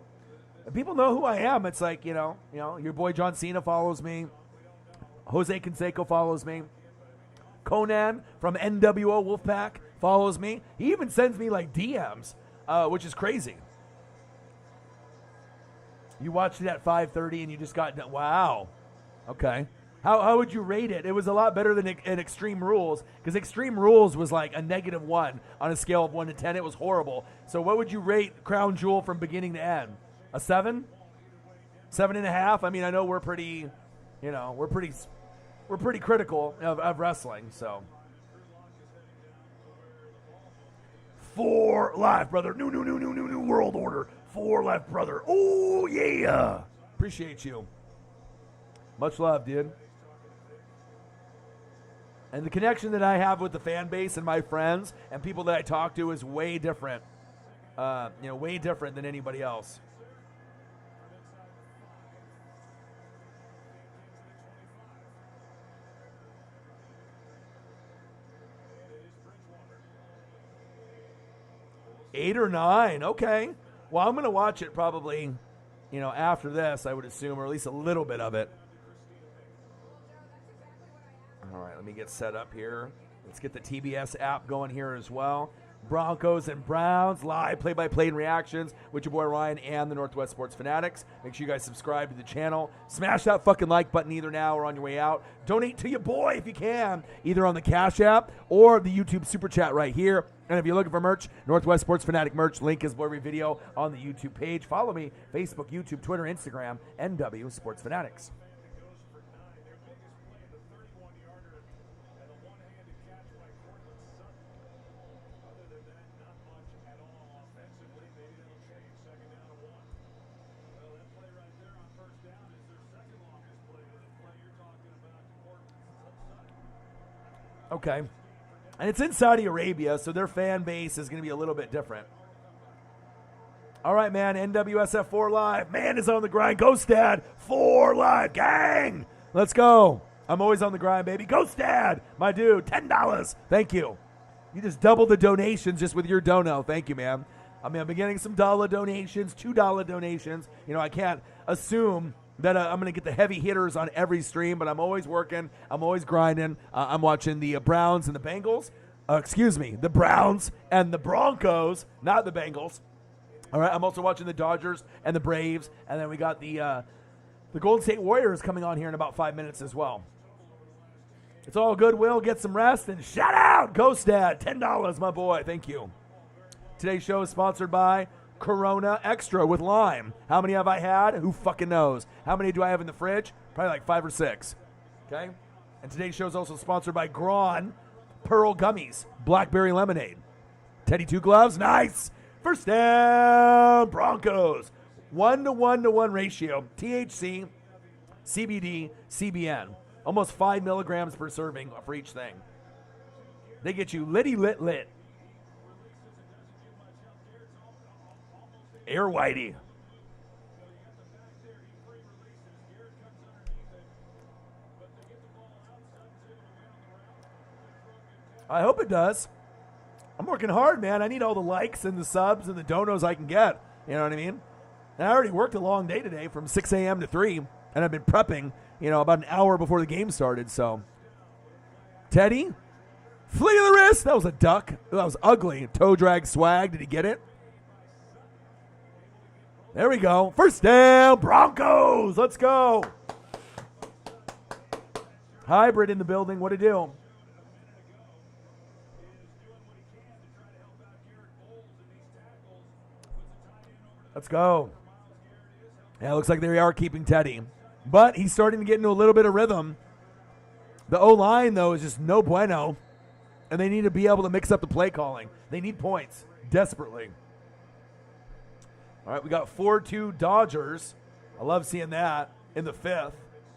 people know who I am. It's like, your boy John Cena follows me. Jose Canseco follows me. Conan from NWO Wolfpack follows me. He even sends me like DMs, which is crazy. You watched it at 5:30 and you just got done. Wow. Okay. How would you rate it? It was a lot better than in Extreme Rules, because Extreme Rules was like a -1 on a scale of 1 to 10. It was horrible. So what would you rate Crown Jewel from beginning to end? A 7? 7.5? I mean, I know we're pretty, we're pretty critical of wrestling. So 4 live, brother. New world order. 4 live, brother. Oh yeah. Appreciate you. Much love, dude. And the connection that I have with the fan base and my friends and people that I talk to is way different. Way different than anybody else. Eight or 9. Okay. Well, I'm going to watch it probably, after this, I would assume, or at least a little bit of it. All right, let me get set up here. Let's get the TBS app going here as well. Broncos and Browns, live play-by-play and reactions with your boy Ryan and the Northwest Sports Fanatics. Make sure you guys subscribe to the channel. Smash that fucking like button either now or on your way out. Donate to your boy if you can, either on the Cash App or the YouTube Super Chat right here. And if you're looking for merch, Northwest Sports Fanatic merch, link is below every video on the YouTube page. Follow me, Facebook, YouTube, Twitter, Instagram, NW Sports Fanatics. Okay. And it's in Saudi Arabia, so their fan base is going to be a little bit different. All right, man. NWSF 4 Live. Man is on the grind. Ghost Dad 4 Live. Gang. Let's go. I'm always on the grind, baby. Ghost Dad. My dude. $10. Thank you. You just doubled the donations just with your dono. Thank you, man. I mean, I've been getting some dollar donations, $2 donations. You know, I can't assume that I'm going to get the heavy hitters on every stream, but I'm always working. I'm always grinding. I'm watching the Browns and the Bengals. The Browns and the Broncos, not the Bengals. All right, I'm also watching the Dodgers and the Braves, and then we got the Golden State Warriors coming on here in about 5 minutes as well. It's all good, Will. Get some rest, and shout out Ghost Dad, $10, my boy. Thank you. Today's show is sponsored by Corona Extra with lime. How many have I had? Who fucking knows? How many do I have in the fridge? Probably like 5 or 6. Okay? And today's show is also sponsored by Braun Pearl Gummies, Blackberry Lemonade. Teddy Two Gloves, nice. First down, Broncos. 1-to-1-to-1 ratio. THC, CBD, CBN. Almost 5 milligrams per serving for each thing. They get you litty lit lit. Air Whitey. I hope it does. I'm working hard, man. I need all the likes and the subs and the donos I can get. You know what I mean? And I already worked a long day today from 6 a.m. to 3, and I've been prepping, about an hour before the game started. So, Teddy, flee of the wrist. That was a duck. That was ugly. Toe drag swag. Did he get it? There we go. First down, Broncos. Let's go. Hybrid in the building. What to do? Let's go. Yeah, it looks like they are keeping Teddy. But he's starting to get into a little bit of rhythm. The O-line, though, is just no bueno. And they need to be able to mix up the play calling. They need points desperately. All right, we got 4-2 Dodgers. I love seeing that in the 5th.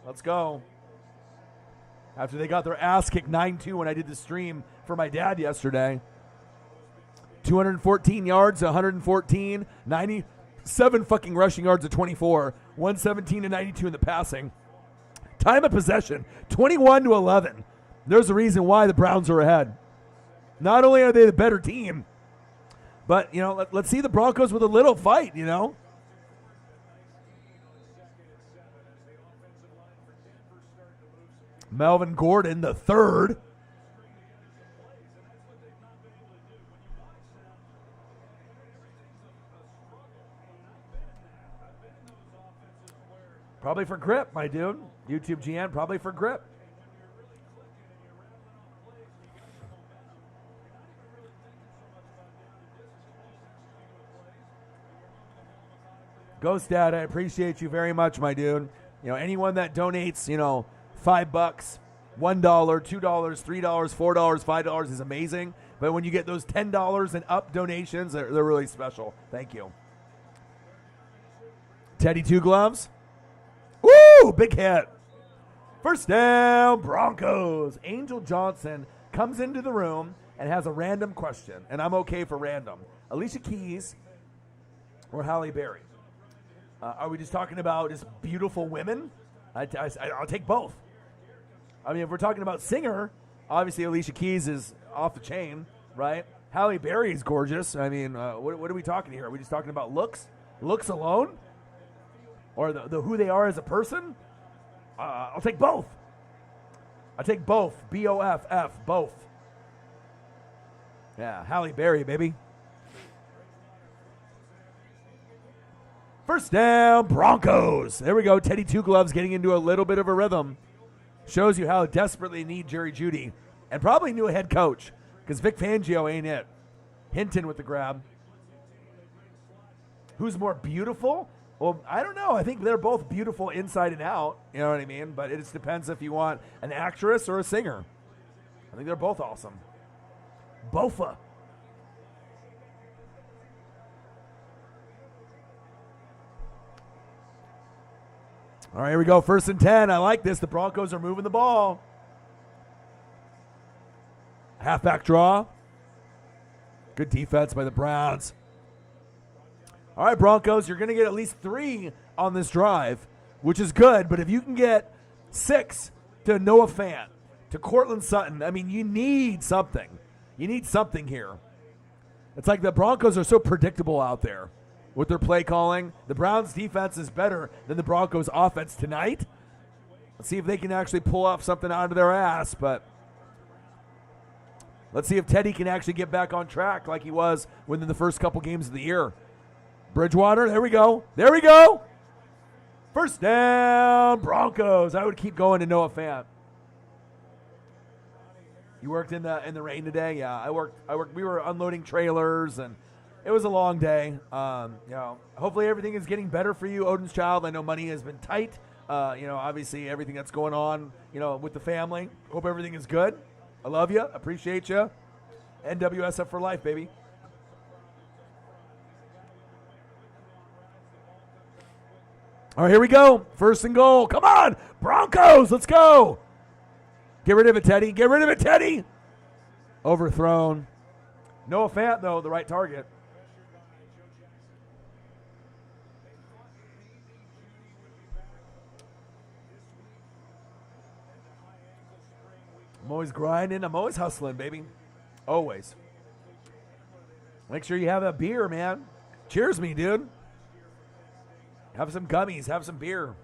Let's go. After they got their ass kicked 9-2 when I did the stream for my dad yesterday. 214 yards, 114, 97 fucking rushing yards of 24, 117 to 92 in the passing. Time of possession, 21-11. There's a reason why the Browns are ahead. Not only are they the better team, but, let's see the Broncos with a little fight, Melvin Gordon, the third. Probably for grip, my dude. YouTube GN, probably for grip. Ghost Dad, I appreciate you very much, my dude. Anyone that donates, $5, $1, $2, $3, $4, $5 is amazing. But when you get those $10 and up donations, they're really special. Thank you. Teddy Two Gloves. Woo! Big hit. First down, Broncos. Angel Johnson comes into the room and has a random question. And I'm okay for random. Alicia Keys or Halle Berry? Are we just talking about just beautiful women? I'll take both. I mean, if we're talking about singer, obviously Alicia Keys is off the chain, right? Halle Berry is gorgeous. I mean, what are we talking here? Are we just talking about looks? Looks alone? Or the who they are as a person? I'll take both. I take both. BOFF, both. Yeah, Halle Berry, baby. First down, Broncos. There we go. Teddy Two Gloves getting into a little bit of a rhythm. Shows you how desperately need Jerry Jeudy. And probably new head coach, because Vic Fangio ain't it. Hinton with the grab. Who's more beautiful? Well, I don't know. I think they're both beautiful inside and out. You know what I mean? But it just depends if you want an actress or a singer. I think they're both awesome. Bofa. All right, here we go. 1st and 10. I like this. The Broncos are moving the ball. Halfback draw. Good defense by the Browns. All right, Broncos, you're going to get at least 3 on this drive, which is good. But if you can get 6 to Noah Fant, to Cortland Sutton, I mean, you need something. You need something here. It's like the Broncos are so predictable out there with their play calling. The Browns' defense is better than the Broncos' offense tonight. Let's see if they can actually pull off something out of their ass, but let's see if Teddy can actually get back on track like he was within the first couple games of the year. Bridgewater, there we go. There we go. First down, Broncos. I would keep going to Noah Fant. You worked in the rain today? Yeah, I worked. We were unloading trailers, and it was a long day. Hopefully everything is getting better for you, Odin's child. I know money has been tight. Obviously everything that's going on, with the family. Hope everything is good. I love you. Appreciate you. NWSF for life, baby. All right, here we go. First and goal. Come on, Broncos. Let's go. Get rid of it, Teddy. Get rid of it, Teddy. Overthrown. Noah Fant, though, the right target. I'm always grinding. I'm always hustling, baby. Always. Make sure you have a beer, man. Cheers me, dude. Have some gummies. Have some beer.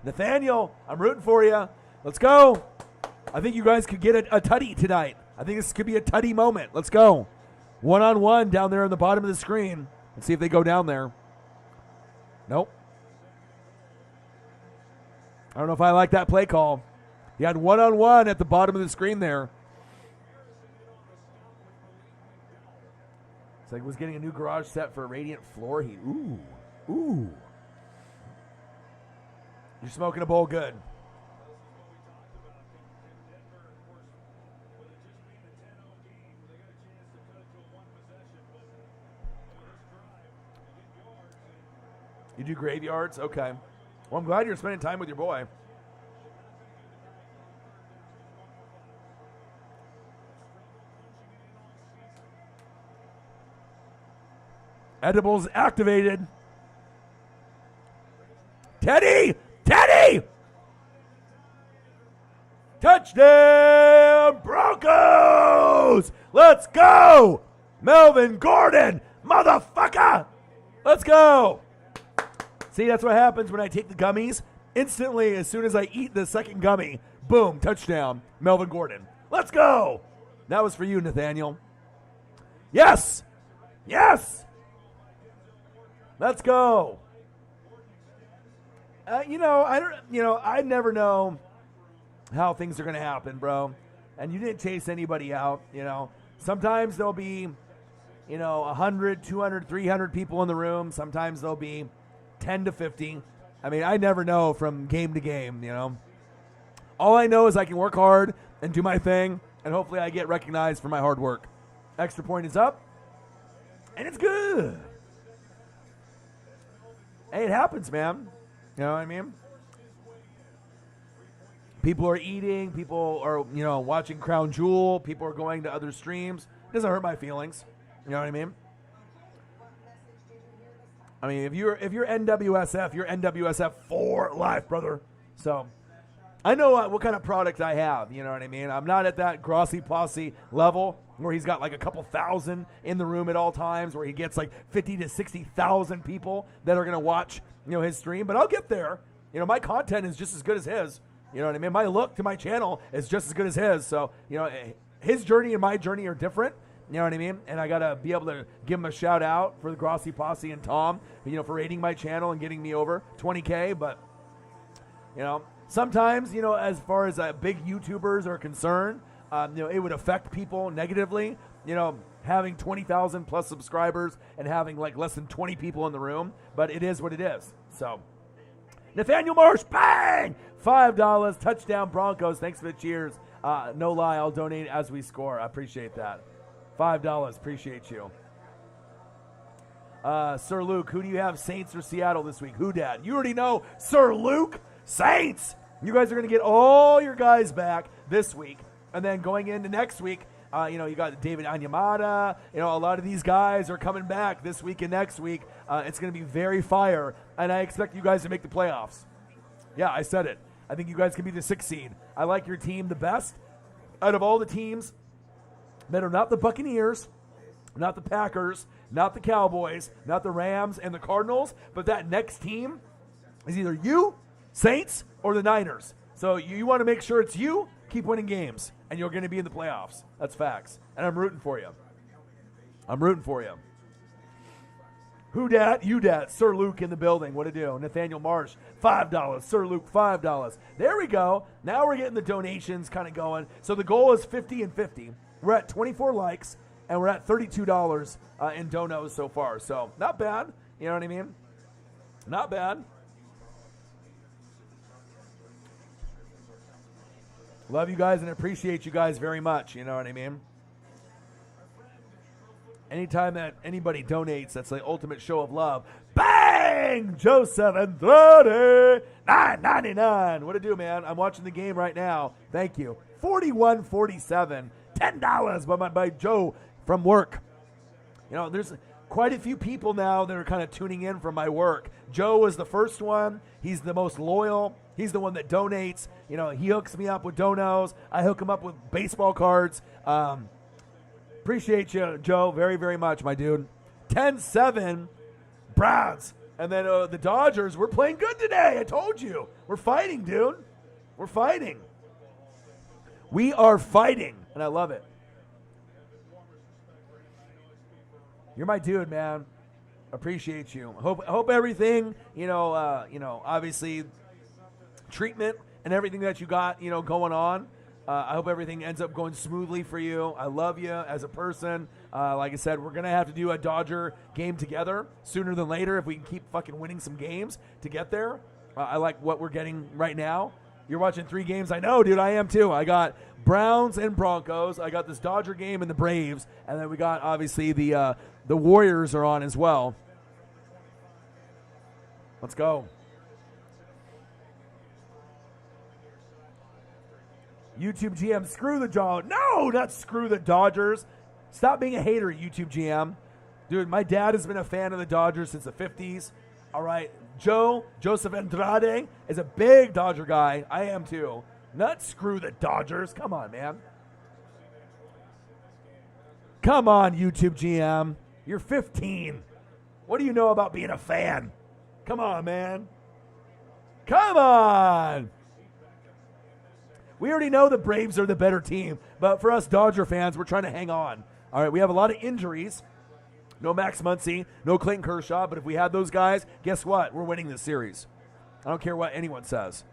Nathaniel, I'm rooting for you. Let's go. I think you guys could get a tutty tonight. I think this could be a tutty moment. Let's go. One-on-one down there on the bottom of the screen. Let's see if they go down there. Nope. I don't know if I like that play call. He had one-on-one at the bottom of the screen there. It's like he was getting a new garage set for a radiant floor heat. Ooh. You're smoking a bowl good. You do graveyards? Okay. Well, I'm glad you're spending time with your boy. Edibles activated. Teddy! Touchdown, Broncos! Let's go! Melvin Gordon, motherfucker! Let's go! See, that's what happens when I take the gummies. Instantly, as soon as I eat the second gummy, boom, touchdown, Melvin Gordon. Let's go! That was for you, Nathaniel. Yes! Let's go. I never know how things are going to happen, bro. And you didn't chase anybody out, Sometimes there'll be, 100, 200, 300 people in the room. Sometimes there'll be 10 to 50. I mean, I never know from game to game, All I know is I can work hard and do my thing, and hopefully I get recognized for my hard work. Extra point is up, and it's good. Hey, it happens, man. You know what I mean? People are eating. People are, watching Crown Jewel. People are going to other streams. It doesn't hurt my feelings. You know what I mean? I mean, if you're NWSF, you're NWSF for life, brother. So I know what kind of product I have. You know what I mean? I'm not at that Grossi Posse level where he's got like a couple thousand in the room at all times, where he gets like 50 to 60,000 people that are going to watch, his stream. But I'll get there. My content is just as good as his. You know what I mean? My look to my channel is just as good as his. So, his journey and my journey are different. You know what I mean? And I got to be able to give him a shout out for the Grossi Posse and Tom, for rating my channel and getting me over 20K. But, sometimes, as far as big YouTubers are concerned, it would affect people negatively, having 20,000 plus subscribers and having like less than 20 people in the room. But it is what it is. So, Nathaniel Marsh, bang! $5, touchdown Broncos. Thanks for the cheers. No lie, I'll donate as we score. I appreciate that. $5, appreciate you. Sir Luke, who do you have, Saints or Seattle this week? Who, Dad? You already know, Sir Luke, Saints. You guys are going to get all your guys back this week. And then going into next week, you got David Anyamata. A lot of these guys are coming back this week and next week. It's going to be very fire. And I expect you guys to make the playoffs. Yeah, I said it. I think you guys can be the 6th seed. I like your team the best. Out of all the teams that are not the Buccaneers, not the Packers, not the Cowboys, not the Rams and the Cardinals, but that next team is either you, Saints, or the Niners. So you want to make sure it's you, keep winning games, and you're going to be in the playoffs. That's facts. And I'm rooting for you. I'm rooting for you. Who dat? You dat. Sir Luke in the building. What to do? Nathaniel Marsh, $5. Sir Luke, $5. There we go. Now we're getting the donations kind of going. So the goal is 50 and 50. We're at 24 likes, and we're at $32 in donos so far. So not bad. You know what I mean? Not bad. Love you guys and appreciate you guys very much. You know what I mean? Anytime that anybody donates, that's the ultimate show of love. Bang! Joseph Andrade, $9.99. What to do, man? I'm watching the game right now. Thank you. 41-47, $10 by Joe from work. You know, there's quite a few people now that are kind of tuning in from my work. Joe was the first one. He's the most loyal. He's the one that donates. You know, he hooks me up with donos. I hook him up with baseball cards. Appreciate you, Joe, very, very much, my dude. 10-7, Browns. And then the Dodgers, we're playing good today. I told you. We're fighting, dude. We're fighting. We are fighting, and I love it. You're my dude, man. Appreciate you. Hope everything, obviously treatment and everything that you got, going on. I hope everything ends up going smoothly for you. I love you as a person. Like I said, we're going to have to do a Dodger game together sooner than later if we can keep fucking winning some games to get there. I like what we're getting right now. You're watching 3 games. I know, dude. I am too. I got Browns and Broncos. I got this Dodger game and the Braves. And then we got, obviously, the Warriors are on as well. Let's go. YouTube GM, screw the Dodgers. No, not screw the Dodgers. Stop being a hater, YouTube GM. Dude, my dad has been a fan of the Dodgers since the 50s. All right. Joseph Andrade is a big Dodger guy. I am too. Not screw the Dodgers. Come on, man. Come on, YouTube GM. You're 15. What do you know about being a fan? Come on, man. Come on. We already know the Braves are the better team, but for us Dodger fans, we're trying to hang on. All right, we have a lot of injuries. No Max Muncy, no Clayton Kershaw, but if we had those guys, guess what? We're winning this series. I don't care what anyone says.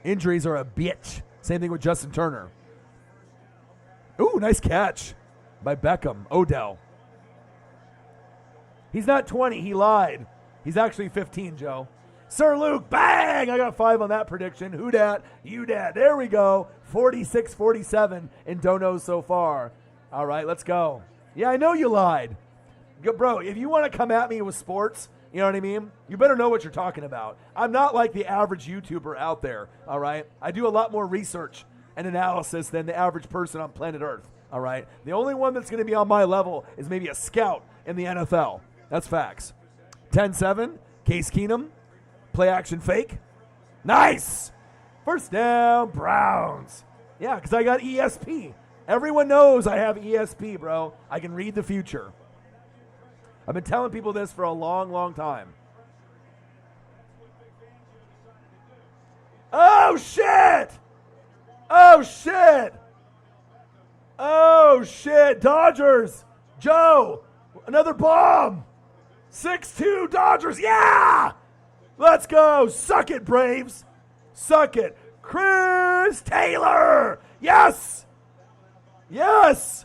Injuries are a bitch. Same thing with Justin Turner. Ooh, nice catch by Beckham, Odell. He's not 20, he lied. He's actually 15, Joe. Sir Luke, bang! I got 5 on that prediction. Who dat? You dat. There we go. 46-47 in donos so far. All right, let's go. Yeah, I know you lied. Bro, if you want to come at me with sports, you know what I mean? You better know what you're talking about. I'm not like the average YouTuber out there, all right? I do a lot more research and analysis than the average person on planet Earth, all right? The only one that's going to be on my level is maybe a scout in the NFL. That's facts. 10-7, Case Keenum. Play action fake. Nice. First down, Browns. Yeah, because I got ESP. Everyone knows I have ESP, bro. I can read the future. I've been telling people this for a long, long time. Oh, shit. Oh, shit. Oh, shit. Dodgers. Joe. Another bomb. 6-2 Dodgers. Yeah. Let's go. Suck it, Braves. Suck it. Chris Taylor. Yes. Yes.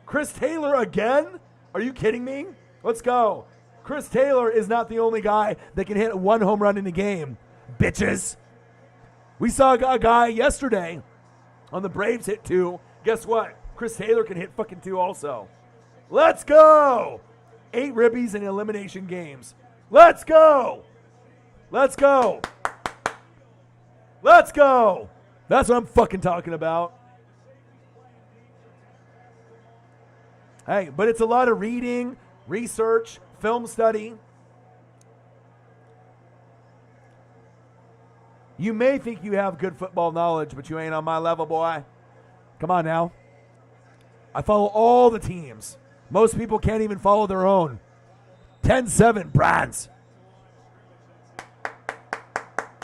Chris Taylor again? Are you kidding me? Let's go. Chris Taylor is not the only guy that can hit 1 home run in a game. Bitches. We saw a guy yesterday on the Braves hit 2. Guess what? Chris Taylor can hit fucking 2 also. Let's go. 8 ribbies in elimination games. Let's go. Let's go. Let's go. That's what I'm fucking talking about. Hey, but it's a lot of reading, research, film study. You may think you have good football knowledge, but you ain't on my level, boy. Come on now. I follow all the teams. Most people can't even follow their own. 10-7, Brands.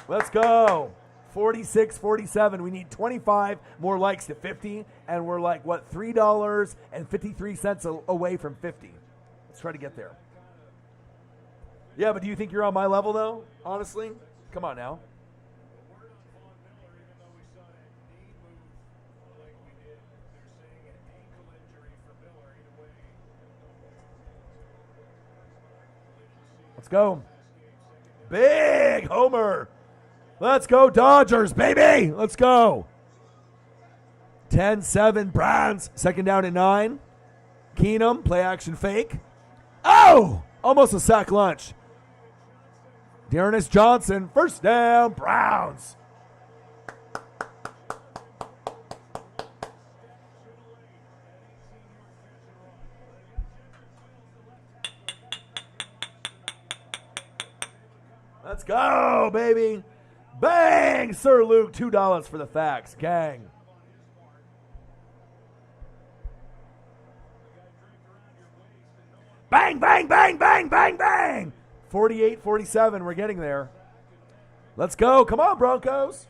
Let's go. 46-47. We need 25 more likes to 50, and we're like, what, $3.53 away from 50. Let's try to get there. Yeah, but do you think you're on my level, though, honestly? Come on now. Let's go. Big homer. Let's go Dodgers, baby. Let's go. 10-7 Browns. Second down and 9. Keenum, play action fake. Oh! Almost a sack lunch. Dearness Johnson, first down, Browns. Let's go, baby. Bang! Sir Luke, $2 for the facts. Gang. Bang, bang, bang, bang, bang, bang. 48-47. We're getting there. Let's go. Come on, Broncos.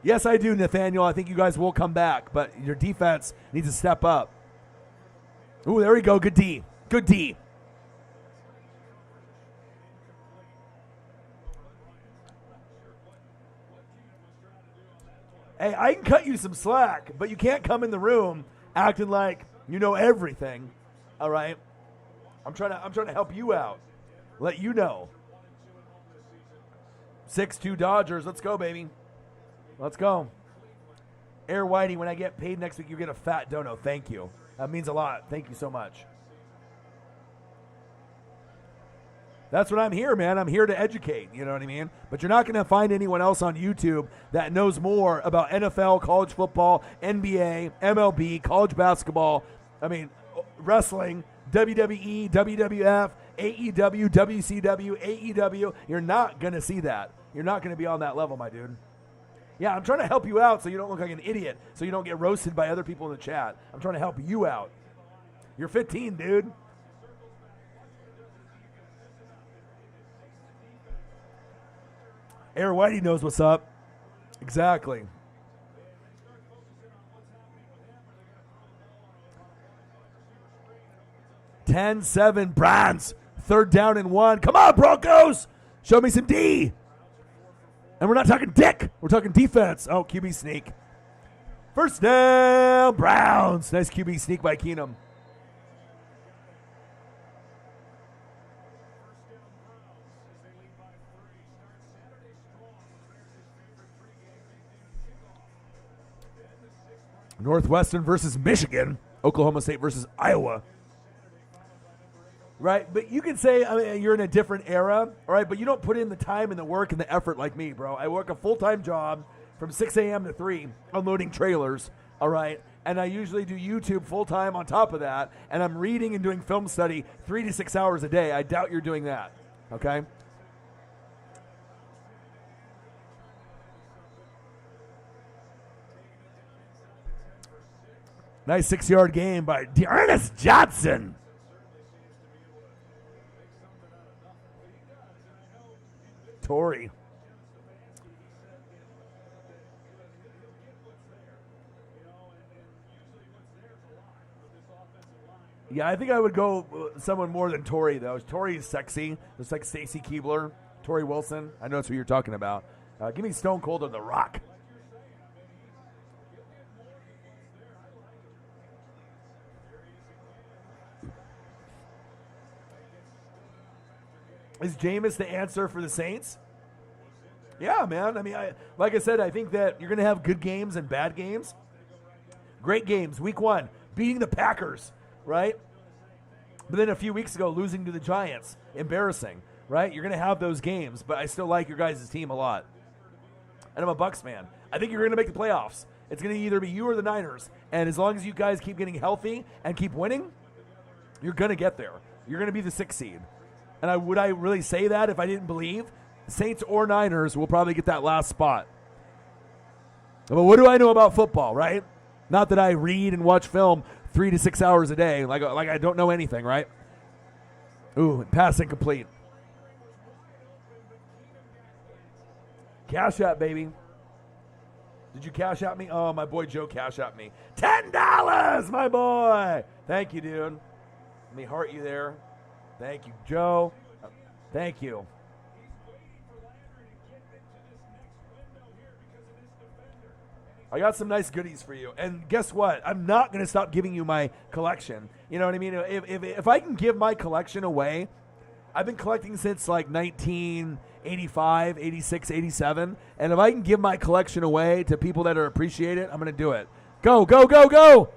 Yes, I do, Nathaniel. I think you guys will come back, but your defense needs to step up. Ooh, there we go. Good D. Good D. Hey, I can cut you some slack, but you can't come in the room acting like you know everything. All right? I'm trying to help you out. Let you know. 6-2 Dodgers. Let's go, baby. Let's go. Air Whitey, when I get paid next week, you get a fat dono. Thank you. That means a lot. Thank you so much. That's what I'm here, man. I'm here to educate, you know what I mean? But you're not going to find anyone else on YouTube that knows more about NFL, college football, NBA, MLB, college basketball, I mean, wrestling, WWE, WWF, AEW, WCW, AEW. You're not going to see that. You're not going to be on that level, my dude. Yeah, I'm trying to help you out so you don't look like an idiot, so you don't get roasted by other people in the chat. I'm trying to help you out. You're 15, dude. Air Whitey knows what's up. Exactly. $10-7 Browns. Third down and 1. Come on, Broncos. Show me some D. And we're not talking dick. We're talking defense. Oh, QB sneak. First down, Browns. Nice QB sneak by Keenum. Northwestern versus Michigan. Oklahoma State versus Iowa. Right? But you can say, I mean, you're in a different era, all right? But you don't put in the time and the work and the effort like me, bro. I work a full-time job from 6 a.m. to 3 unloading trailers, all right? And I usually do YouTube full-time on top of that, and I'm reading and doing film study 3 to 6 hours a day. I doubt you're doing that, okay? Nice 6-yard gain by Dearness Johnson. Torrey. Yeah, I think I would go someone more than Torrey, though. Torrey is sexy. Looks like Stacy Keebler. Torrey Wilson. I know that's who you're talking about. Give me Stone Cold or The Rock. Is Jameis the answer for the Saints? Yeah, man. I mean, like I said, I think that you're going to have good games and bad games. Great games. Week 1, beating the Packers, right? But then a few weeks ago, losing to the Giants. Embarrassing, right? You're going to have those games, but I still like your guys' team a lot. And I'm a Bucs fan. I think you're going to make the playoffs. It's going to either be you or the Niners. And as long as you guys keep getting healthy and keep winning, you're going to get there. You're going to be the 6th seed. And would I really say that if I didn't believe? Saints or Niners will probably get that last spot. But what do I know about football, right? Not that I read and watch film 3 to 6 hours a day, like I don't know anything, right? Ooh, pass incomplete. Cash out, baby. Did you cash out me? Oh, my boy Joe cash out me. $10, my boy. Thank you, dude. Let me heart you there. Thank you, Joe. Thank you. I got some nice goodies for you. And guess what? I'm not going to stop giving you my collection. You know what I mean? If I can give my collection away, I've been collecting since like 1985, 86, 87. And if I can give my collection away to people that are appreciate it, I'm going to do it. Go, go, go, go.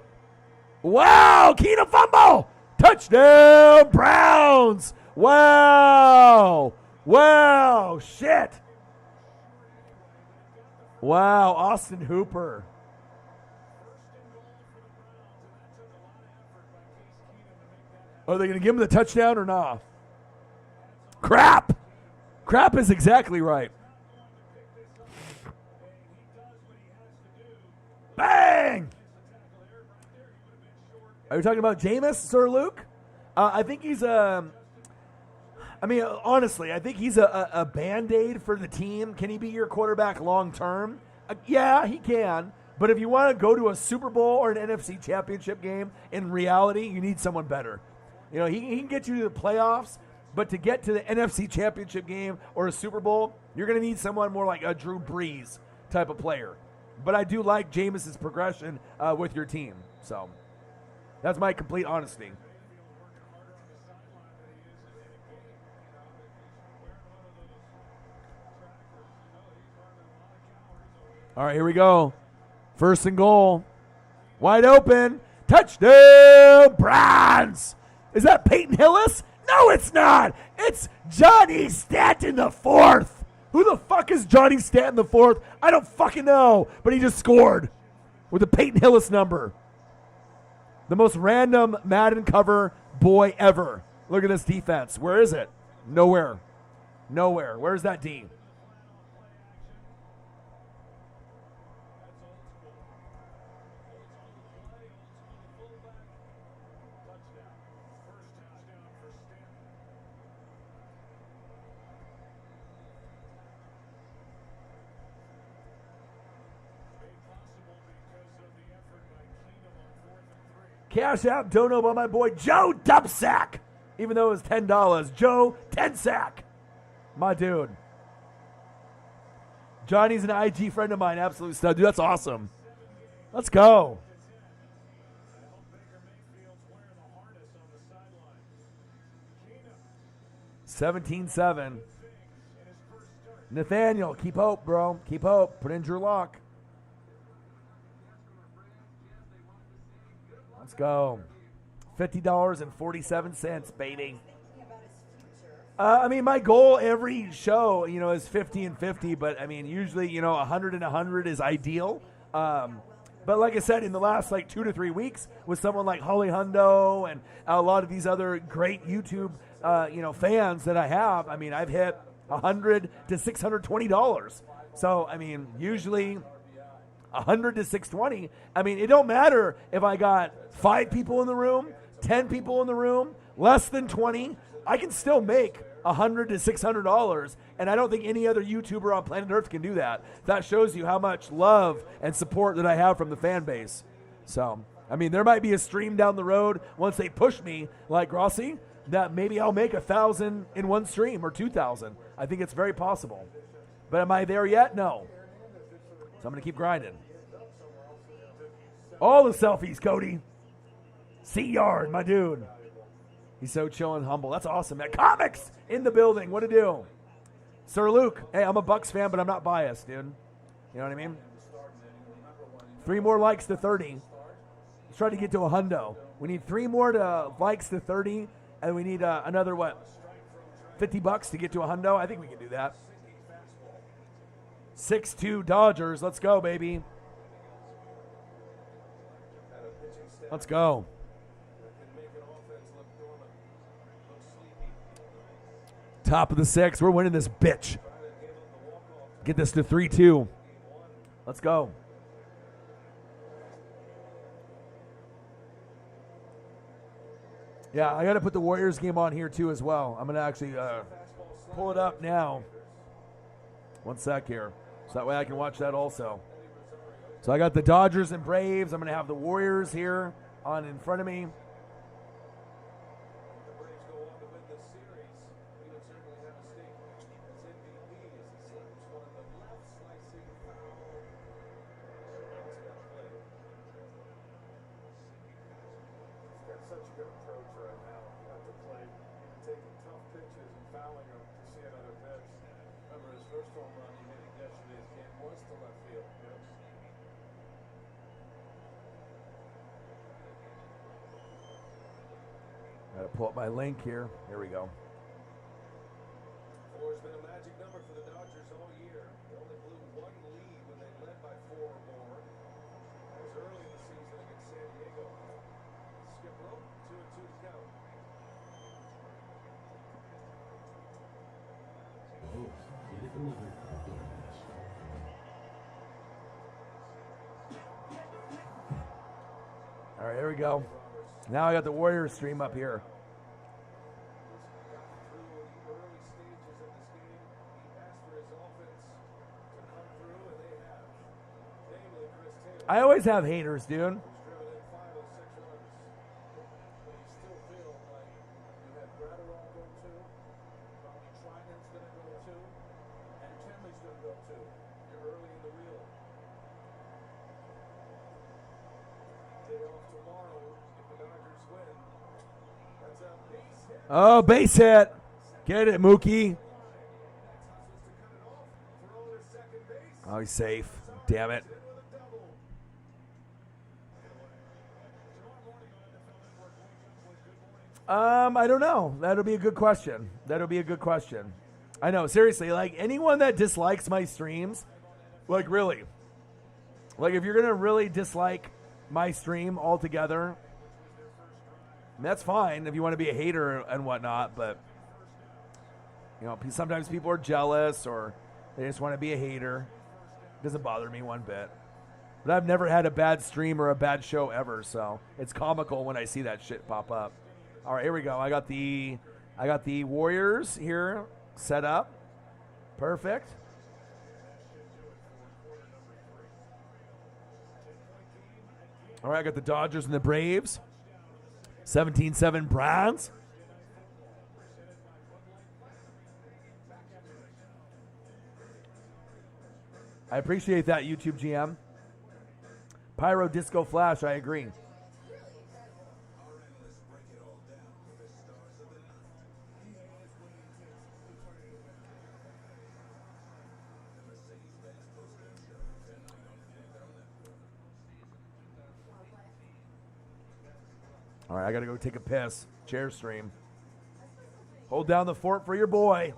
Wow, Keenum fumble. Touchdown, Browns. Wow. Wow, shit. Wow, Austin Hooper. Are they going to give him the touchdown or not? Crap. Crap is exactly right. Bang! Are you talking about Jameis, Sir Luke? I think he's honestly, I think he's a Band-Aid for the team. Can he be your quarterback long term? Yeah, he can. But if you want to go to a Super Bowl or an NFC championship game, in reality, you need someone better. You know, he can get you to the playoffs, but to get to the NFC championship game or a Super Bowl, you're going to need someone more like a Drew Brees type of player. But I do like Jameis's progression with your team. So that's my complete honesty. All right, here we go. First and goal. Wide open. Touchdown, Browns. Is that Peyton Hillis? No, it's not. It's Johnny Stanton the fourth. Who the fuck is Johnny Stanton the fourth? I don't fucking know, but he just scored with the Peyton Hillis number. The most random Madden cover boy ever. Look at this defense. Where is it? Nowhere. Nowhere. Where's that D? Cash out, don't know about my boy Joe Dubsack. Even though it was $10. Joe, 10 sack. My dude. Johnny's an IG friend of mine. Absolute stud. Dude, that's awesome. Let's go. $17-7. Nathaniel, keep hope, bro. Keep hope. Put in Drew Lock. Let's go. $50.47, baby. My goal every show, is 50 and 50, but usually, 100 and 100 is ideal. But like I said, in the last 2 to 3 weeks with someone like Holly Hundo and a lot of these other great YouTube, fans that I have, I've hit $100 to $620. So, usually $100 to $620. It don't matter if I got 5 people in the room, 10 people in the room, less than 20. I can still make $100 to $600, and I don't think any other YouTuber on planet Earth can do that. That shows you how much love and support that I have from the fan base. So, there might be a stream down the road once they push me like Grossi that maybe I'll make 1,000 in one stream or 2,000. I think it's very possible. But am I there yet? No. So I'm going to keep grinding. All the selfies, Cody. C-Yard, my dude. He's so chill and humble. That's awesome, man. Comics in the building. What to do? Sir Luke. Hey, I'm a Bucks fan, but I'm not biased, dude. You know what I mean? 3 more likes to 30. Let's try to get to a hundo. We need 3 more likes to 30, and we need another, $50 to get to a hundo? I think we can do that. 6-2 Dodgers. Let's go, baby. Let's go. Top of the 6th. We're winning this bitch. Get this to 3-2. Let's go. Yeah, I got to put the Warriors game on here too as well. I'm going to actually pull it up now. One sec here. So that way I can watch that also. So I got the Dodgers and Braves. I'm going to have the Warriors here on in front of me. The Braves go on to win this series. We would certainly have a stake as MVP as he slams one of the left slicing foul. It's got play. He's got such a good approach right now at the plate, taking tough pitches and fouling them to see another pitch. Remember his first home run he hit in yesterday's game was to left field. Yep. Got to pull up my link here. Here we go. 4 has been a magic number for the Dodgers all year. They only blew one lead when they led by 4 or more. That was early in the season against San Diego. Skip rope, 2-2 to count. All right, here we go. Now I got the Warriors stream up here. Through the early stages of this game, he asked for his offense to come through, and they have. Namely, Chris Taylor, I always have haters, dude. who's driven in 5 of 6 runs. But you still feel like you have Gratterall go 2, probably Trinan's going to go 2, and Kenley's going to go 2. You're early in the reel. Day off tomorrow if the Dodgers win. That's a base hit. Oh, base hit. Get it, Mookie. Oh, he's safe. Damn it. I don't know. That'll be a good question. I know, seriously, like anyone that dislikes my streams, like really, like if you're going to really dislike my stream altogether, that's fine if you want to be a hater and whatnot, but you know, sometimes people are jealous or they just want to be a hater. It doesn't bother me one bit. But I've never had a bad stream or a bad show ever, so it's comical when I see that shit pop up. All right, here we go. I got the Warriors here set up. Perfect. All right, I got the Dodgers and the Braves. 17-7 Browns. I appreciate that, YouTube GM. Pyro Disco Flash, I agree. All right, I got to go take a piss. Chair stream. Hold down the fort for your boy.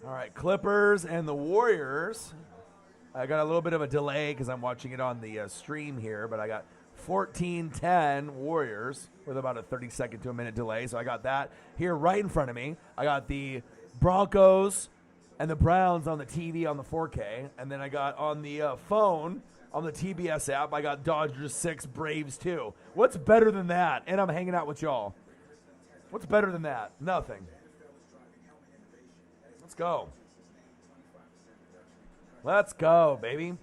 All right, Clippers and the Warriors. I got a little bit of a delay because I'm watching it on the stream here, but I got 14-10 Warriors with about a 30-second to a minute delay. So I got that here right in front of me. I got the Broncos and the Browns on the TV on the 4K. And then I got on the phone, on the TBS app, I got Dodgers 6, Braves 2. What's better than that? And I'm hanging out with y'all. What's better than that? Nothing. Let's go. Let's go, baby.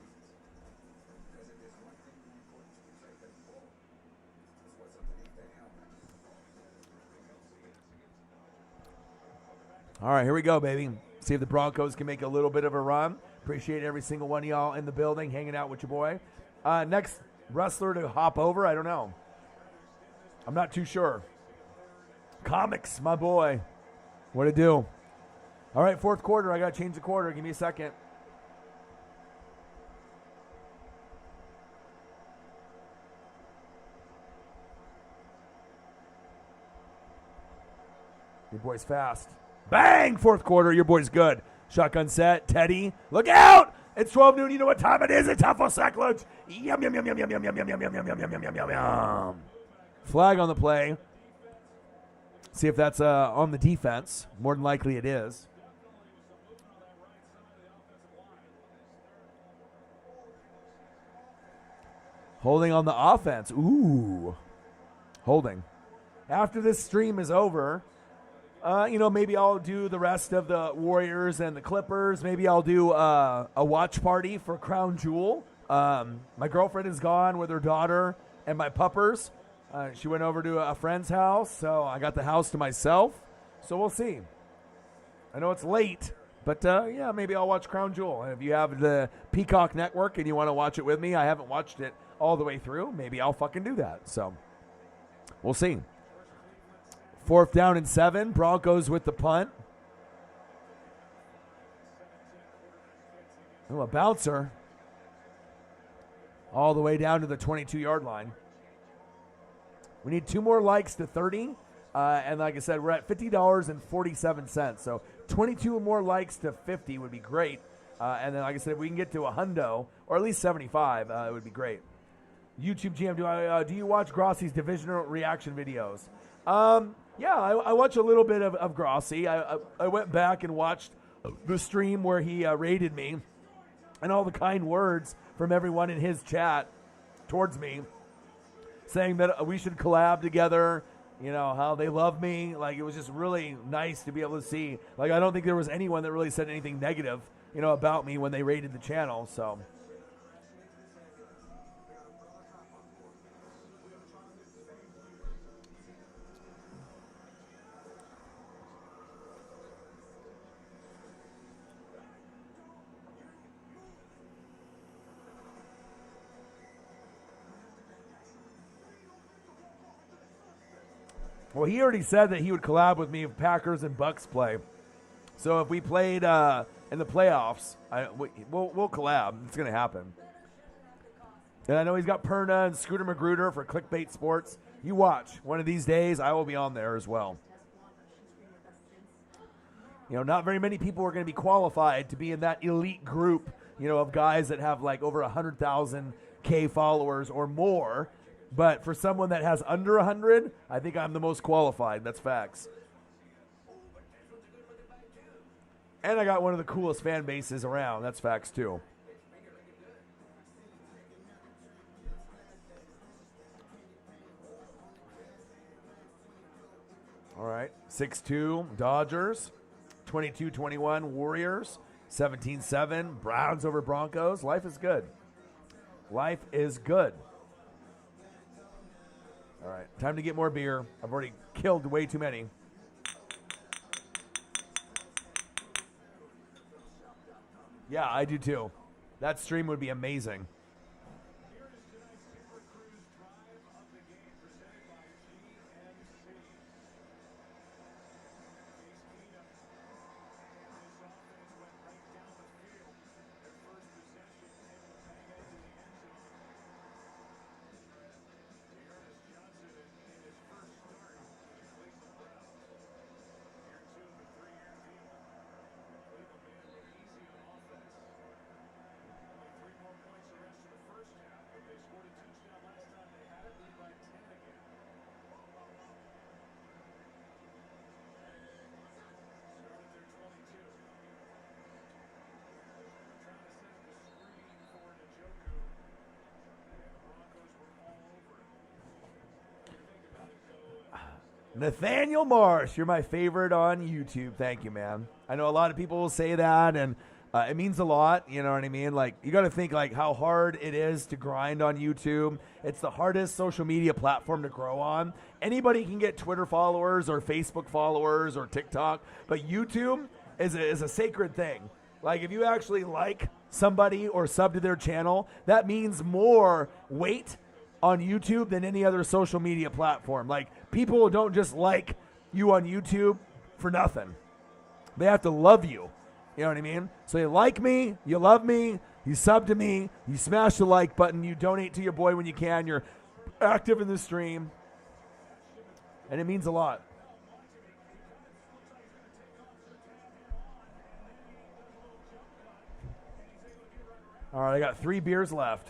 All right, here we go, baby. See if the Broncos can make a little bit of a run. Appreciate every single one of y'all in the building hanging out with your boy. Next wrestler to hop over, I don't know. I'm not too sure. Comics, my boy. What it do? All right, fourth quarter. I got to change the quarter. Give me a second. Your boy's fast. Bang! Fourth quarter. Your boy's good. Shotgun set. Teddy. Look out! It's 12 noon. You know what time it is? It's Huffle Sack Lunch. Yum, yum, yum, yum, yum, yum, yum, yum, yum, yum, yum, yum, yum, yum, yum. Flag on the play. See if that's on the defense. More than likely it is. Holding on the offense. Ooh. Holding. After this stream is over, maybe I'll do the rest of the Warriors and the Clippers. Maybe I'll do a watch party for Crown Jewel. My girlfriend is gone with her daughter and my puppers. She went over to a friend's house, so I got the house to myself. So we'll see. I know it's late, but maybe I'll watch Crown Jewel. And if you have the Peacock Network and you want to watch it with me, I haven't watched it all the way through. Maybe I'll fucking do that. So we'll see. 4th down and 7. Broncos with the punt. Oh, a bouncer. All the way down to the 22-yard line. We need 2 more likes to 30. And like I said, we're at $50.47. So 22 more likes to 50 would be great. And then, like I said, if we can get to a hundo, or at least 75, it would be great. YouTube GM, do you watch Grossi's divisional reaction videos? Yeah, I watch a little bit of Grossi. I went back and watched the stream where he rated me and all the kind words from everyone in his chat towards me, saying that we should collab together, how they love me. Like, it was just really nice to be able to see. Like, I don't think there was anyone that really said anything negative, about me when they rated the channel, so. Well, he already said that he would collab with me if Packers and Bucks play. So if we played in the playoffs, we'll collab. It's going to happen. And I know he's got Perna and Scooter Magruder for Clickbait Sports. You watch. One of these days, I will be on there as well. Not very many people are going to be qualified to be in that elite group, of guys that have like over 100,000 K followers or more. But for someone that has under 100, I think I'm the most qualified. That's facts. And I got one of the coolest fan bases around. That's facts, too. All right. 6-2, Dodgers. 22-21, Warriors. 17-7, Browns over Broncos. Life is good. Life is good. All right, time to get more beer. I've already killed way too many. Yeah, I do too. That stream would be amazing. Nathaniel Marsh, you're my favorite on YouTube. Thank you, man. I know a lot of people will say that, and It means a lot, you know what I mean? Like, you got to think like how hard it is to grind on YouTube. It's the hardest social media platform to grow on. Anybody can get Twitter followers or Facebook followers or TikTok, but YouTube is a sacred thing. Like, if you actually like somebody or sub to their channel, that means more weight on YouTube than any other social media platform. Like, people don't just like you on YouTube for nothing. They have to love you. You know what I mean? So you like me, you love me, you sub to me, you smash the like button, you donate to your boy when you can, you're active in the stream, and it means a lot. All right, I got 3 beers left.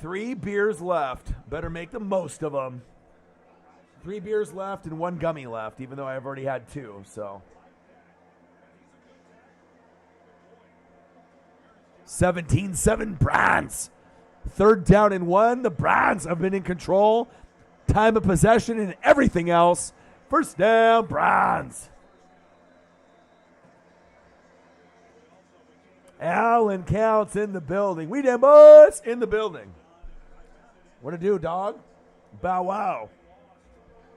3 beers left. Better make the most of them. 3 beers left and 1 gummy left, even though I've already had 2, so. 17-7 Browns. 3rd down and 1. The Browns have been in control. Time of possession and everything else. 1st down, Browns. Allen Counts in the building. We them boys in the building. What to do, dog? Bow wow.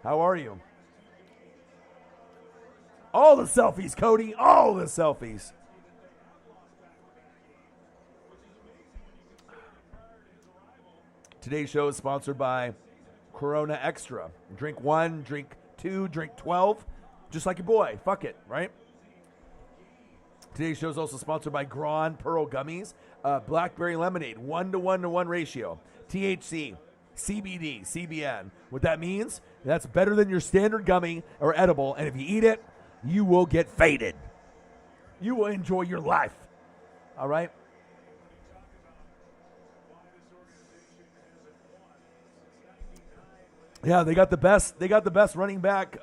How are you? All the selfies, Cody. All the selfies. Today's show is sponsored by Corona Extra. Drink 1, drink 2, drink 12. Just like your boy. Fuck it, right? Today's show is also sponsored by Grand Pearl Gummies. Blackberry Lemonade, 1-to-1-to-1 ratio. THC, CBD, CBN. What that means, that's better than your standard gummy or edible. And if you eat it, you will get faded. You will enjoy your life. All right? Yeah, they got the best running back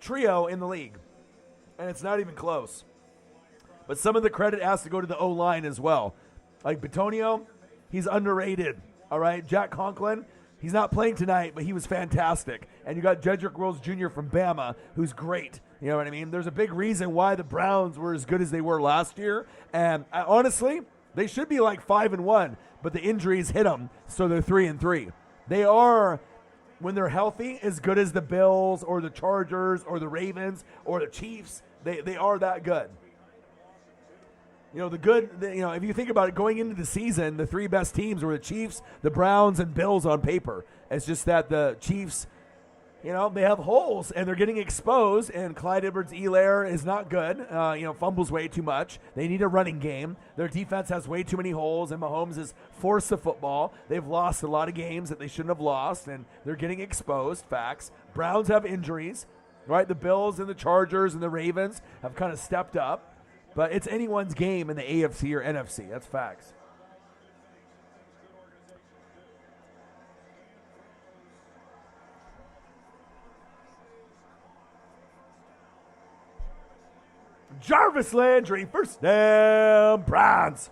trio in the league. And it's not even close. But some of the credit has to go to the O-line as well. Like Bitonio, he's underrated. All right, Jack Conklin, he's not playing tonight, but he was fantastic. And you got Jedrick Wills Jr. from Bama, who's great. You know what I mean? There's a big reason why the Browns were as good as they were last year. And honestly, they should be like 5-1, but the injuries hit them, so they're 3-3. They are, when they're healthy, as good as the Bills or the Chargers or the Ravens or the Chiefs. They are that good. You know, if you think about it, going into the season, the 3 best teams were the Chiefs, the Browns, and Bills on paper. It's just that the Chiefs, you know, they have holes, and they're getting exposed, and Clyde Edwards-Helaire is not good. Fumbles way too much. They need a running game. Their defense has way too many holes, and Mahomes has forced the football. They've lost a lot of games that they shouldn't have lost, and they're getting exposed. Facts. Browns have injuries, right? The Bills and the Chargers and the Ravens have kind of stepped up. But it's anyone's game in the AFC or NFC. That's facts. Jarvis Landry, 1st down, Browns.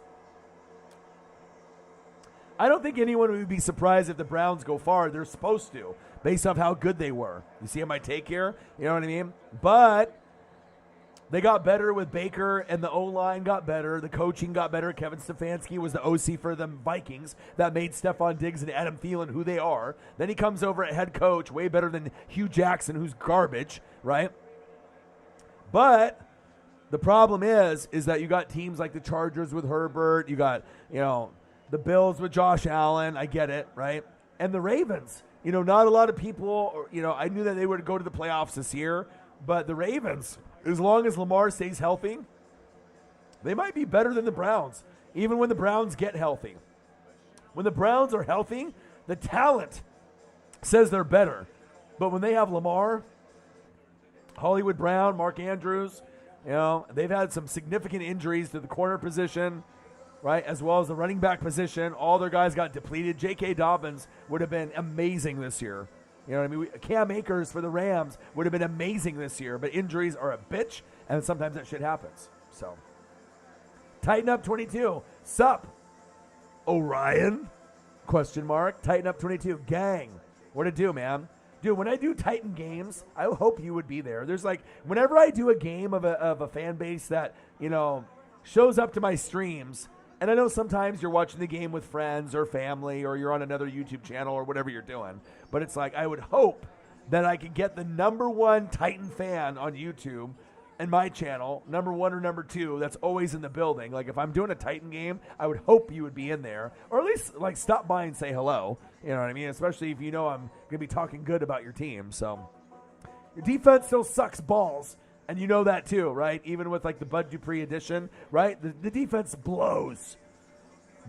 I don't think anyone would be surprised if the Browns go far. They're supposed to, based off how good they were. You see my take here? You know what I mean? But they got better with Baker, and the O-line got better. The coaching got better. Kevin Stefanski was the OC for the Vikings. That made Stephon Diggs and Adam Thielen who they are. Then he comes over at head coach, way better than Hugh Jackson, who's garbage, right? But the problem is that you got teams like the Chargers with Herbert. You got, the Bills with Josh Allen. I get it, right? And the Ravens. Not a lot of people, I knew that they would go to the playoffs this year, but the Ravens, as long as Lamar stays healthy, they might be better than the Browns, even when the Browns get healthy. When the Browns are healthy, the talent says they're better. But when they have Lamar, Hollywood Brown, Mark Andrews, they've had some significant injuries to the corner position, right, as well as the running back position. All their guys got depleted. J.K. Dobbins would have been amazing this year. You know what I mean? Cam Akers for the Rams would have been amazing this year, but injuries are a bitch, and sometimes that shit happens. So, tighten up 22. Sup, Orion? Question mark. Tighten up 22. Gang. What to do, man? Dude, when I do Titan games, I hope you would be there. There's like, whenever I do a game of a fan base that, shows up to my streams, and I know sometimes you're watching the game with friends or family, or you're on another YouTube channel or whatever you're doing, but it's like, I would hope that I could get the number one Titan fan on YouTube and my channel, number one or number two, that's always in the building. Like, if I'm doing a Titan game, I would hope you would be in there, or at least like stop by and say hello. You know what I mean? Especially if you know I'm going to be talking good about your team. So your defense still sucks balls, and you know that too, right? Even with like the Bud Dupree edition, right? The defense blows.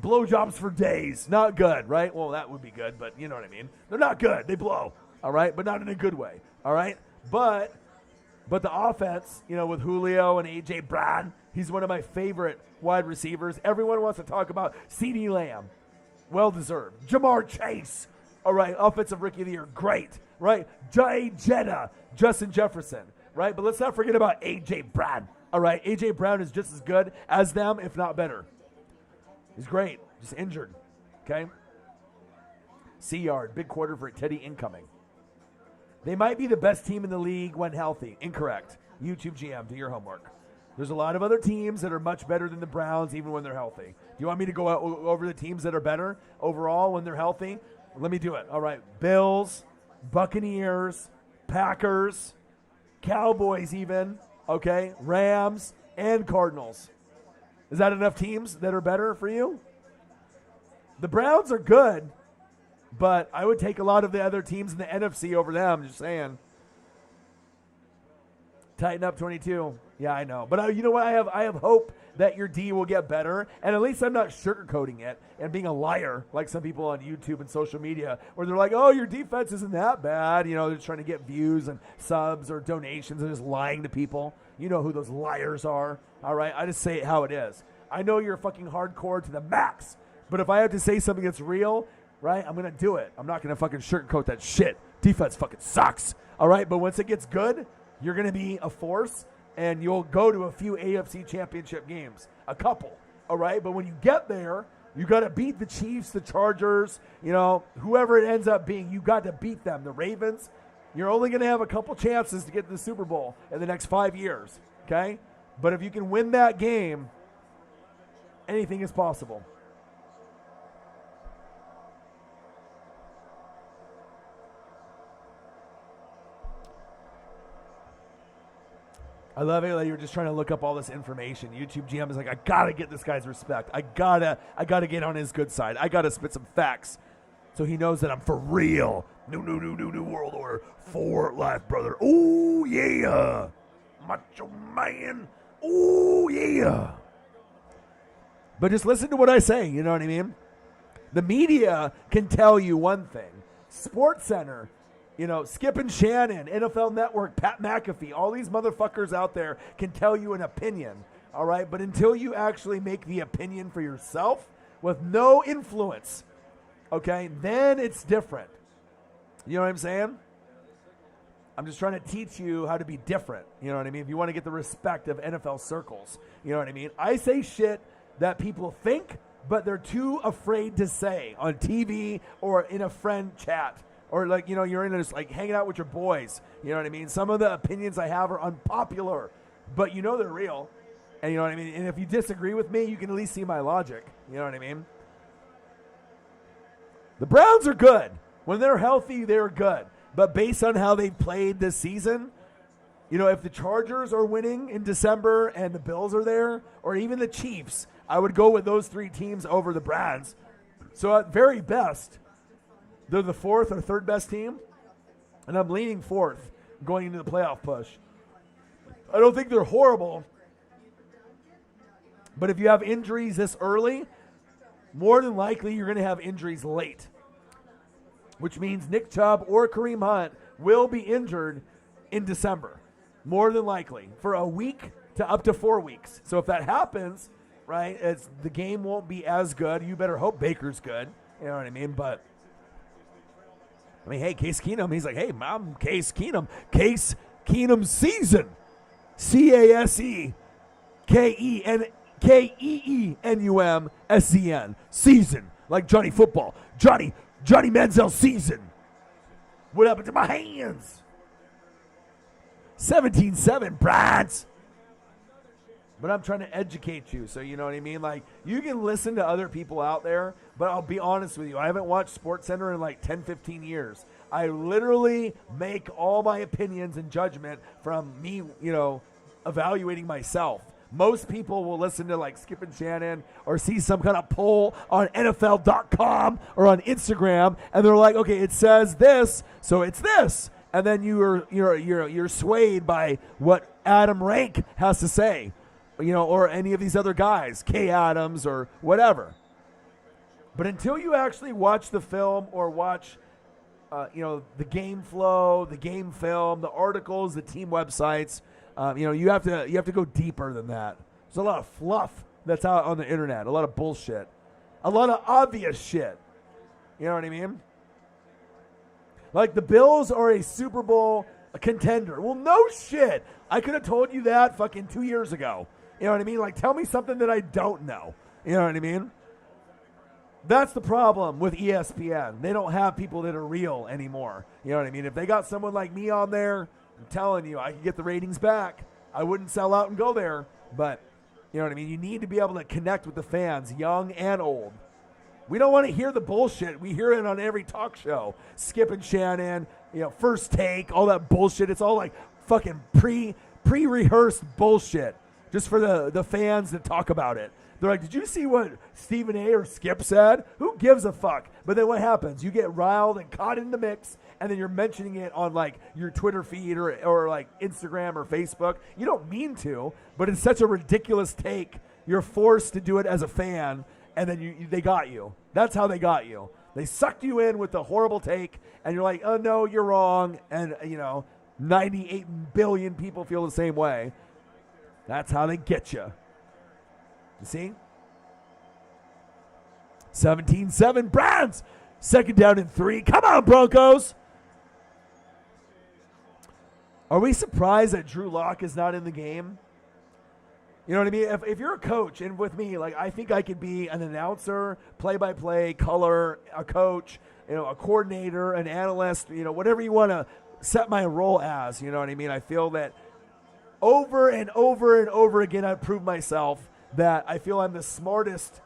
Blowjobs for days. Not good, right? Well, that would be good, but you know what I mean. They're not good. They blow, all right? But not in a good way, all right? But the offense, with Julio and A.J. Brown, he's one of my favorite wide receivers. Everyone wants to talk about CeeDee Lamb. Well-deserved. Jamar Chase, all right, offensive rookie of the year, great, right? Jay Jetta, Justin Jefferson, right? But let's not forget about A.J. Brown, all right? A.J. Brown is just as good as them, if not better. He's great, just injured, okay? C-Yard, big quarter for Teddy incoming. They might be the best team in the league when healthy. Incorrect. YouTube GM, do your homework. There's a lot of other teams that are much better than the Browns even when they're healthy. Do you want me to go over the teams that are better overall when they're healthy? Let me do it. All right. Bills, Buccaneers, Packers, Cowboys even, okay, Rams, and Cardinals. Is that enough teams that are better for you? The Browns are good, but I would take a lot of the other teams in the NFC over them, just saying. Tighten up 22. Yeah, I know. But you know what? I have hope that your D will get better, and at least I'm not sugarcoating it and being a liar like some people on YouTube and social media where they're like, oh, your defense isn't that bad. They're trying to get views and subs or donations and just lying to people. You know who those liars are, all right? I just say it how it is. I know you're fucking hardcore to the max, but if I have to say something that's real, right, I'm going to do it. I'm not going to fucking sugarcoat that shit. Defense fucking sucks, all right? But once it gets good, you're going to be a force, and you'll go to a few AFC championship games, a couple, all right? But when you get there, you got to beat the Chiefs, the Chargers, whoever it ends up being, you got to beat them. The Ravens, you're only going to have a couple chances to get to the Super Bowl in the next 5 years, okay? But if you can win that game, anything is possible. I love it that you're just trying to look up all this information. YouTube GM is like, I gotta get this guy's respect. I gotta get on his good side. I gotta spit some facts so he knows that I'm for real. New world order for life, brother. Oh yeah, macho man. Oh yeah. But just listen to what I say. You know what I mean? The media can tell you one thing. Sports Center. Skip and Shannon, NFL Network, Pat McAfee, all these motherfuckers out there can tell you an opinion, all right? But until you actually make the opinion for yourself with no influence, okay, then it's different. You know what I'm saying? I'm just trying to teach you how to be different. You know what I mean? If you want to get the respect of NFL circles, you know what I mean? I say shit that people think, but they're too afraid to say on TV or in a friend chat. Or you're in just like hanging out with your boys. You know what I mean? Some of the opinions I have are unpopular, but they're real. And you know what I mean? And if you disagree with me, you can at least see my logic. You know what I mean? The Browns are good. When they're healthy, they're good. But based on how they've played this season, if the Chargers are winning in December and the Bills are there, or even the Chiefs, I would go with those three teams over the Browns. So at very best, they're the fourth or third best team, and I'm leaning fourth going into the playoff push. I don't think they're horrible, but if you have injuries this early, more than likely you're going to have injuries late, which means Nick Chubb or Kareem Hunt will be injured in December, more than likely, for a week to up to 4 weeks. So if that happens, right, the game won't be as good. You better hope Baker's good, you know what I mean, but hey, Case Keenum, he's like, hey, I'm Case Keenum. Case Keenum season. CASEKEENUMSEN. Season. Like Johnny Football. Johnny Manziel season. What happened to my hands? 17-7, Brats. But I'm trying to educate you, so you know what I mean? Like, you can listen to other people out there, but I'll be honest with you. I haven't watched SportsCenter in like 10, 15 years. I literally make all my opinions and judgment from me, evaluating myself. Most people will listen to like Skip and Shannon or see some kind of poll on NFL.com or on Instagram, and they're like, okay, it says this, so it's this. And then you're swayed by what Adam Rank has to say. Or any of these other guys, Kay Adams or whatever. But until you actually watch the film or watch, the game flow, the game film, the articles, the team websites, you have to go deeper than that. There's a lot of fluff that's out on the internet, a lot of bullshit, a lot of obvious shit. You know what I mean? Like the Bills are a Super Bowl contender. Well, no shit. I could have told you that fucking 2 years ago. You know what I mean? Like, tell me something that I don't know. You know what I mean? That's the problem with ESPN. They don't have people that are real anymore. You know what I mean? If they got someone like me on there, I'm telling you, I could get the ratings back. I wouldn't sell out and go there. But, you know what I mean? You need to be able to connect with the fans, young and old. We don't want to hear the bullshit. We hear it on every talk show. Skip and Shannon, First Take, all that bullshit. It's all like fucking pre-rehearsed bullshit. Just for the fans that talk about it. They're like, did you see what Stephen A. or Skip said? Who gives a fuck? But then what happens? You get riled and caught in the mix, and then you're mentioning it on like your Twitter feed or like Instagram or Facebook. You don't mean to, but it's such a ridiculous take. You're forced to do it as a fan, and then they got you. That's how they got you. They sucked you in with the horrible take, and you're like, oh, no, you're wrong. And, 98 billion people feel the same way. That's how they get you. You see? 17-7 Browns. 2nd down and 3. Come on, Broncos. Are we surprised that Drew Lock is not in the game? You know what I mean? If you're a coach, and with me, like I think I could be an announcer, play-by-play, color, a coach, a coordinator, an analyst, whatever you want to set my role as. You know what I mean? I feel that over and over and over again, I've proved myself that I feel I'm the smartest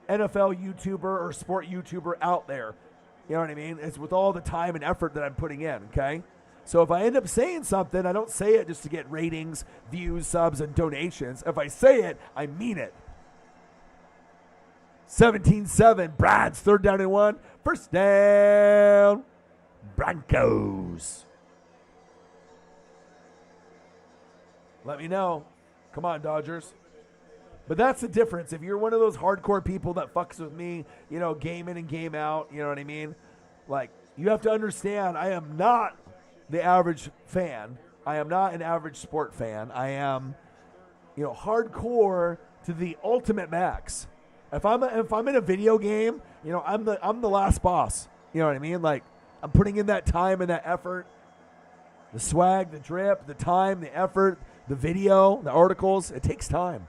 NFL YouTuber or sport YouTuber out there. You know what I mean? It's with all the time and effort that I'm putting in, okay? So if I end up saying something, I don't say it just to get ratings, views, subs, and donations. If I say it, I mean it. 17-7, Brad's 3rd down and 1. First down, Broncos. Let me know. Come on, Dodgers. But that's the difference. If you're one of those hardcore people that fucks with me, game in and game out, you know what I mean? Like, you have to understand, I am not the average fan. I am not an average sport fan. I am, hardcore to the ultimate max. If I'm in a video game, I'm the last boss. You know what I mean? Like, I'm putting in that time and that effort, the swag, the drip, the time, the effort, the video, the articles. It takes time.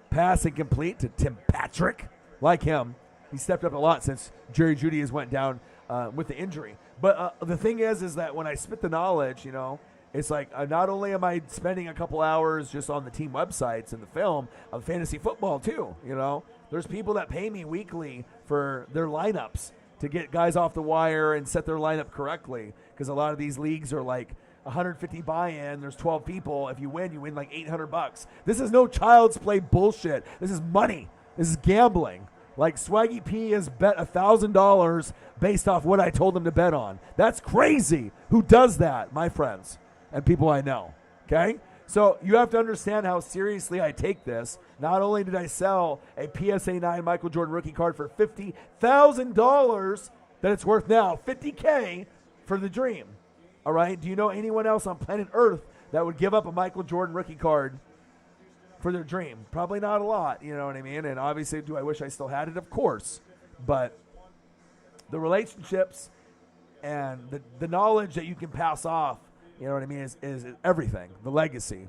Pass incomplete to Tim Patrick. Like him, he stepped up a lot since Jerry Jeudy has went down with the injury. But the thing is that when I spit the knowledge, it's like not only am I spending a couple hours just on the team websites and the film of fantasy football too. There's people that pay me weekly for their lineups to get guys off the wire and set their lineup correctly, because a lot of these leagues are like 150 buy-in. There's 12 people. If you win like $800. This is no child's play bullshit. This is money. This is gambling. Like Swaggy P has bet $1,000 based off what I told him to bet on. That's crazy. Who does that? My friends and people I know. Okay? So you have to understand how seriously I take this. Not only did I sell a PSA 9 Michael Jordan rookie card for $50,000 that it's worth now, $50K for the dream. All right? Do you know anyone else on planet Earth that would give up a Michael Jordan rookie card for their dream? Probably not a lot, you know what I mean? And obviously, do I wish I still had it? Of course. But the relationships and the knowledge that you can pass off, you know what I mean, is everything. The legacy.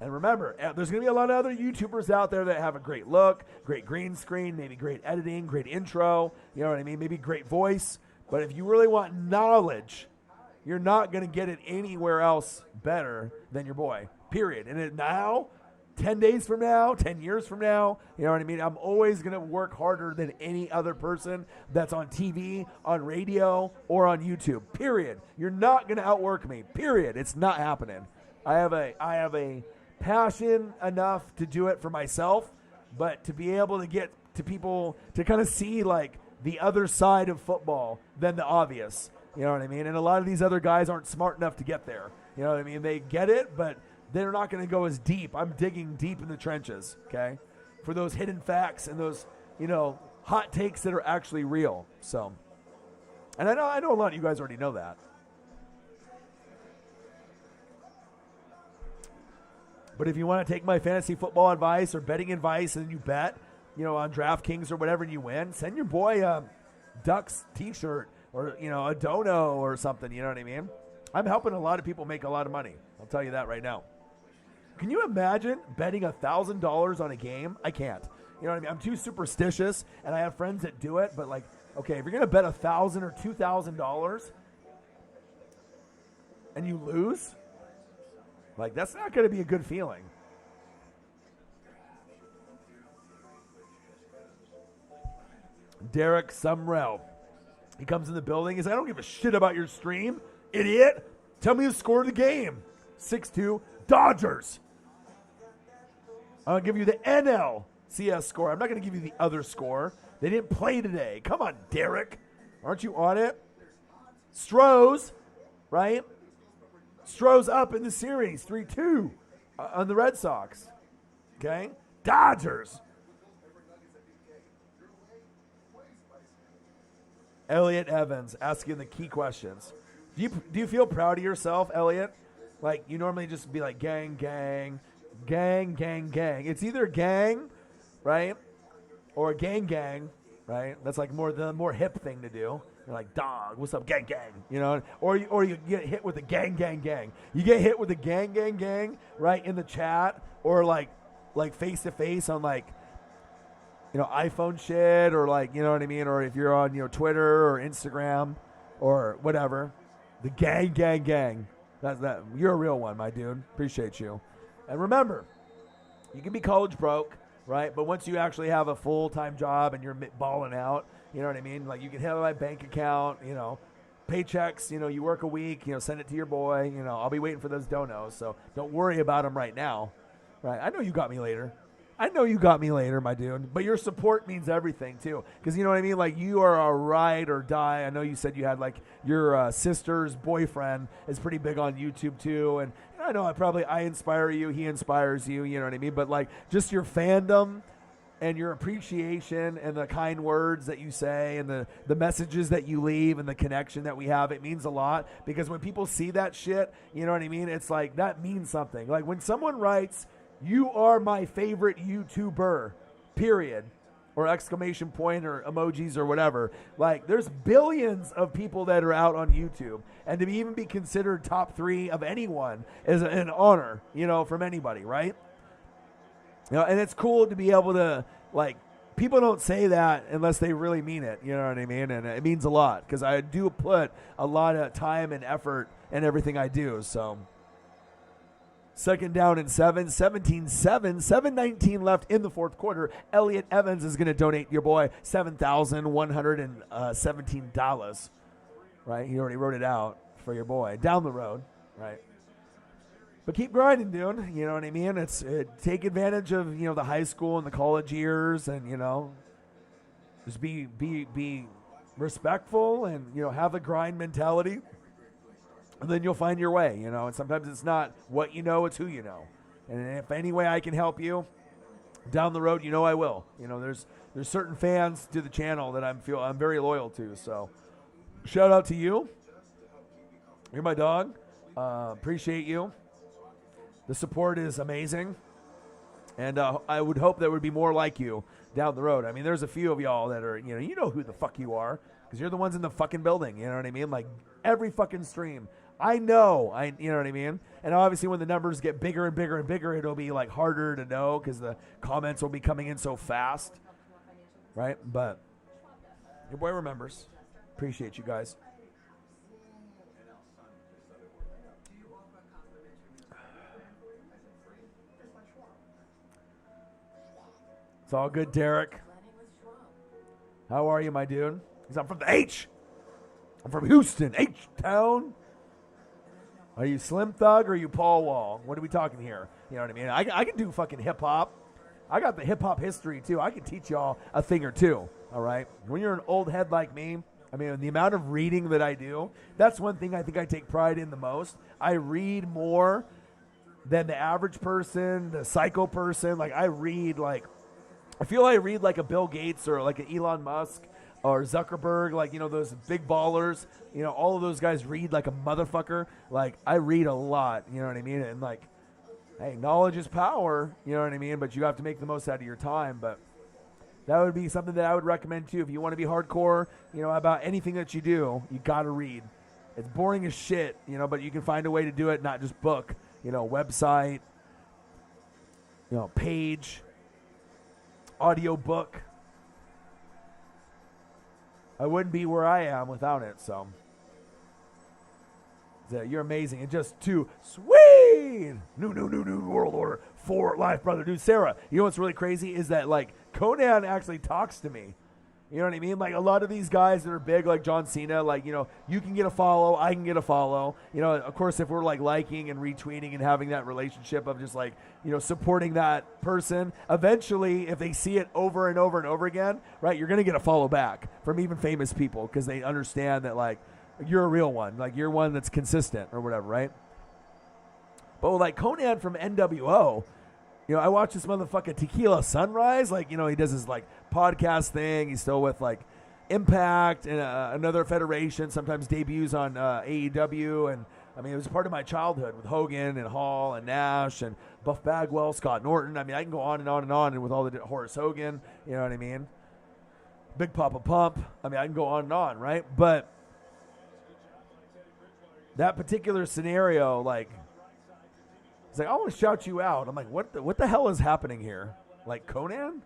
And remember, there's going to be a lot of other YouTubers out there that have a great look, great green screen, maybe great editing, great intro, you know what I mean? Maybe great voice. But if you really want knowledge, you're not going to get it anywhere else better than your boy, period. And now, 10 days from now, 10 years from now, you know what I mean? I'm always going to work harder than any other person that's on TV, on radio, or on YouTube, period. You're not going to outwork me, period. It's not happening. I have a passion enough to do it for myself, but to be able to get to people to kind of see like the other side of football than the obvious, you know what I mean? And a lot of these other guys aren't smart enough to get there, you know what I mean? They get it, but they're not going to go as deep. I'm digging deep in the trenches, okay, for those hidden facts and those, you know, hot takes that are actually real. So, and I know a lot of you guys already know that. But if you want to take my fantasy football advice or betting advice and you bet, you know, on DraftKings or whatever and you win, send your boy a Ducks t-shirt or, you know, a dono or something, you know what I mean? I'm helping a lot of people make a lot of money. I'll tell you that right now. Can you imagine betting $1,000 on a game? I can't. You know what I mean? I'm too superstitious, and I have friends that do it, but like, okay, if you're going to bet $1,000 or $2,000 and you lose, like, that's not going to be a good feeling. Derek Sumrell. He comes in the building. He's like, I don't give a shit about your stream, idiot. Tell me the score of the game. 6-2, Dodgers. I'll give you the NLCS score. I'm not going to give you the other score. They didn't play today. Come on, Derek. Aren't you on it? Stroh's, right? Stroh's up in the series, 3-2 on the Red Sox. Okay? Dodgers. Elliot Evans asking the key questions. Do you feel proud of yourself, Elliot? Like, you normally just be like, gang, gang, gang, gang, gang. It's either gang, right, or gang, gang, right? That's like the more hip thing to do. You're like, dog, what's up, gang, gang, you know? Or you get hit with the gang, gang, gang. You get hit with the gang, gang, gang, right, in the chat, or like face-to-face on, like, you know, iPhone shit, or like, you know what I mean? Or if you're on, you know, Twitter or Instagram or whatever. The gang, gang, gang. That you're a real one, my dude. Appreciate you. And remember, you can be college broke, right? But once you actually have a full-time job and you're balling out, you know what I mean? Like, you can have my bank account, you know, paychecks, you know, you work a week, you know, send it to your boy. You know, I'll be waiting for those donos, so don't worry about them right now, right? I know you got me later. I know you got me later, my dude. But your support means everything, too. Because, you know what I mean? Like, you are a ride or die. I know you said you had, like, your sister's boyfriend is pretty big on YouTube, too. And I know I inspire you. He inspires you. You know what I mean? But, like, just your fandom and your appreciation and the kind words that you say and the messages that you leave and the connection that we have, it means a lot. Because when people see that shit, you know what I mean? It's like, that means something. Like, when someone writes, "You are my favorite YouTuber," period, or exclamation point or emojis or whatever. Like, there's billions of people that are out on YouTube. And to even be considered top 3 of anyone is an honor, you know, from anybody, right? You know, and it's cool to be able to, like, people don't say that unless they really mean it, you know what I mean? And it means a lot because I do put a lot of time and effort in everything I do, so... Second down and 7, 17-7, 7:19 left in the fourth quarter. Elliot Evans is going to donate your boy $7,117, right? He already wrote it out for your boy down the road, right? But keep grinding, dude. You know what I mean? Take advantage of, you know, the high school and the college years, and, you know, just be respectful and, you know, have a grind mentality. And then you'll find your way, you know. And sometimes it's not what you know, it's who you know. And if any way I can help you down the road, you know I will. You know, there's certain fans to the channel that I'm very loyal to. So shout out to you. You're my dog. Appreciate you. The support is amazing. And I would hope there would be more like you down the road. I mean, there's a few of y'all that are, you know who the fuck you are, because you're the ones in the fucking building. You know what I mean? Like, every fucking stream, I know, you know what I mean? And obviously when the numbers get bigger and bigger and bigger, it'll be like harder to know because the comments will be coming in so fast, right? But your boy remembers. Appreciate you guys. It's all good, Derek. How are you, my dude? Because I'm from the H. I'm from Houston, H-Town. Are you Slim Thug or are you Paul Wall? What are we talking here? You know what I mean? I can do fucking hip-hop. I got the hip-hop history, too. I can teach y'all a thing or two, all right? When you're an old head like me, I mean, the amount of reading that I do, that's one thing I think I take pride in the most. I read more than the average person, the psycho person. Like, I feel I read like a Bill Gates or like an Elon Musk or Zuckerberg, like, you know, those big ballers. You know, all of those guys read like a motherfucker. Like, I read a lot, you know what I mean? And, like, hey, knowledge is power, you know what I mean? But you have to make the most out of your time. But that would be something that I would recommend, too. If you want to be hardcore, you know, about anything that you do, you got to read. It's boring as shit, you know, but you can find a way to do it, not just book, you know, website, you know, page, audio book. I wouldn't be where I am without it, so you're amazing. And just too sweet. New world order for life, brother. Dude, Sarah, you know what's really crazy is that, like, Conan actually talks to me. You know what I mean? Like, a lot of these guys that are big, like John Cena, like, you know, you can get a follow, I can get a follow. You know, of course, if we're, like, liking and retweeting and having that relationship of just, like, you know, supporting that person, eventually, if they see it over and over and over again, right, you're going to get a follow back from even famous people because they understand that, like, you're a real one. Like, you're one that's consistent or whatever, right? But, like, Conan from NWO, you know, I watch this motherfucker Tequila Sunrise. Like, you know, he does his, like, podcast thing. He's still with, like, Impact and another federation. Sometimes debuts on AEW. And, I mean, it was part of my childhood with Hogan and Hall and Nash and Buff Bagwell, Scott Norton. I mean, I can go on and on and on. And with all the Horace Hogan, you know what I mean? Big Papa Pump. I mean, I can go on and on, right? But that particular scenario, like, he's like, I want to shout you out. I'm like, what the hell is happening here? Like, Conan?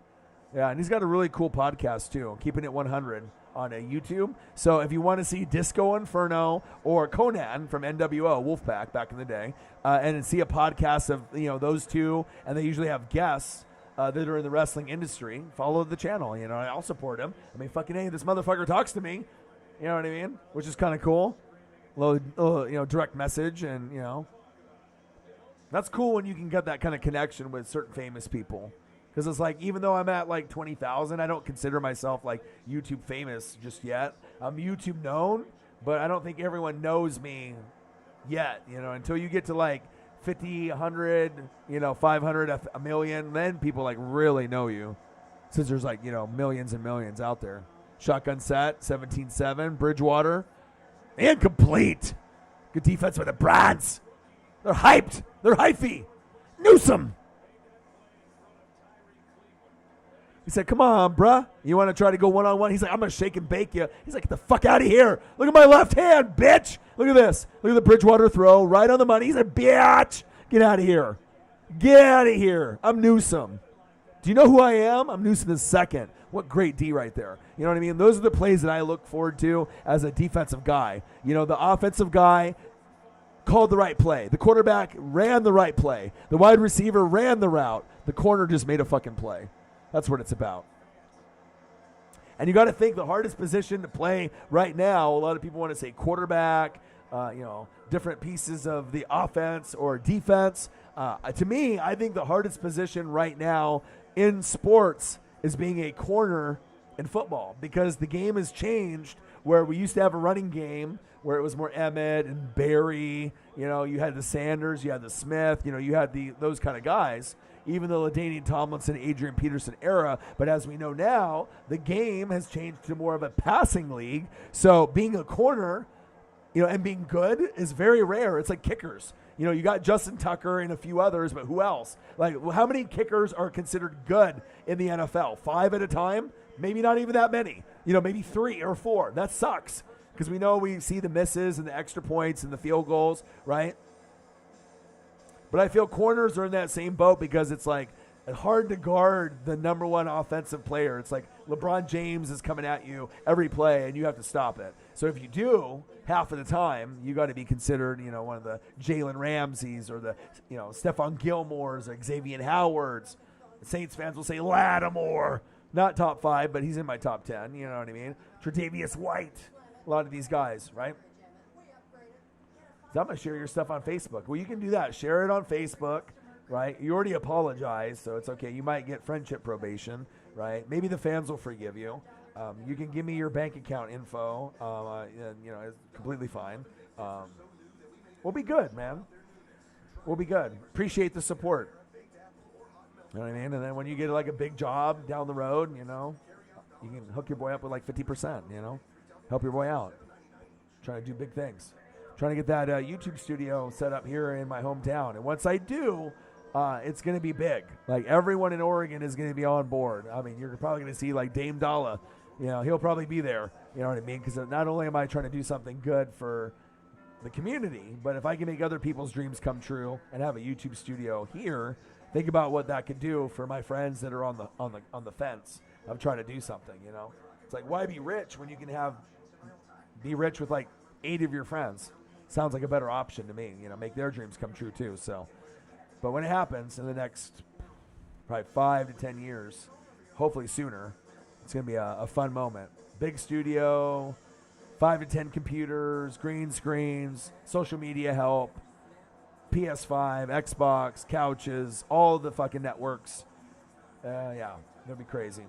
Yeah, and he's got a really cool podcast, too, Keeping It 100 on YouTube. So if you want to see Disco Inferno or Conan from NWO, Wolfpack, back in the day, and see a podcast of, you know, those two, and they usually have guests that are in the wrestling industry, follow the channel. You know, I'll support him. I mean, fucking hey, this motherfucker talks to me. You know what I mean? Which is kind of cool. Little, you know, direct message, and, you know, that's cool when you can get that kind of connection with certain famous people. Because it's like, even though I'm at like 20,000, I don't consider myself like YouTube famous just yet. I'm YouTube known, but I don't think everyone knows me yet. You know, until you get to like 50, 100, you know, 500, a million, then people like really know you. Since there's like, you know, millions and millions out there. Shotgun set, 17-7, Bridgewater, and complete. Good defense with the Brads. They're hyped. They're hyphy. Newsom. He said, come on, bruh. You want to try to go one-on-one? He's like, I'm going to shake and bake you. He's like, get the fuck out of here. Look at my left hand, bitch. Look at this. Look at the Bridgewater throw right on the money. He's like, bitch. Get out of here. Get out of here. I'm Newsom. Do you know who I am? I'm Newsom the second. What great D right there. You know what I mean? Those are the plays that I look forward to as a defensive guy. You know, the offensive guy called the right play. The quarterback ran the right play. The wide receiver ran the route. The corner just made a fucking play. That's what it's about. And you got to think the hardest position to play right now, a lot of people want to say quarterback, you know, different pieces of the offense or defense. To me, I think the hardest position right now in sports is being a corner in football, because the game has changed where we used to have a running game where it was more Emmett and Barry. You know, you had the Sanders, you had the Smith, you know, you had those kind of guys, even the LaDainian Tomlinson, Adrian Peterson era. But as we know now, the game has changed to more of a passing league. So being a corner, you know, and being good is very rare. It's like kickers. You know, you got Justin Tucker and a few others, but who else? Like, how many kickers are considered good in the NFL? 5 at a time? Maybe not even that many. You know, maybe 3 or 4. That sucks. because we know we see the misses and the extra points and the field goals, right? But I feel corners are in that same boat because it's like hard to guard the number one offensive player. It's like LeBron James is coming at you every play, and you have to stop it. So if you do, half of the time, you got to be considered, one of the Jalen Ramseys or the, Stephon Gilmore's or Xavier Howard's. Saints fans will say Lattimore. Not top 5, but he's in my top 10. You know what I mean? Tre'Davious White. A lot of these guys, right? So I'm going to share your stuff on Facebook. Well, you can do that. Share it on Facebook, right? You already apologized, so it's okay. You might get friendship probation, right? Maybe the fans will forgive you. You can give me your bank account info. And, it's completely fine. We'll be good, man. We'll be good. Appreciate the support. You know what I mean? And then when you get like a big job down the road, you can hook your boy up with like 50%, help your boy out. Trying to do big things. Trying to get that YouTube studio set up here in my hometown. And once I do, it's going to be big. Like everyone in Oregon is going to be on board. I mean, you're probably going to see like Dame Dalla. He'll probably be there. You know what I mean? Because not only am I trying to do something good for the community, but if I can make other people's dreams come true and have a YouTube studio here, think about what that could do for my friends that are on the fence of trying to do something. It's like, why be rich when you can be rich with like 8 of your friends? Sounds like a better option to me. Make their dreams come true too. So, but when it happens in the next probably 5 to 10 years, hopefully sooner, it's gonna be a fun moment. Big studio, 5 to 10 computers, green screens, social media help, PS5, Xbox, couches, all the fucking networks. Yeah, it'll be crazy.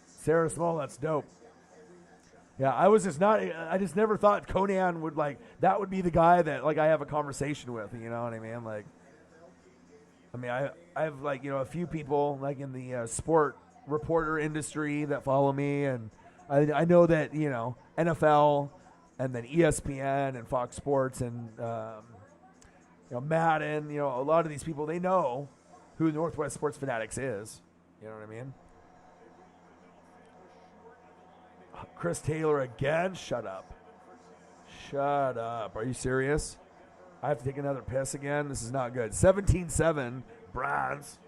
Sarah Small, that's dope. Yeah, I just never thought Conan would that would be the guy that I have a conversation with, you know what I mean? I have a few people in the sport reporter industry that follow me, and I know that, NFL and then ESPN and Fox Sports and, Madden, a lot of these people, they know who Northwest Sports Fanatics is. You know what I mean? Chris Taylor again? Shut up. Shut up. Are you serious? I have to take another piss again? This is not good. 17-7, Browns.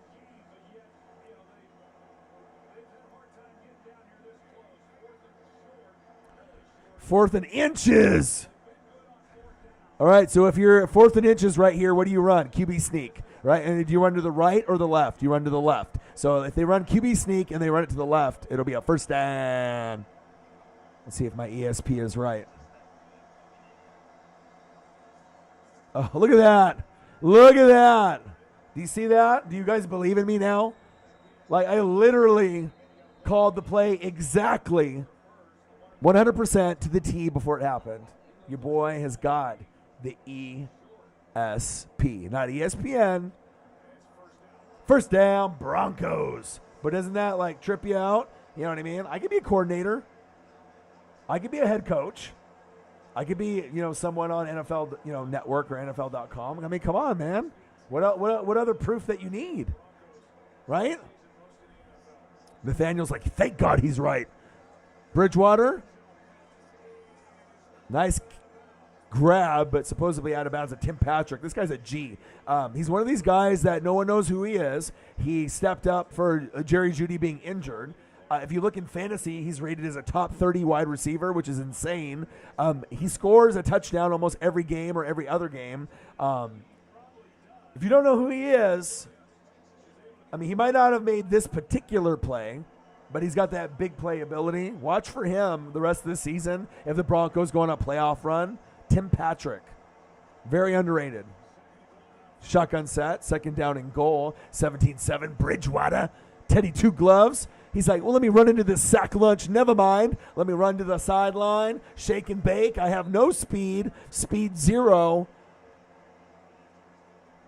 Fourth and inches. All right, so if you're fourth and inches right here, what do you run? QB sneak, right? And do you run to the right or the left? You run to the left. So if they run QB sneak and they run it to the left, it'll be a first down. Let's see if my ESP is right. Oh, look at that. Look at that. Do you see that? Do you guys believe in me now? I literally called the play exactly 100% to the T before it happened. Your boy has got the ESP, not ESPN. First down, Broncos. But doesn't that trip you out? You know what I mean? I could be a coordinator. I could be a head coach. I could be, someone on NFL, network or NFL.com. I mean, come on, man. What other proof that you need? Right? Nathaniel's thank God he's right. Bridgewater. Nice grab, but supposedly out of bounds at Tim Patrick. This guy's a G. He's one of these guys that no one knows who he is. He stepped up for Jerry Jeudy being injured. If you look in fantasy, he's rated as a top 30 wide receiver, which is insane. He scores a touchdown almost every game or every other game. If you don't know who he is, he might not have made this particular play, but he's got that big play ability. Watch for him the rest of the season if the Broncos go on a playoff run. Tim Patrick, very underrated. Shotgun set, second down and goal, 17-7, Bridgewater. Teddy two gloves. He's well, let me run into this sack lunch. Never mind. Let me run to the sideline. Shake and bake. I have no speed. Speed 0.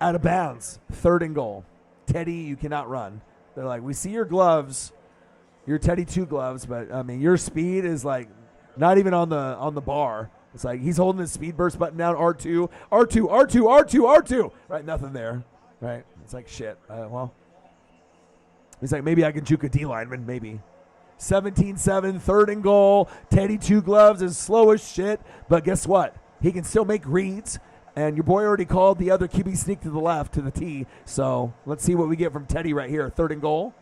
Out of bounds. Third and goal. Teddy, you cannot run. They're we see your gloves. Your Teddy two gloves, but, your speed is, not even on the bar. It's he's holding his speed burst button down, R2, R2, R2, R2, R2. Right, nothing there. Right? It's shit. Well, He's like, maybe I can juke a D lineman, maybe. 17-7, 3rd and goal. Teddy Two Gloves is slow as shit, but guess what? He can still make reads, and your boy already called the other QB sneak to the left, to the T. So let's see what we get from Teddy right here. 3rd and goal.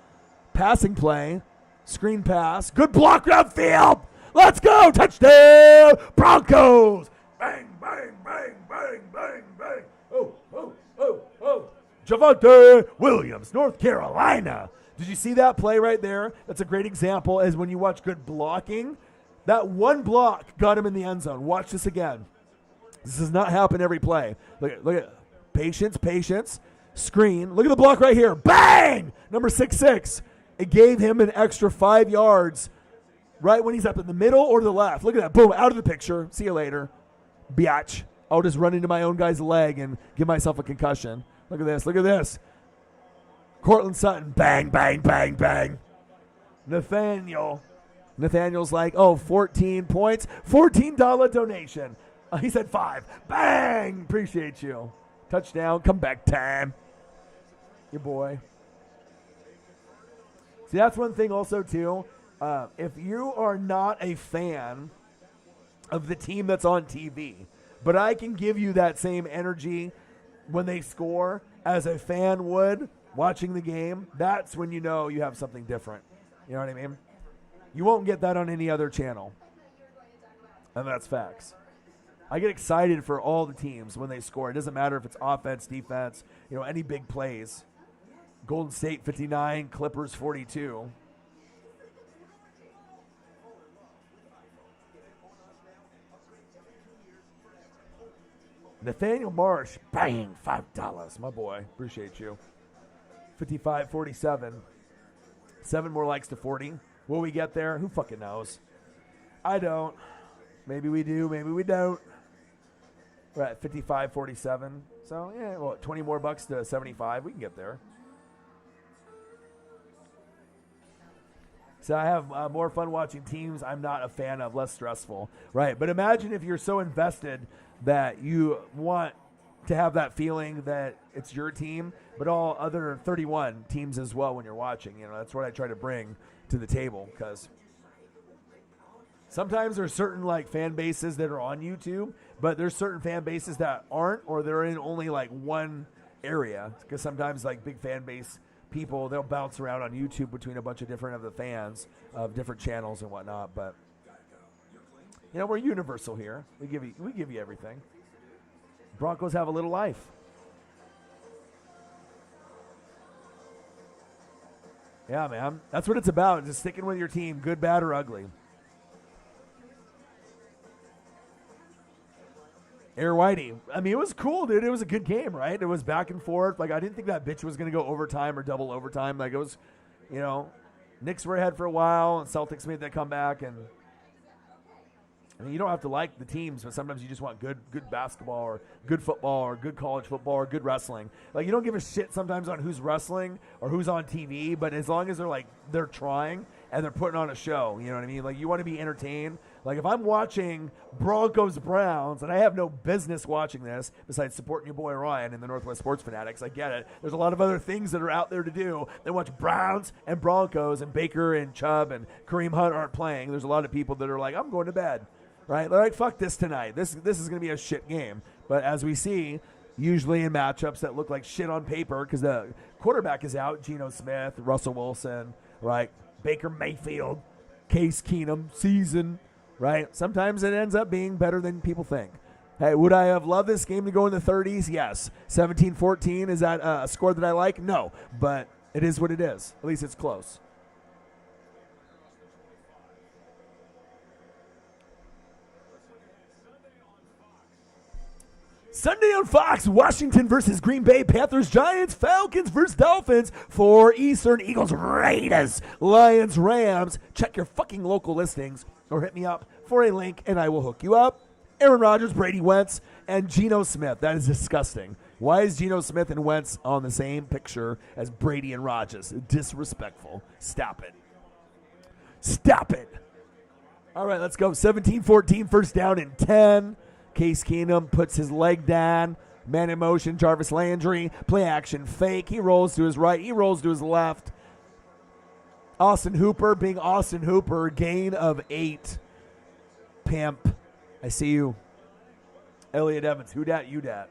Passing play. Screen pass. Good block downfield. Let's go. Touchdown, Broncos. Bang, bang, bang, bang, bang, bang. Oh. Javonte Williams, North Carolina. Did you see that play right there? That's a great example as when you watch good blocking. That one block got him in the end zone. Watch this again. This does not happen every play. Look at patience. Screen. Look at the block right here. Bang! Number 6'6". It gave him an extra 5 yards right when he's up in the middle or to the left. Look at that. Boom, out of the picture. See you later. Biatch. I'll just run into my own guy's leg and give myself a concussion. Look at this. Cortland Sutton. Bang, bang, bang, bang. Nathaniel's like, 14 points. $14 donation. He said 5. Bang! Appreciate you. Touchdown. Comeback time. Your boy. See, that's one thing also, too. If you are not a fan of the team that's on TV, but I can give you that same energy when they score as a fan would watching the game, that's when you know you have something different. You know what I mean? You won't get that on any other channel. And that's facts. I get excited for all the teams when they score. It doesn't matter if it's offense, defense, any big plays. Golden State 59, Clippers 42. Nathaniel Marsh, bang, $5. My boy, appreciate you. 55-47. 7 more likes to 40. Will we get there? Who fucking knows? I don't. Maybe we do, maybe we don't. We're at 55-47. So, 20 more bucks to 75. We can get there. So I have more fun watching teams I'm not a fan of, less stressful. Right, but imagine if you're so invested that you want to have that feeling that it's your team, but all other 31 teams as well when you're watching. That's what I try to bring to the table, because sometimes there's certain fan bases that are on YouTube, but there's certain fan bases that aren't, or they're in only one area, because sometimes big fan base people, they'll bounce around on YouTube between a bunch of different of the fans of different channels and whatnot. But we're universal here. We give you everything. Broncos have a little life. Yeah, man. That's what it's about. Just sticking with your team, good, bad, or ugly. Air Whitey. I mean, it was cool, dude. It was a good game, right? It was back and forth. I didn't think that bitch was going to go overtime or double overtime. It was, Knicks were ahead for a while, and Celtics made that comeback. And you don't have to like the teams, but sometimes you just want good basketball or good football or good college football or good wrestling. You don't give a shit sometimes on who's wrestling or who's on TV, but as long as they're trying and they're putting on a show, you know what I mean? You want to be entertained. If I'm watching Broncos Browns, and I have no business watching this besides supporting your boy Ryan and the Northwest Sports Fanatics, I get it. There's a lot of other things that are out there to do than watch Browns and Broncos, and Baker and Chubb and Kareem Hunt aren't playing. There's a lot of people that are I'm going to bed, right? They're fuck this tonight. This is going to be a shit game. But as we see, usually in matchups that look like shit on paper because the quarterback is out, Geno Smith, Russell Wilson, right? Baker Mayfield, Case Keenum, season, right? Sometimes it ends up being better than people think. Hey, would I have loved this game to go in the 30s? Yes. 17-14, is that a score that I like? No, but it is what it is. At least it's close. Sunday on Fox, Washington versus Green Bay, Panthers, Giants, Falcons versus Dolphins, for Eastern, Eagles, Raiders, Lions, Rams. Check your fucking local listings or hit me up for a link and I will hook you up. Aaron Rodgers, Brady, Wentz, and Geno Smith. That is disgusting. Why is Geno Smith and Wentz on the same picture as Brady and Rodgers? Disrespectful. Stop it. Stop it. All right, let's go. 17-14, first down and 10. Case Keenum puts his leg down. Man in motion, Jarvis Landry. Play action fake. He rolls to his right. He rolls to his left. Austin Hooper being Austin Hooper, gain of 8. Pimp. I see you. Elliot Evans, who dat, you dat.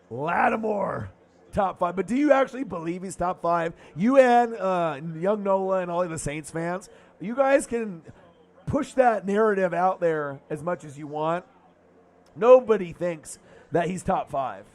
Lattimore, top 5. But do you actually believe he's top 5? You and Young Nola and all of the Saints fans, you guys can push that narrative out there as much as you want. Nobody thinks that he's top 5.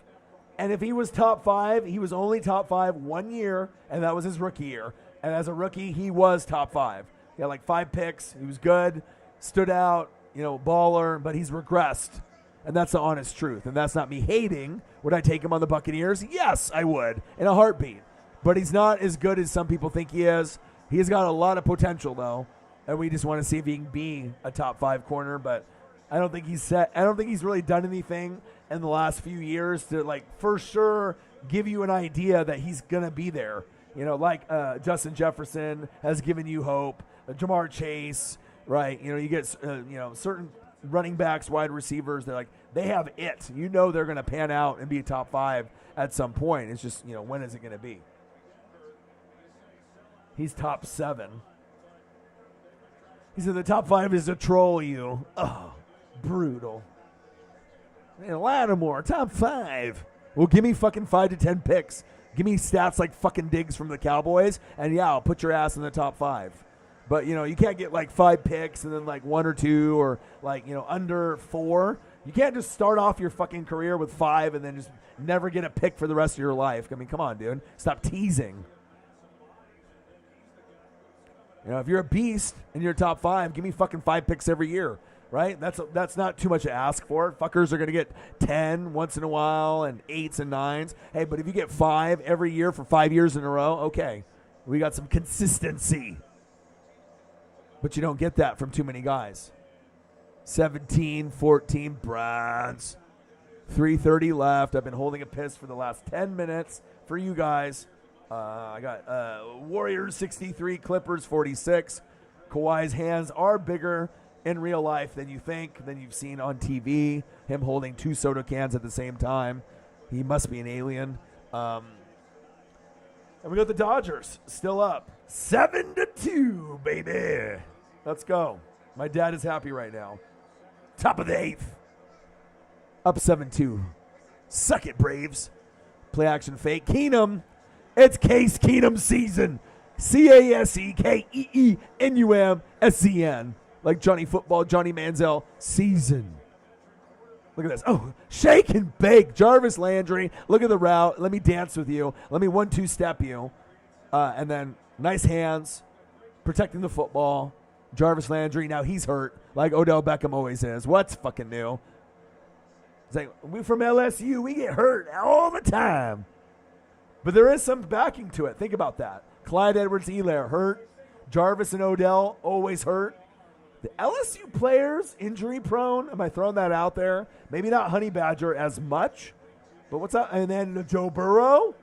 And if he was top 5, he was only top 5 1 year, and that was his rookie year. And as a rookie, he was top 5. He had like 5 picks. He was good, stood out, baller, but he's regressed. And that's the honest truth. And that's not me hating. Would I take him on the Buccaneers? Yes, I would, in a heartbeat. But he's not as good as some people think he is. He's got a lot of potential, though. And we just want to see if he can be a top 5 corner. But I don't think he's set. I don't think he's really done anything in the last few years to, like, for sure give you an idea that he's going to be there. Like Justin Jefferson has given you hope. Jamar Chase, right? You get, certain running backs, wide receivers, they have it. They're going to pan out and be a top 5 at some point. It's just, when is it going to be? He's top 7. He said the top 5 is to troll you. Oh, brutal. And Lattimore, top 5. Well, give me fucking 5 to 10 picks. Give me stats like fucking Diggs from the Cowboys, and yeah, I'll put your ass in the top 5. But, you can't get like 5 picks and then like 1 or 2 or like, under 4. You can't just start off your fucking career with 5 and then just never get a pick for the rest of your life. I mean, come on, dude. Stop teasing. If you're a beast and you're top 5, give me fucking 5 picks every year, right? That's not too much to ask for. Fuckers are going to get 10 once in a while and 8s and 9s. Hey, but if you get 5 every year for 5 years in a row, okay. We got some consistency. But you don't get that from too many guys. 17-14 Browns. 3:30 left. I've been holding a piss for the last 10 minutes for you guys. I got Warriors 63, Clippers 46. Kawhi's hands are bigger in real life than you think, than you've seen on TV. Him holding 2 soda cans at the same time. He must be an alien. And we got the Dodgers still up. 7-2, baby. Let's go. My dad is happy right now. Top of the 8th. Up 7-2. Suck it, Braves. Play action fake. Keenum. It's Case Keenum season. CASEKEENUMSCN. Like Johnny Football, Johnny Manziel season. Look at this. Oh, shake and bake. Jarvis Landry. Look at the route. Let me dance with you. Let me 1-2 step you. And then nice hands. Protecting the football. Jarvis Landry. Now he's hurt. Like Odell Beckham always is. What's fucking new? It's like, we from LSU. We get hurt all the time. But there is some backing to it. Think about that. Clyde Edwards-Helaire hurt. Jarvis and Odell always hurt. The LSU players injury prone. Am I throwing that out there? Maybe not Honey Badger as much. But what's up? And then Joe Burrow.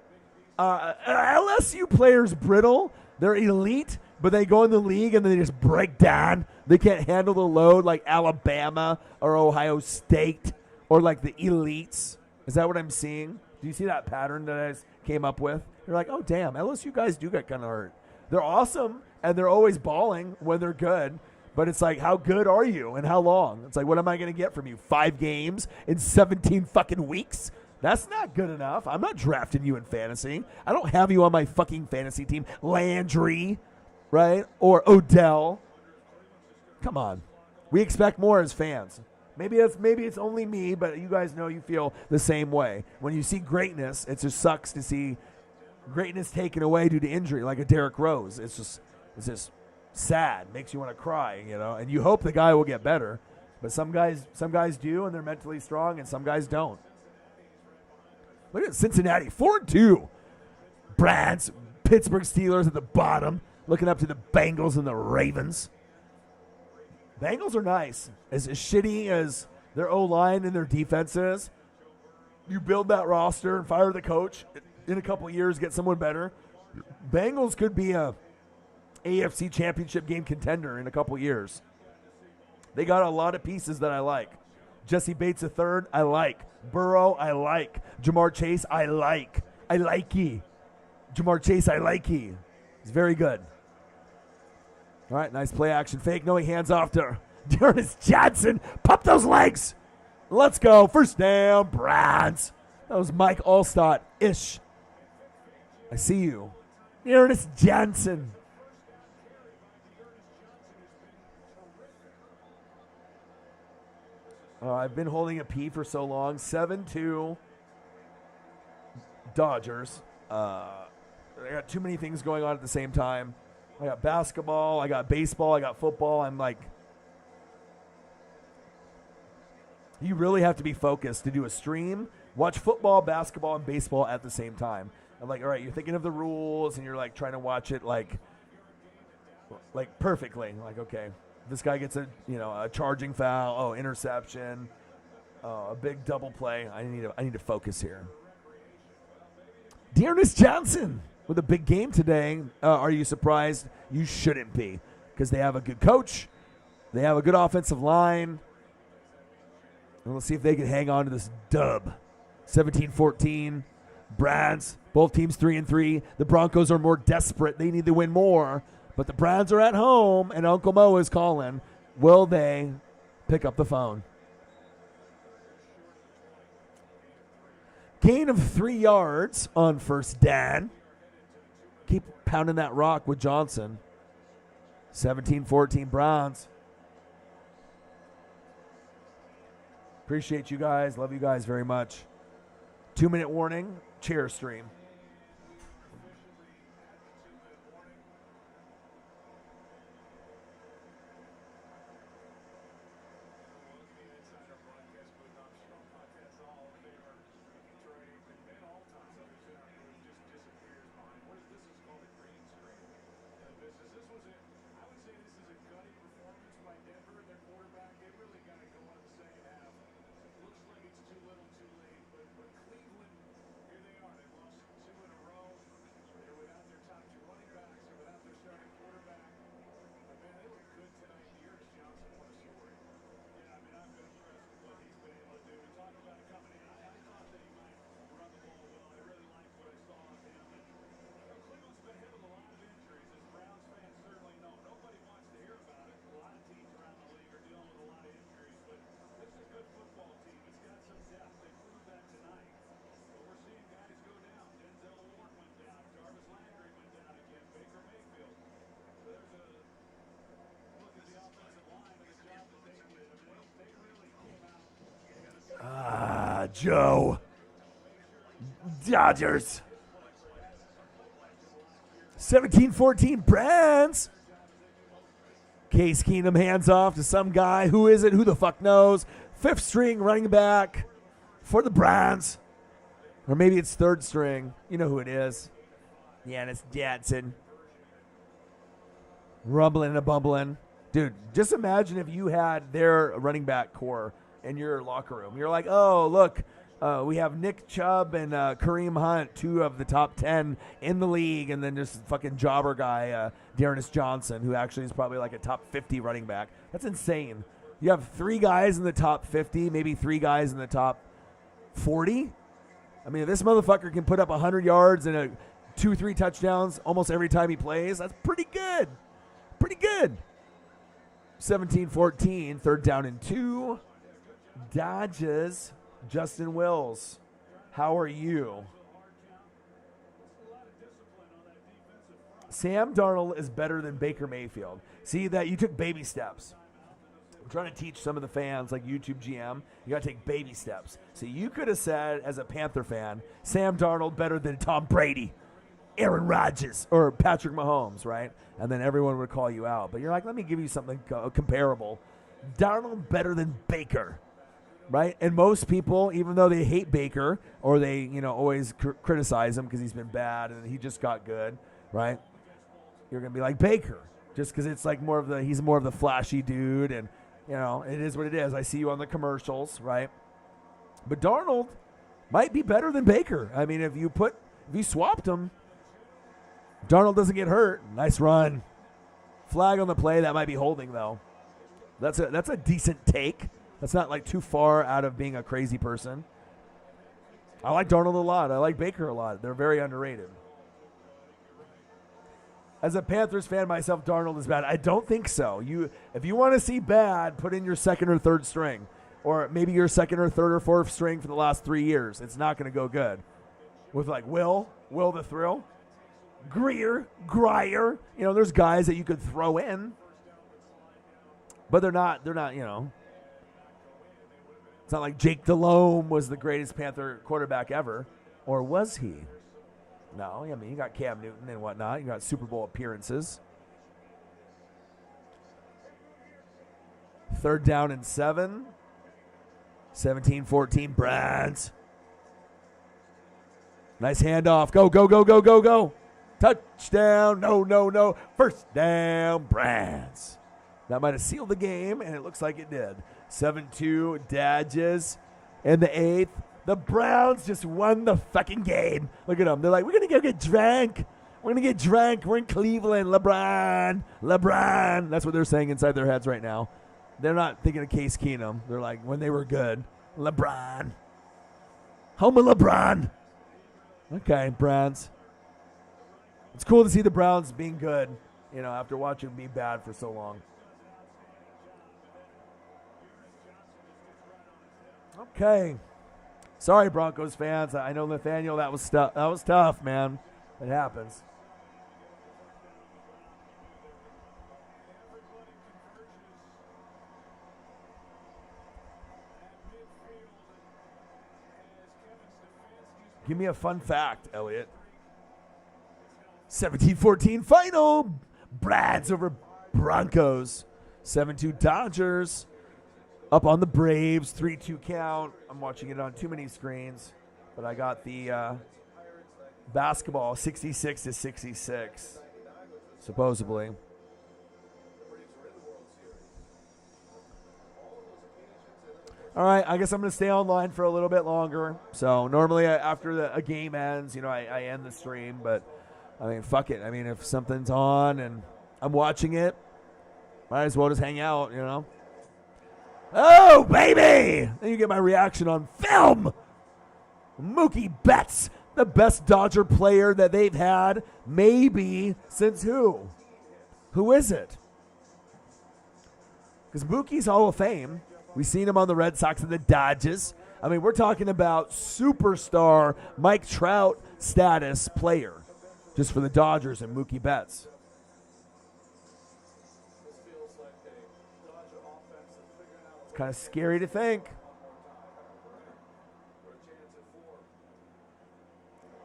LSU players brittle. They're elite, but they go in the league and then they just break down. They can't handle the load like Alabama or Ohio State or like the elites. Is that what I'm seeing? Do you see that pattern that I came up with? You're like, oh, damn, LSU guys do get kind of hurt. They're awesome, and they're always balling when they're good. But it's like, how good are you and how long? It's like, what am I going to get from you? 5 games in 17 fucking weeks? That's not good enough. I'm not drafting you in fantasy. I don't have you on my fucking fantasy team. Landry, right? Or Odell. Come on. We expect more as fans. Maybe it's only me, but you guys know you feel the same way. When you see greatness, it just sucks to see greatness taken away due to injury, like a Derrick Rose. It's just sad. Makes you want to cry, And you hope the guy will get better, but some guys do, and they're mentally strong, and some guys don't. Look at Cincinnati, 4-2. Browns, Pittsburgh Steelers at the bottom, looking up to the Bengals and the Ravens. Bengals are nice. As shitty as their O-line and their defense is, you build that roster and fire the coach in a couple of years, get someone better. Bengals could be a AFC championship game contender in a couple of years. They got a lot of pieces that I like. Jesse Bates III, I like. Burrow, I like. Jamar Chase, I like. I like ye. Jamar Chase, I like he. He's very good. All right, nice play action fake. No, he hands off to Dearness Johnson. Pop those legs. Let's go. First down, Browns. That was Mike Allstott-ish. I see you. Dearness Johnson. I've been holding a P for so long. 7-2 Dodgers. I got too many things going on at the same time. I got basketball, I got baseball, I got football. I'm like, you really have to be focused to do a stream, watch football, basketball, and baseball at the same time. I'm like, all right, you're thinking of the rules, and you're like trying to watch it like perfectly. Like, okay, this guy gets a charging foul, interception, a big double play. I need to focus here. Dearness Johnson with a big game today. Are you surprised? You shouldn't be, because they have a good coach. They have a good offensive line. And we'll see if they can hang on to this dub. 17-14. Browns, both teams 3-3. The Broncos are more desperate. They need to win more. But the Browns are at home, and Uncle Mo is calling. Will they pick up the phone? Gain of 3 yards on first down. Keep pounding that rock with Johnson. 17-14 Browns. Appreciate you guys. Love you guys very much. 2-minute warning. Chair stream. Joe. Dodgers. 17-14 Browns. Case Keenum hands off to some guy. Who is it? Who the fuck knows? 5th string running back for the Browns. Or maybe it's 3rd string. You know who it is. Yeah, and it's Jansen. Rumbling and bumbling. Dude, just imagine if you had their running back core in your locker room. You're like, oh, look, we have Nick Chubb and Kareem Hunt, 2 of the top 10 in the league, and then just fucking jobber guy, Dearness Johnson, who actually is probably like a top 50 running back. That's insane. You have 3 guys in the top 50, maybe 3 guys in the top 40. I mean, if this motherfucker can put up 100 yards and 2-3 touchdowns almost every time he plays, that's pretty good. Pretty good. 17-14, 3rd down and 2. Dodgers, Justin Wills. How are you? Sam Darnold is better than Baker Mayfield. See that you took baby steps. I'm trying to teach some of the fans, like YouTube GM, you got to take baby steps. So you could have said, as a Panther fan, Sam Darnold better than Tom Brady, Aaron Rodgers, or Patrick Mahomes, right? And then everyone would call you out. But you're like, let me give you something comparable. Darnold better than Baker, right? And most people, even though they hate Baker or they, always criticize him because he's been bad and he just got good, right? You're going to be like Baker just because it's like he's more of the flashy dude, and, it is what it is. I see you on the commercials, right? But Darnold might be better than Baker. I mean, if you swapped him, Darnold doesn't get hurt. Nice run. Flag on the play. That might be holding, though. That's a decent take. That's not like too far out of being a crazy person. I like Darnold a lot. I like Baker a lot. They're very underrated. As a Panthers fan myself, Darnold is bad. I don't think so. If you want to see bad, put in your second or third string. Or maybe your second or third or fourth string for the last 3 years. It's not going to go good. With like Will the Thrill, Grier. There's guys that you could throw in. But they're not, It's not like Jake Delhomme was the greatest Panther quarterback ever. Or was he? No, I mean, you got Cam Newton and whatnot. You got Super Bowl appearances. 3rd down and 7. 17-14, Browns. Nice handoff. Go. Touchdown. No. 1st down, Browns. That might have sealed the game, and it looks like it did. 7-2, Dodgers in the 8th. The Browns just won the fucking game. Look at them. They're like, we're going to go get drunk. We're going to get drunk. We're in Cleveland. LeBron. That's what they're saying inside their heads right now. They're not thinking of Case Keenum. They're like, when they were good. LeBron. Home of LeBron. Okay, Browns. It's cool to see the Browns being good, after watching them be bad for so long. Okay. Sorry, Broncos fans. I know, Nathaniel, that was tough, man. It happens. Give me a fun fact, Elliot. 17-14 final. Brads over Broncos. 7-2 Dodgers. Up on the Braves. 3-2 count. I'm watching it on too many screens. But I got the basketball 66-66. Supposedly. All right, I guess I'm going to stay online for a little bit longer. So normally after a game ends, I end the stream. But, I mean, fuck it. I mean, if something's on and I'm watching it, might as well just hang out, Oh, baby! Then you get my reaction on film. Mookie Betts, the best Dodger player that they've had, maybe since who? Who is it? Because Mookie's Hall of Fame. We've seen him on the Red Sox and the Dodgers. I mean, we're talking about superstar Mike Trout status player just for the Dodgers and Mookie Betts. It's kind of scary to think.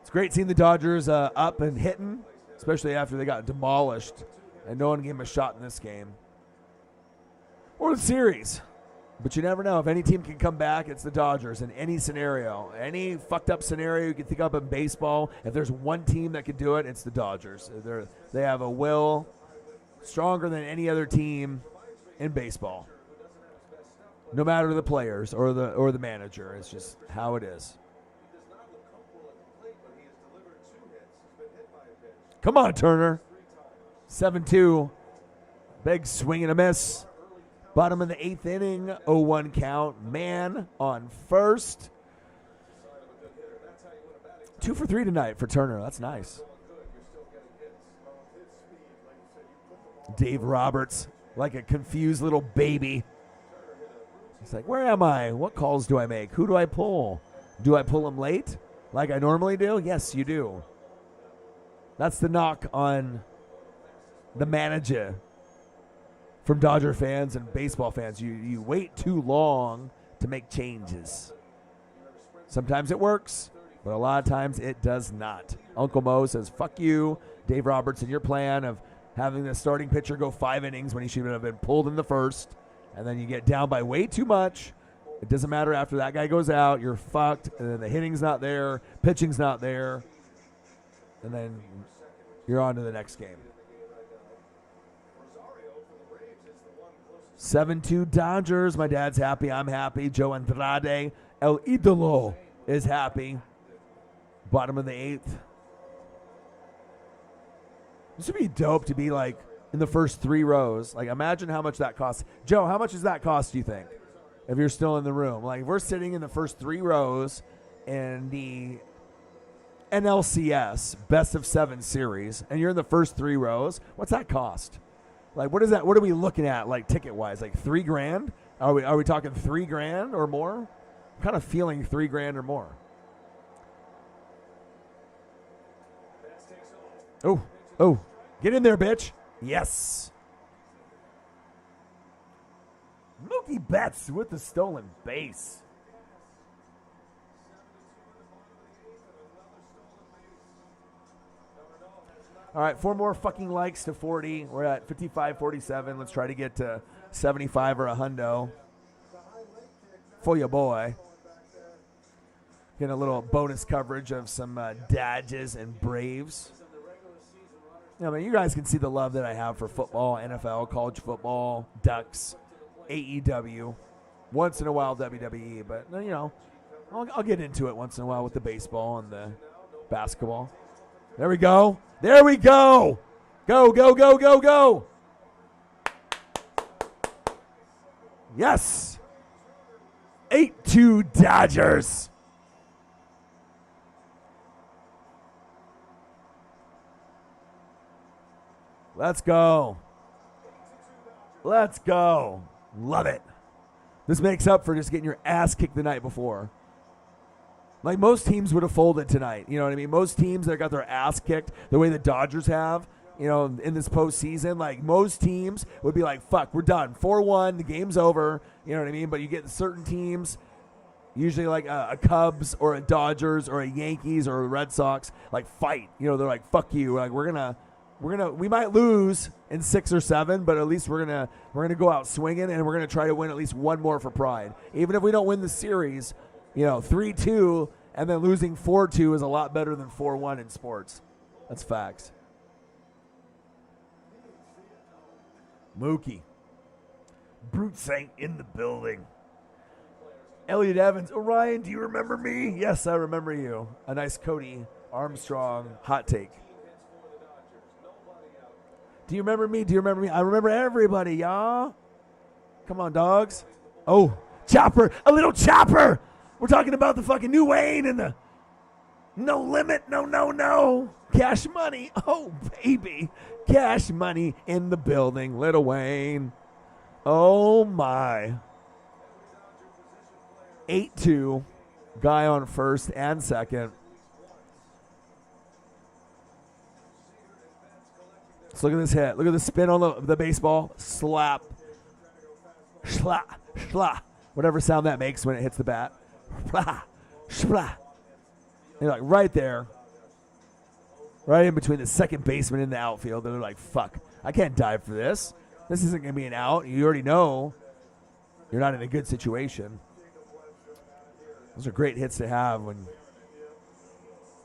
It's great seeing the Dodgers up and hitting, especially after they got demolished and no one gave them a shot in this game. Or the series. But you never know. If any team can come back, it's the Dodgers in any scenario. Any fucked up scenario you can think of in baseball, if there's one team that can do it, it's the Dodgers. They have a will stronger than any other team in baseball. No matter the players or the manager. It's just how it is. Come on, Turner. 7-2. Big swing and a miss. Bottom of the 8th inning, 0-1 count. Man on first. 2 for 3 tonight for Turner. That's nice. Dave Roberts, like a confused little baby. He's like, where am I? What calls do I make? Who do I pull? Do I pull him late like I normally do? Yes, you do. That's the knock on the manager. From Dodger fans and baseball fans, you wait too long to make changes. Sometimes it works, but a lot of times it does not. Uncle Mo says, fuck you, Dave Roberts, and your plan of having the starting pitcher go 5 innings when he should have been pulled in the first, and then you get down by way too much. It doesn't matter after that guy goes out, you're fucked, and then the hitting's not there, pitching's not there, and then you're on to the next game. 7-2 Dodgers. My dad's happy. I'm happy. Joe Andrade, El Idolo, is happy. Bottom of the 8th. This would be dope to be like in the first 3 rows. Like, imagine how much that costs. Joe, how much does that cost, do you think? If you're still in the room. Like, if we're sitting in the first 3 rows in the NLCS best of 7 series, and you're in the first 3 rows, what's that cost? Like, what is that? What are we looking at, like, ticket-wise? Like, $3,000? Are we talking $3,000 or more? I'm kind of feeling $3,000 or more. Oh, get in there, bitch. Yes. Mookie Betts with the stolen base. All right, 4 more fucking likes to 40. We're at 55-47. Let's try to get to 75 or a hundo. For your boy. Getting a little bonus coverage of some Dodgers and Braves. Yeah, I mean, you guys can see the love that I have for football, NFL, college football, Ducks, AEW, once in a while WWE, but, you know, I'll get into it once in a while with the baseball and the basketball. There we go. There we go. Go, go, go, go, go. Yes. 8-2 Dodgers. Let's go. Let's go. Love it. This makes up for just getting your ass kicked the night before. Like, most teams would have folded tonight. You know what I mean? Most teams that got their ass kicked the way the Dodgers have, you know, in this postseason, like, most teams would be like, fuck, we're done. 4-1, the game's over. You know what I mean? But you get certain teams, usually like a Cubs or a Dodgers or a Yankees or a Red Sox, like, fight. You know, they're like, fuck you. Like, we might lose in 6 or 7, but at least we're gonna go out swinging, and we're gonna try to win at least one more for pride. Even if we don't win the series, you know, 3-2 and then losing 4-2 is a lot better than 4-1 in sports. That's facts. Mookie. Brute Saint in the building. Elliot Evans. Orion, do you remember me? Yes, I remember you. A nice Cody Armstrong hot take. Do you remember me? Do you remember me? I remember everybody, y'all. Come on, dogs. Oh, Chopper. A little Chopper. We're talking about the fucking new Wayne and the no limit. No. Cash money. Oh, baby. Cash money in the building. Little Wayne. Oh, my. 8-2. Guy on first and second. Let's look at this hit. Look at the spin on the baseball. Slap. Shla. Shla. Whatever sound that makes when it hits the bat. Shla. Shla. They're like right there. Right in between the second baseman and the outfield. They're like, fuck. I can't dive for this. This isn't going to be an out. You already know you're not in a good situation. Those are great hits to have when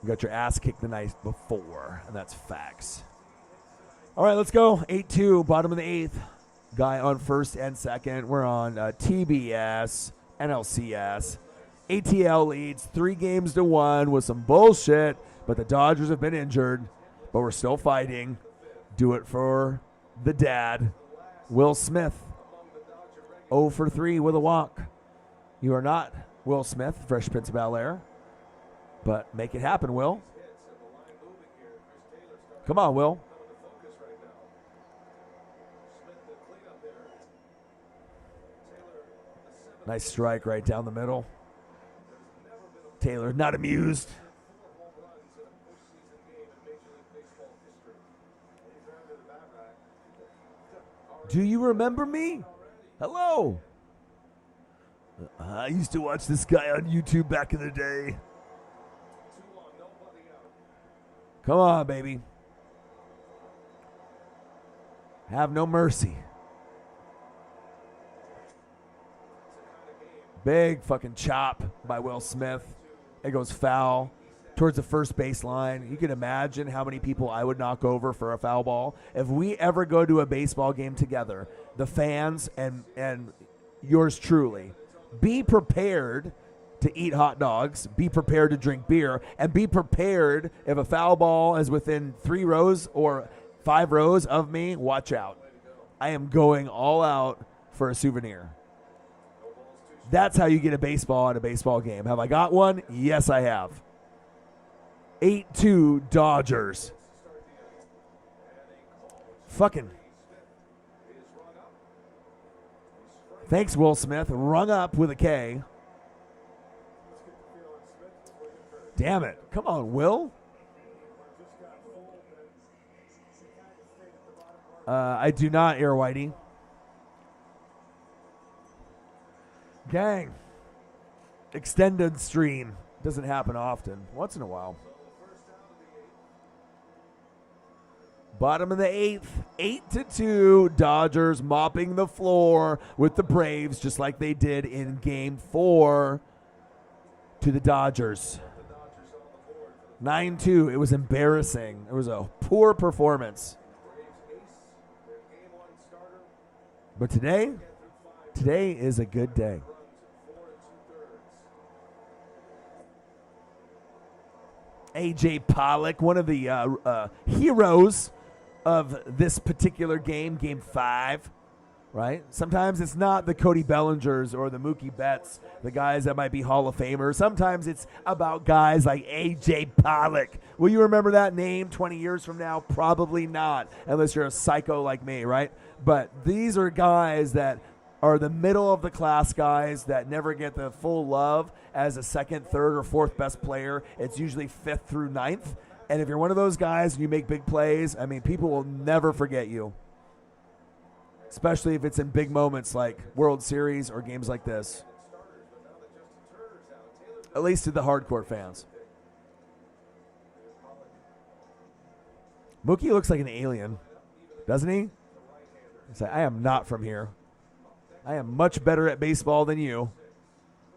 you got your ass kicked the night before. And that's facts. All right, let's go. 8-2, bottom of the 8th. Guy on first and second. We're on TBS, NLCS. ATL leads 3-1 with some bullshit, but the Dodgers have been injured, but we're still fighting. Do it for the dad, Will Smith. 0 for 3 with a walk. You are not Will Smith, Fresh Prince of Bel-Air, but make it happen, Will. Come on, Will. Nice strike right down the middle. Taylor not amused. Do you remember me? Hello. I used to watch this guy on YouTube back in the day. Come on, baby. Have no mercy. Big fucking chop by Will Smith. It goes foul towards the first baseline. You can imagine how many people I would knock over for a foul ball. If we ever go to a baseball game together, the fans and yours truly, be prepared to eat hot dogs, be prepared to drink beer, and be prepared if a foul ball is within 3 rows or 5 rows of me, watch out. I am going all out for a souvenir. That's how you get a baseball at a baseball game. Have I got one? Yes, I have. 8-2 Dodgers. Fucking. Thanks, Will Smith. Rung up with a K. Damn it. Come on, Will. I do not, Air Whitey. Gang. Extended stream. Doesn't happen often. Once in a while. Bottom of the 8th. 8-2. Dodgers mopping the floor with the Braves, just like they did in Game 4 to the Dodgers. 9-2. It was embarrassing. It was a poor performance. But today is a good day. AJ Pollock, one of the heroes of this particular game, Game 5, right? Sometimes it's not the Cody Bellingers or the Mookie Betts, the guys that might be Hall of Famers. Sometimes it's about guys like AJ Pollock. Will you remember that name 20 years from now? Probably not, unless you're a psycho like me, right? But these are guys that are the middle of the class guys that never get the full love as a second, third, or fourth best player. It's usually 5th through 9th. And if you're one of those guys and you make big plays, I mean, people will never forget you, especially if it's in big moments like World Series or games like this, at least to the hardcore fans. Mookie looks like an alien, doesn't he? I am not from here. I am much better at baseball than you.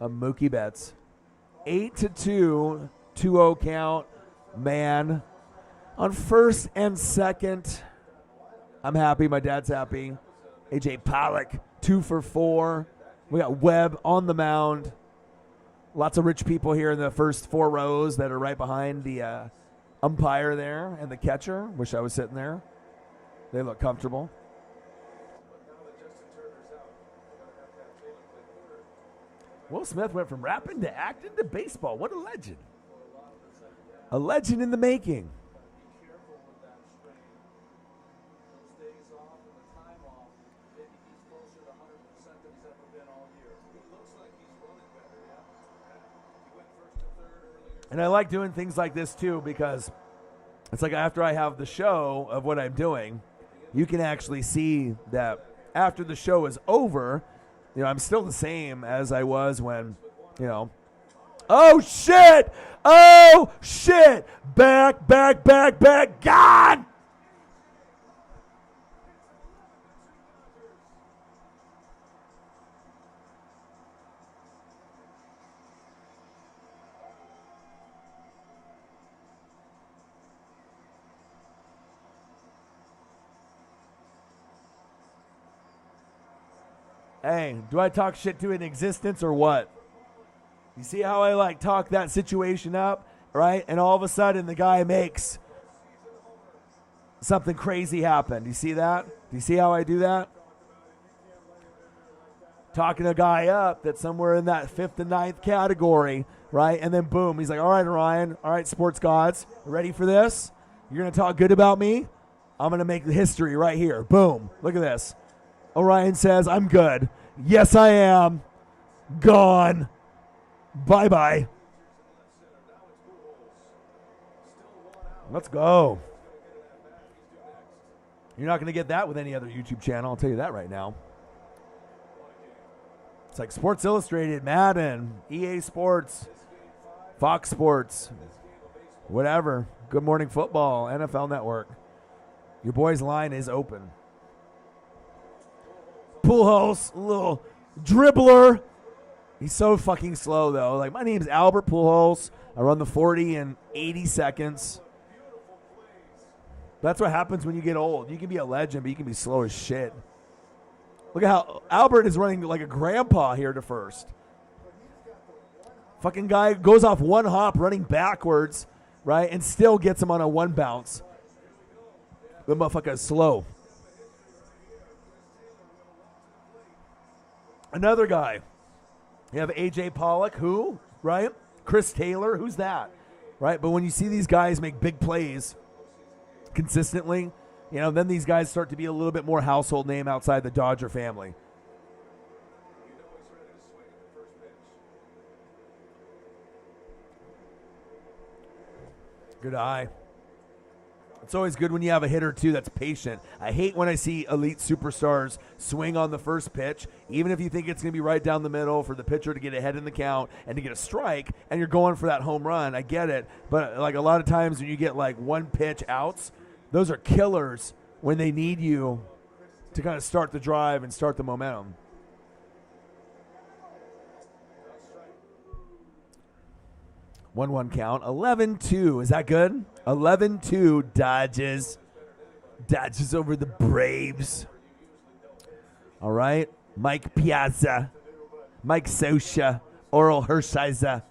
Mookie Betts. 8-2, 2-0 count. Man. On first and second, I'm happy. My dad's happy. AJ Pollock, 2 for 4. We got Webb on the mound. Lots of rich people here in the first 4 rows that are right behind the umpire there and the catcher. Wish I was sitting there. They look comfortable. Will Smith went from rapping to acting to baseball. What a legend. A legend in the making. And I like doing things like this too, because it's like after I have the show of what I'm doing, you can actually see that after the show is over, you know, I'm still the same as I was when, you know, oh shit! Oh shit! Back, gone! Hey, do I talk shit to an existence or what? You see how I like talk that situation up, right? And all of a sudden the guy makes something crazy happen. Do you see that? Do you see how I do that? Talking a guy up that's somewhere in that 5th and 9th category, right? And then boom, he's like, all right, Orion, all right, sports gods, ready for this? You're going to talk good about me? I'm going to make the history right here. Boom. Look at this. Orion says, I'm good. Yes, I am. Gone. Bye-bye. Let's go. You're not going to get that with any other YouTube channel. I'll tell you that right now. It's like Sports Illustrated, Madden, EA Sports, Fox Sports, whatever. Good Morning Football, NFL Network. Your boy's line is open. Pujols, little dribbler. He's so fucking slow, though. Like, my name's Albert Pujols. I run the 40 in 80 seconds. That's what happens when you get old. You can be a legend, but you can be slow as shit. Look at how Albert is running like a grandpa here to first. Fucking guy goes off one hop running backwards, right, and still gets him on a one bounce. The motherfucker is slow. Another guy. You have AJ Pollock, who, right? Chris Taylor, who's that? right? But when you see these guys make big plays consistently, then these guys start to be a little bit more household name outside the Dodger family. You know he's ready to swing at the first pitch. Good eye. It's always good when you have a hitter, too, that's patient. I hate when I see elite superstars swing on the first pitch, even if you think it's going to be right down the middle for the pitcher to get ahead in the count and to get a strike, and you're going for that home run. I get it. But, like, a lot of times when you get, like, one pitch outs, those are killers when they need you to kind of start the drive and start the momentum. 1-1 count. 11-2. Is that good? 11-2 Dodgers. Dodgers over the Braves. All right. Mike Piazza. Mike Scioscia. Oral Hershiser.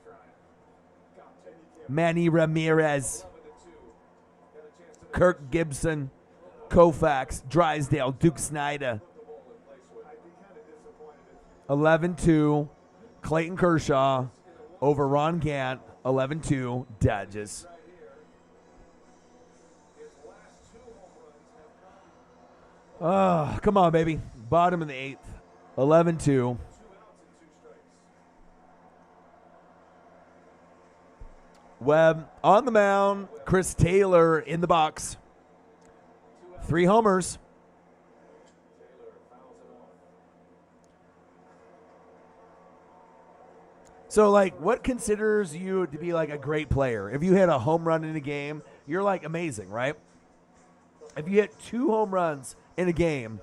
Manny Ramirez. Kirk Gibson. Koufax. Drysdale. Duke Snyder. 11-2. Clayton Kershaw over Ron Gant. 11-2 Dodgers. Oh, come on, baby. Bottom of the 8th. 11-2. Webb on the mound. Chris Taylor in the box. 3 homers. So, like, what considers you to be, like, a great player? If you hit a home run in a game, you're, like, amazing, right? If you hit 2 home runs in a game,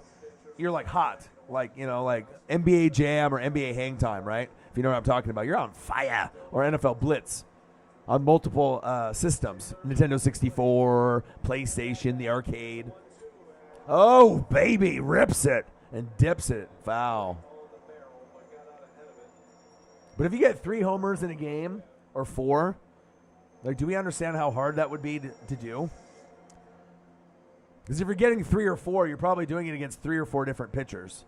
you're, like, hot. Like, like NBA Jam or NBA Hang Time, right? If you know what I'm talking about. You're on fire. Or NFL Blitz on multiple systems. Nintendo 64, PlayStation, the arcade. Oh, baby. Rips it and dips it. Foul. But if you get 3 homers in a game, or 4, like, do we understand how hard that would be to do? Because if you're getting 3 or 4, you're probably doing it against 3 or 4 different pitchers.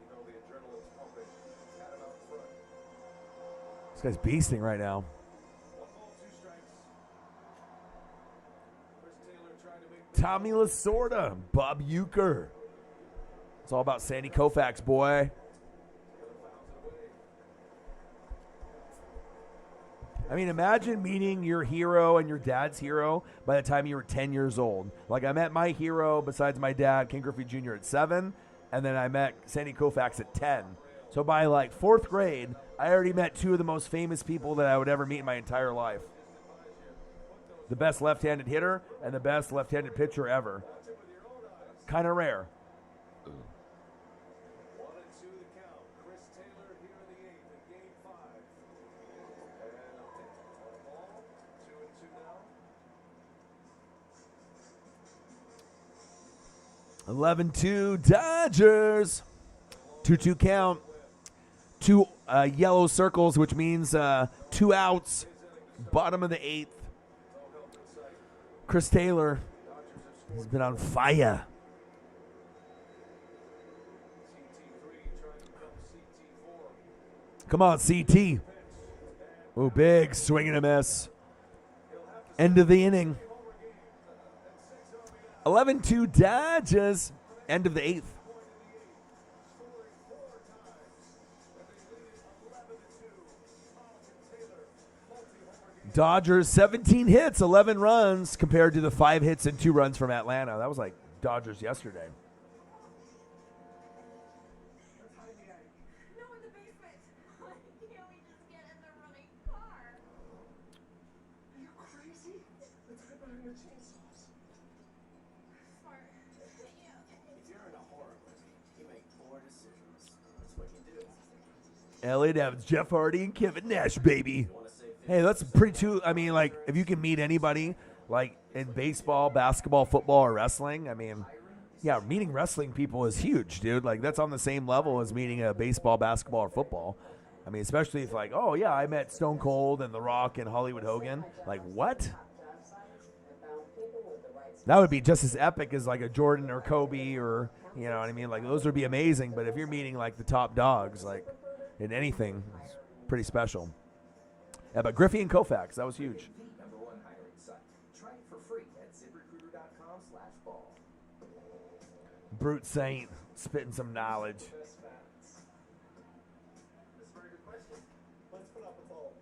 This guy's beasting right now. Tommy Lasorda, Bob Uecker. It's all about Sandy Koufax, boy. I mean, imagine meeting your hero and your dad's hero by the time you were 10 years old. Like, I met my hero, besides my dad, Ken Griffey Jr. at 7, and then I met Sandy Koufax at 10. So by, like, 4th grade, I already met 2 of the most famous people that I would ever meet in my entire life. The best left-handed hitter and the best left-handed pitcher ever. Kind of rare. 1-2 the count. Chris Taylor here in the 8th in Game 5. And ball, 2-2 now. 11-2 Dodgers. 2-2 count. 2 yellow circles, which means 2 outs. Bottom of the 8th. Chris Taylor has been on fire. Come on, CT. Oh, big swing and a miss. End of the inning. 11-2 Dodgers. End of the 8th. Dodgers 17 hits, 11 runs compared to the 5 hits and 2 runs from Atlanta. That was like Dodgers yesterday. No, in the basement. Why can't we just get in the running car? Are you crazy? Let's hide behind the chainsaws. Smart. Yeah. If you're in a horror movie, you make poor decisions. That's what you do. Elliot Evans, Jeff Hardy, and Kevin Nash, baby. Hey, that's pretty too. I mean, like, if you can meet anybody, like, in baseball, basketball, football, or wrestling, I mean, yeah, meeting wrestling people is huge, dude. Like, that's on the same level as meeting a baseball, basketball, or football. I mean, especially if, like, oh, yeah, I met Stone Cold and The Rock and Hollywood Hogan. Like, what? That would be just as epic as, like, a Jordan or Kobe or, you know what I mean? Like, those would be amazing. But if you're meeting, like, the top dogs, like, in anything, it's pretty special. Yeah, but Griffey and Koufax, that was huge. free at ZipRecruiter.com/ball. Brute Saint spitting some knowledge. That's a very good question. Let's put up a poll.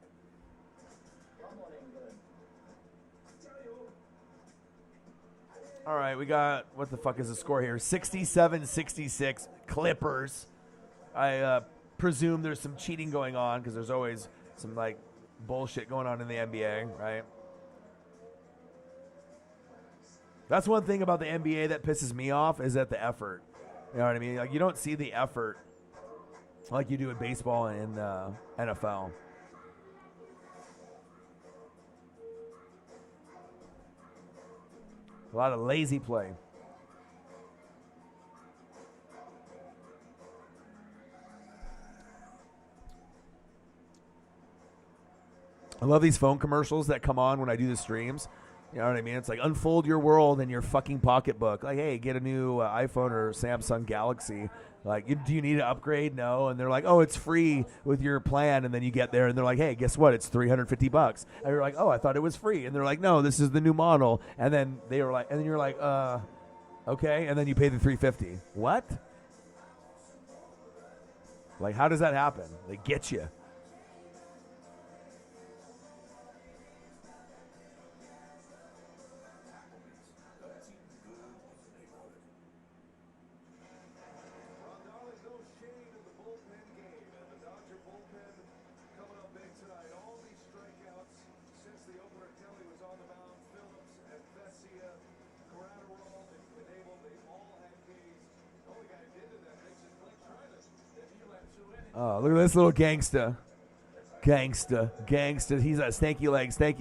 Rumbling ain't good. Tell you. All right, we got, what the fuck is the score here? 67-66 Clippers. I presume there's some cheating going on because there's always some, like, bullshit going on in the NBA, right? That's one thing about the NBA that pisses me off is that the effort. You know what I mean? Like, you don't see the effort like you do in baseball and NFL. A lot of lazy play. I love these phone commercials that come on when I do the streams. You know what I mean? It's like, unfold your world in your fucking pocketbook. Like, hey, get a new iPhone or Samsung Galaxy. Like, do you need to upgrade? No. And they're like, oh, it's free with your plan. And then you get there and they're like, hey, guess what? It's $350. And you're like, oh, I thought it was free. And they're like, no, this is the new model. And then they were like, and then you're like, okay. And then you pay the $350. What? Like, how does that happen? They get you. Oh, look at this little gangsta. Gangsta. He's a stanky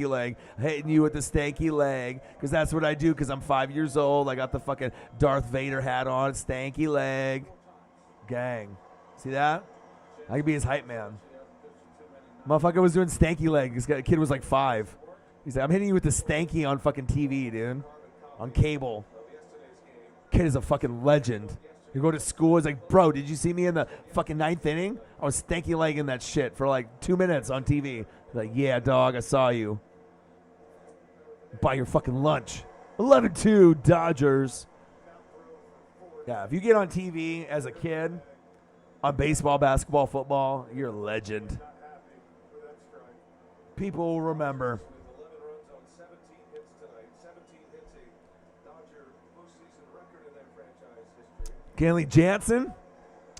leg. Hitting you with the stanky leg. Because that's what I do because I'm 5 years old. I got the fucking Darth Vader hat on. Stanky leg. Gang. See that? I could be his hype man. Motherfucker was doing stanky leg. This kid was like 5. He's like, I'm hitting you with the stanky on fucking TV, dude. On cable. Kid is a fucking legend. You go to school, it's like, bro, did you see me in the fucking 9th inning? I was stanky legging that shit for like 2 minutes on TV. Like, yeah, dog, I saw you. Buy your fucking lunch. 11-2 Dodgers. Yeah, if you get on TV as a kid, on baseball, basketball, football, you're a legend. People will remember. Kenley Jansen,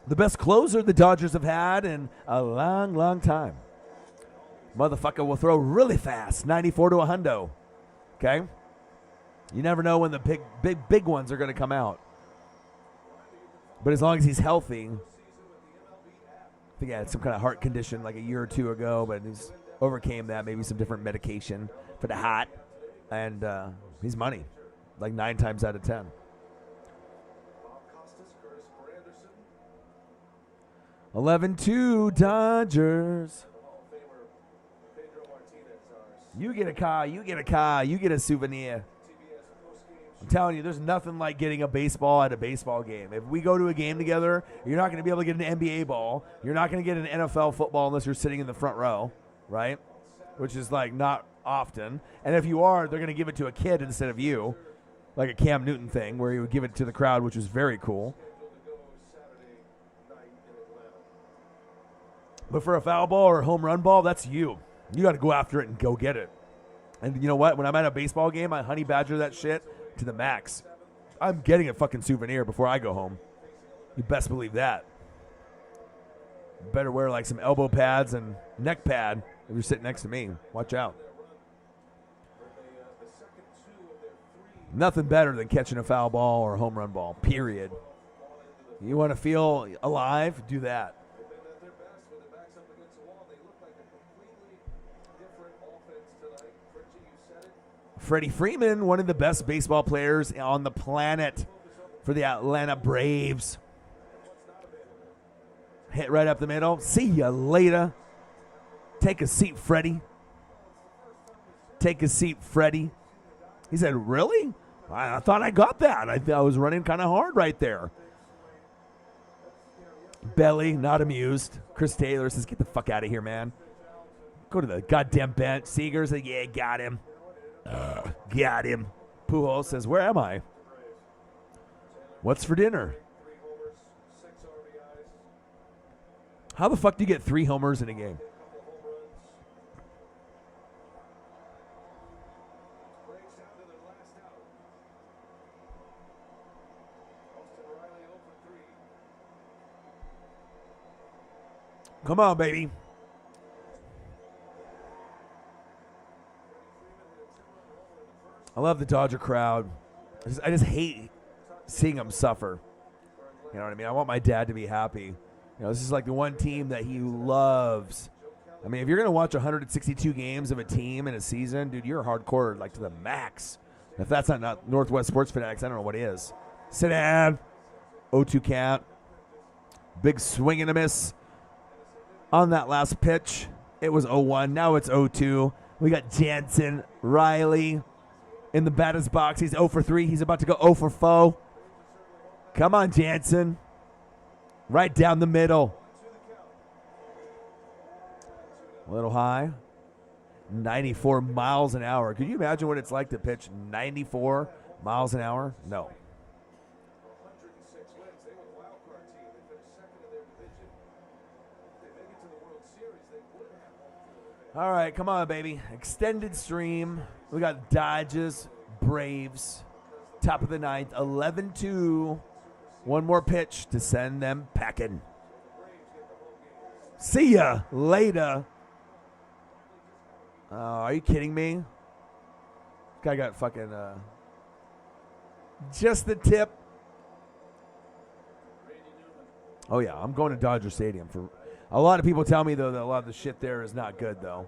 the best closer the Dodgers have had in a long, long time. Motherfucker will throw really fast, 94 to a hundo. Okay? You never know when the big ones are going to come out. But as long as he's healthy, I think he had some kind of heart condition like a year or two ago, but he's overcame that, maybe some different medication for the heart. And he's money, like 9 times out of 10. 11-2 Dodgers. You get a car, you get a souvenir. I'm telling you, there's nothing like getting a baseball at a baseball game. If we go to a game together, you're not going to be able to get an NBA ball. You're not going to get an NFL football unless you're sitting in the front row, right? Which is like not often. And if you are, they're going to give it to a kid instead of you, like a Cam Newton thing where he would give it to the crowd, which was very cool. But for a foul ball or a home run ball, that's you. You got to go after it and go get it. And you know what? When I'm at a baseball game, I honey badger that shit to the max. I'm getting a fucking souvenir before I go home. You best believe that. Better wear like some elbow pads and neck pad if you're sitting next to me. Watch out. Nothing better than catching a foul ball or a home run ball, period. You want to feel alive? Do that. Freddie Freeman, one of the best baseball players on the planet for the Atlanta Braves. Hit right up the middle. See ya later. Take a seat, Freddie. Take a seat, Freddie. He said, really? I thought I got that. I was running kind of hard right there. Belly, not amused. Chris Taylor says, get the fuck out of here, man. Go to the goddamn bench. Seager's like, yeah, got him. Got him. Pujols says, "Where am I? What's for dinner?" 3 homers, 6 RBIs, How the fuck do you get 3 homers in a game? a couple home runs. Braves down to their last out. Austin Riley 0 for 3. Come on, baby. I love the Dodger crowd. I just hate seeing them suffer. You know what I mean? I want my dad to be happy. You know, this is like the one team that he loves. I mean, if you're going to watch 162 games of a team in a season, dude, you're hardcore, like, to the max. If that's not Northwest Sports Fanatics, I don't know what is. Sit down. 0-2 count. Big swing and a miss on that last pitch. It was 0-1. Now it's 0-2. We got Jansen, Riley in the batter's box. He's 0 for 3. He's about to go 0 for 4. Come on, Jansen. Right down the middle. A little high. 94 miles an hour. Could you imagine what it's like to pitch 94 miles an hour? No. 106 wins. They were the wild card team. They finished second in their division. If they make it to the World Series, they would have home field advantage. All right, come on, baby. Extended stream. We got Dodgers, Braves. Top of the ninth, 11-2. One more pitch to send them packing. See ya later. Oh, are you kidding me? Guy got fucking just the tip. Oh yeah, I'm going to Dodger Stadium. For a lot of people tell me though that a lot of the shit there is not good though.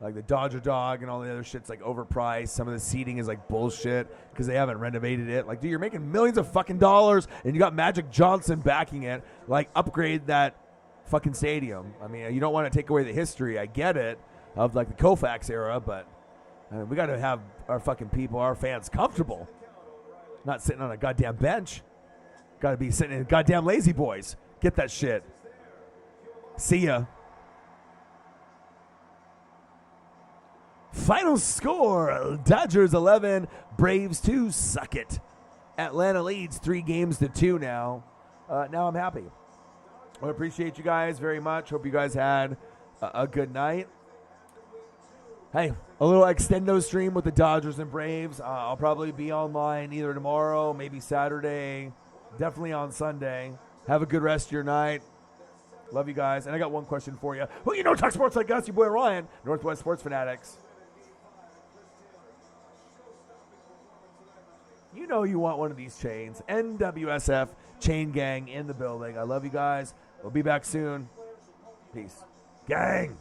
Like the Dodger dog and all the other shit's like overpriced. Some of the seating is like bullshit because they haven't renovated it. Like, dude, you're making millions of fucking dollars and you got Magic Johnson backing it. Like, upgrade that fucking stadium. I mean, you don't want to take away the history. I get it of like the Koufax era, but I mean, we got to have our fucking people, our fans comfortable. Not sitting on a goddamn bench. Got to be sitting in goddamn lazy boys. Get that shit. See ya. Final score, Dodgers 11, Braves 2, suck it. Atlanta leads 3-2 now. Now I'm happy. I appreciate you guys very much. Hope you guys had a good night. Hey, a little extendo stream with the Dodgers and Braves. I'll probably be online either tomorrow, maybe Saturday, definitely on Sunday. Have a good rest of your night. Love you guys. And I got one question for you. Who you know talk sports like us? Your boy Ryan, Northwest Sports Fanatics. You know you want one of these chains. NWSF Chain Gang in the building. I love you guys. We'll be back soon. Peace. Gang.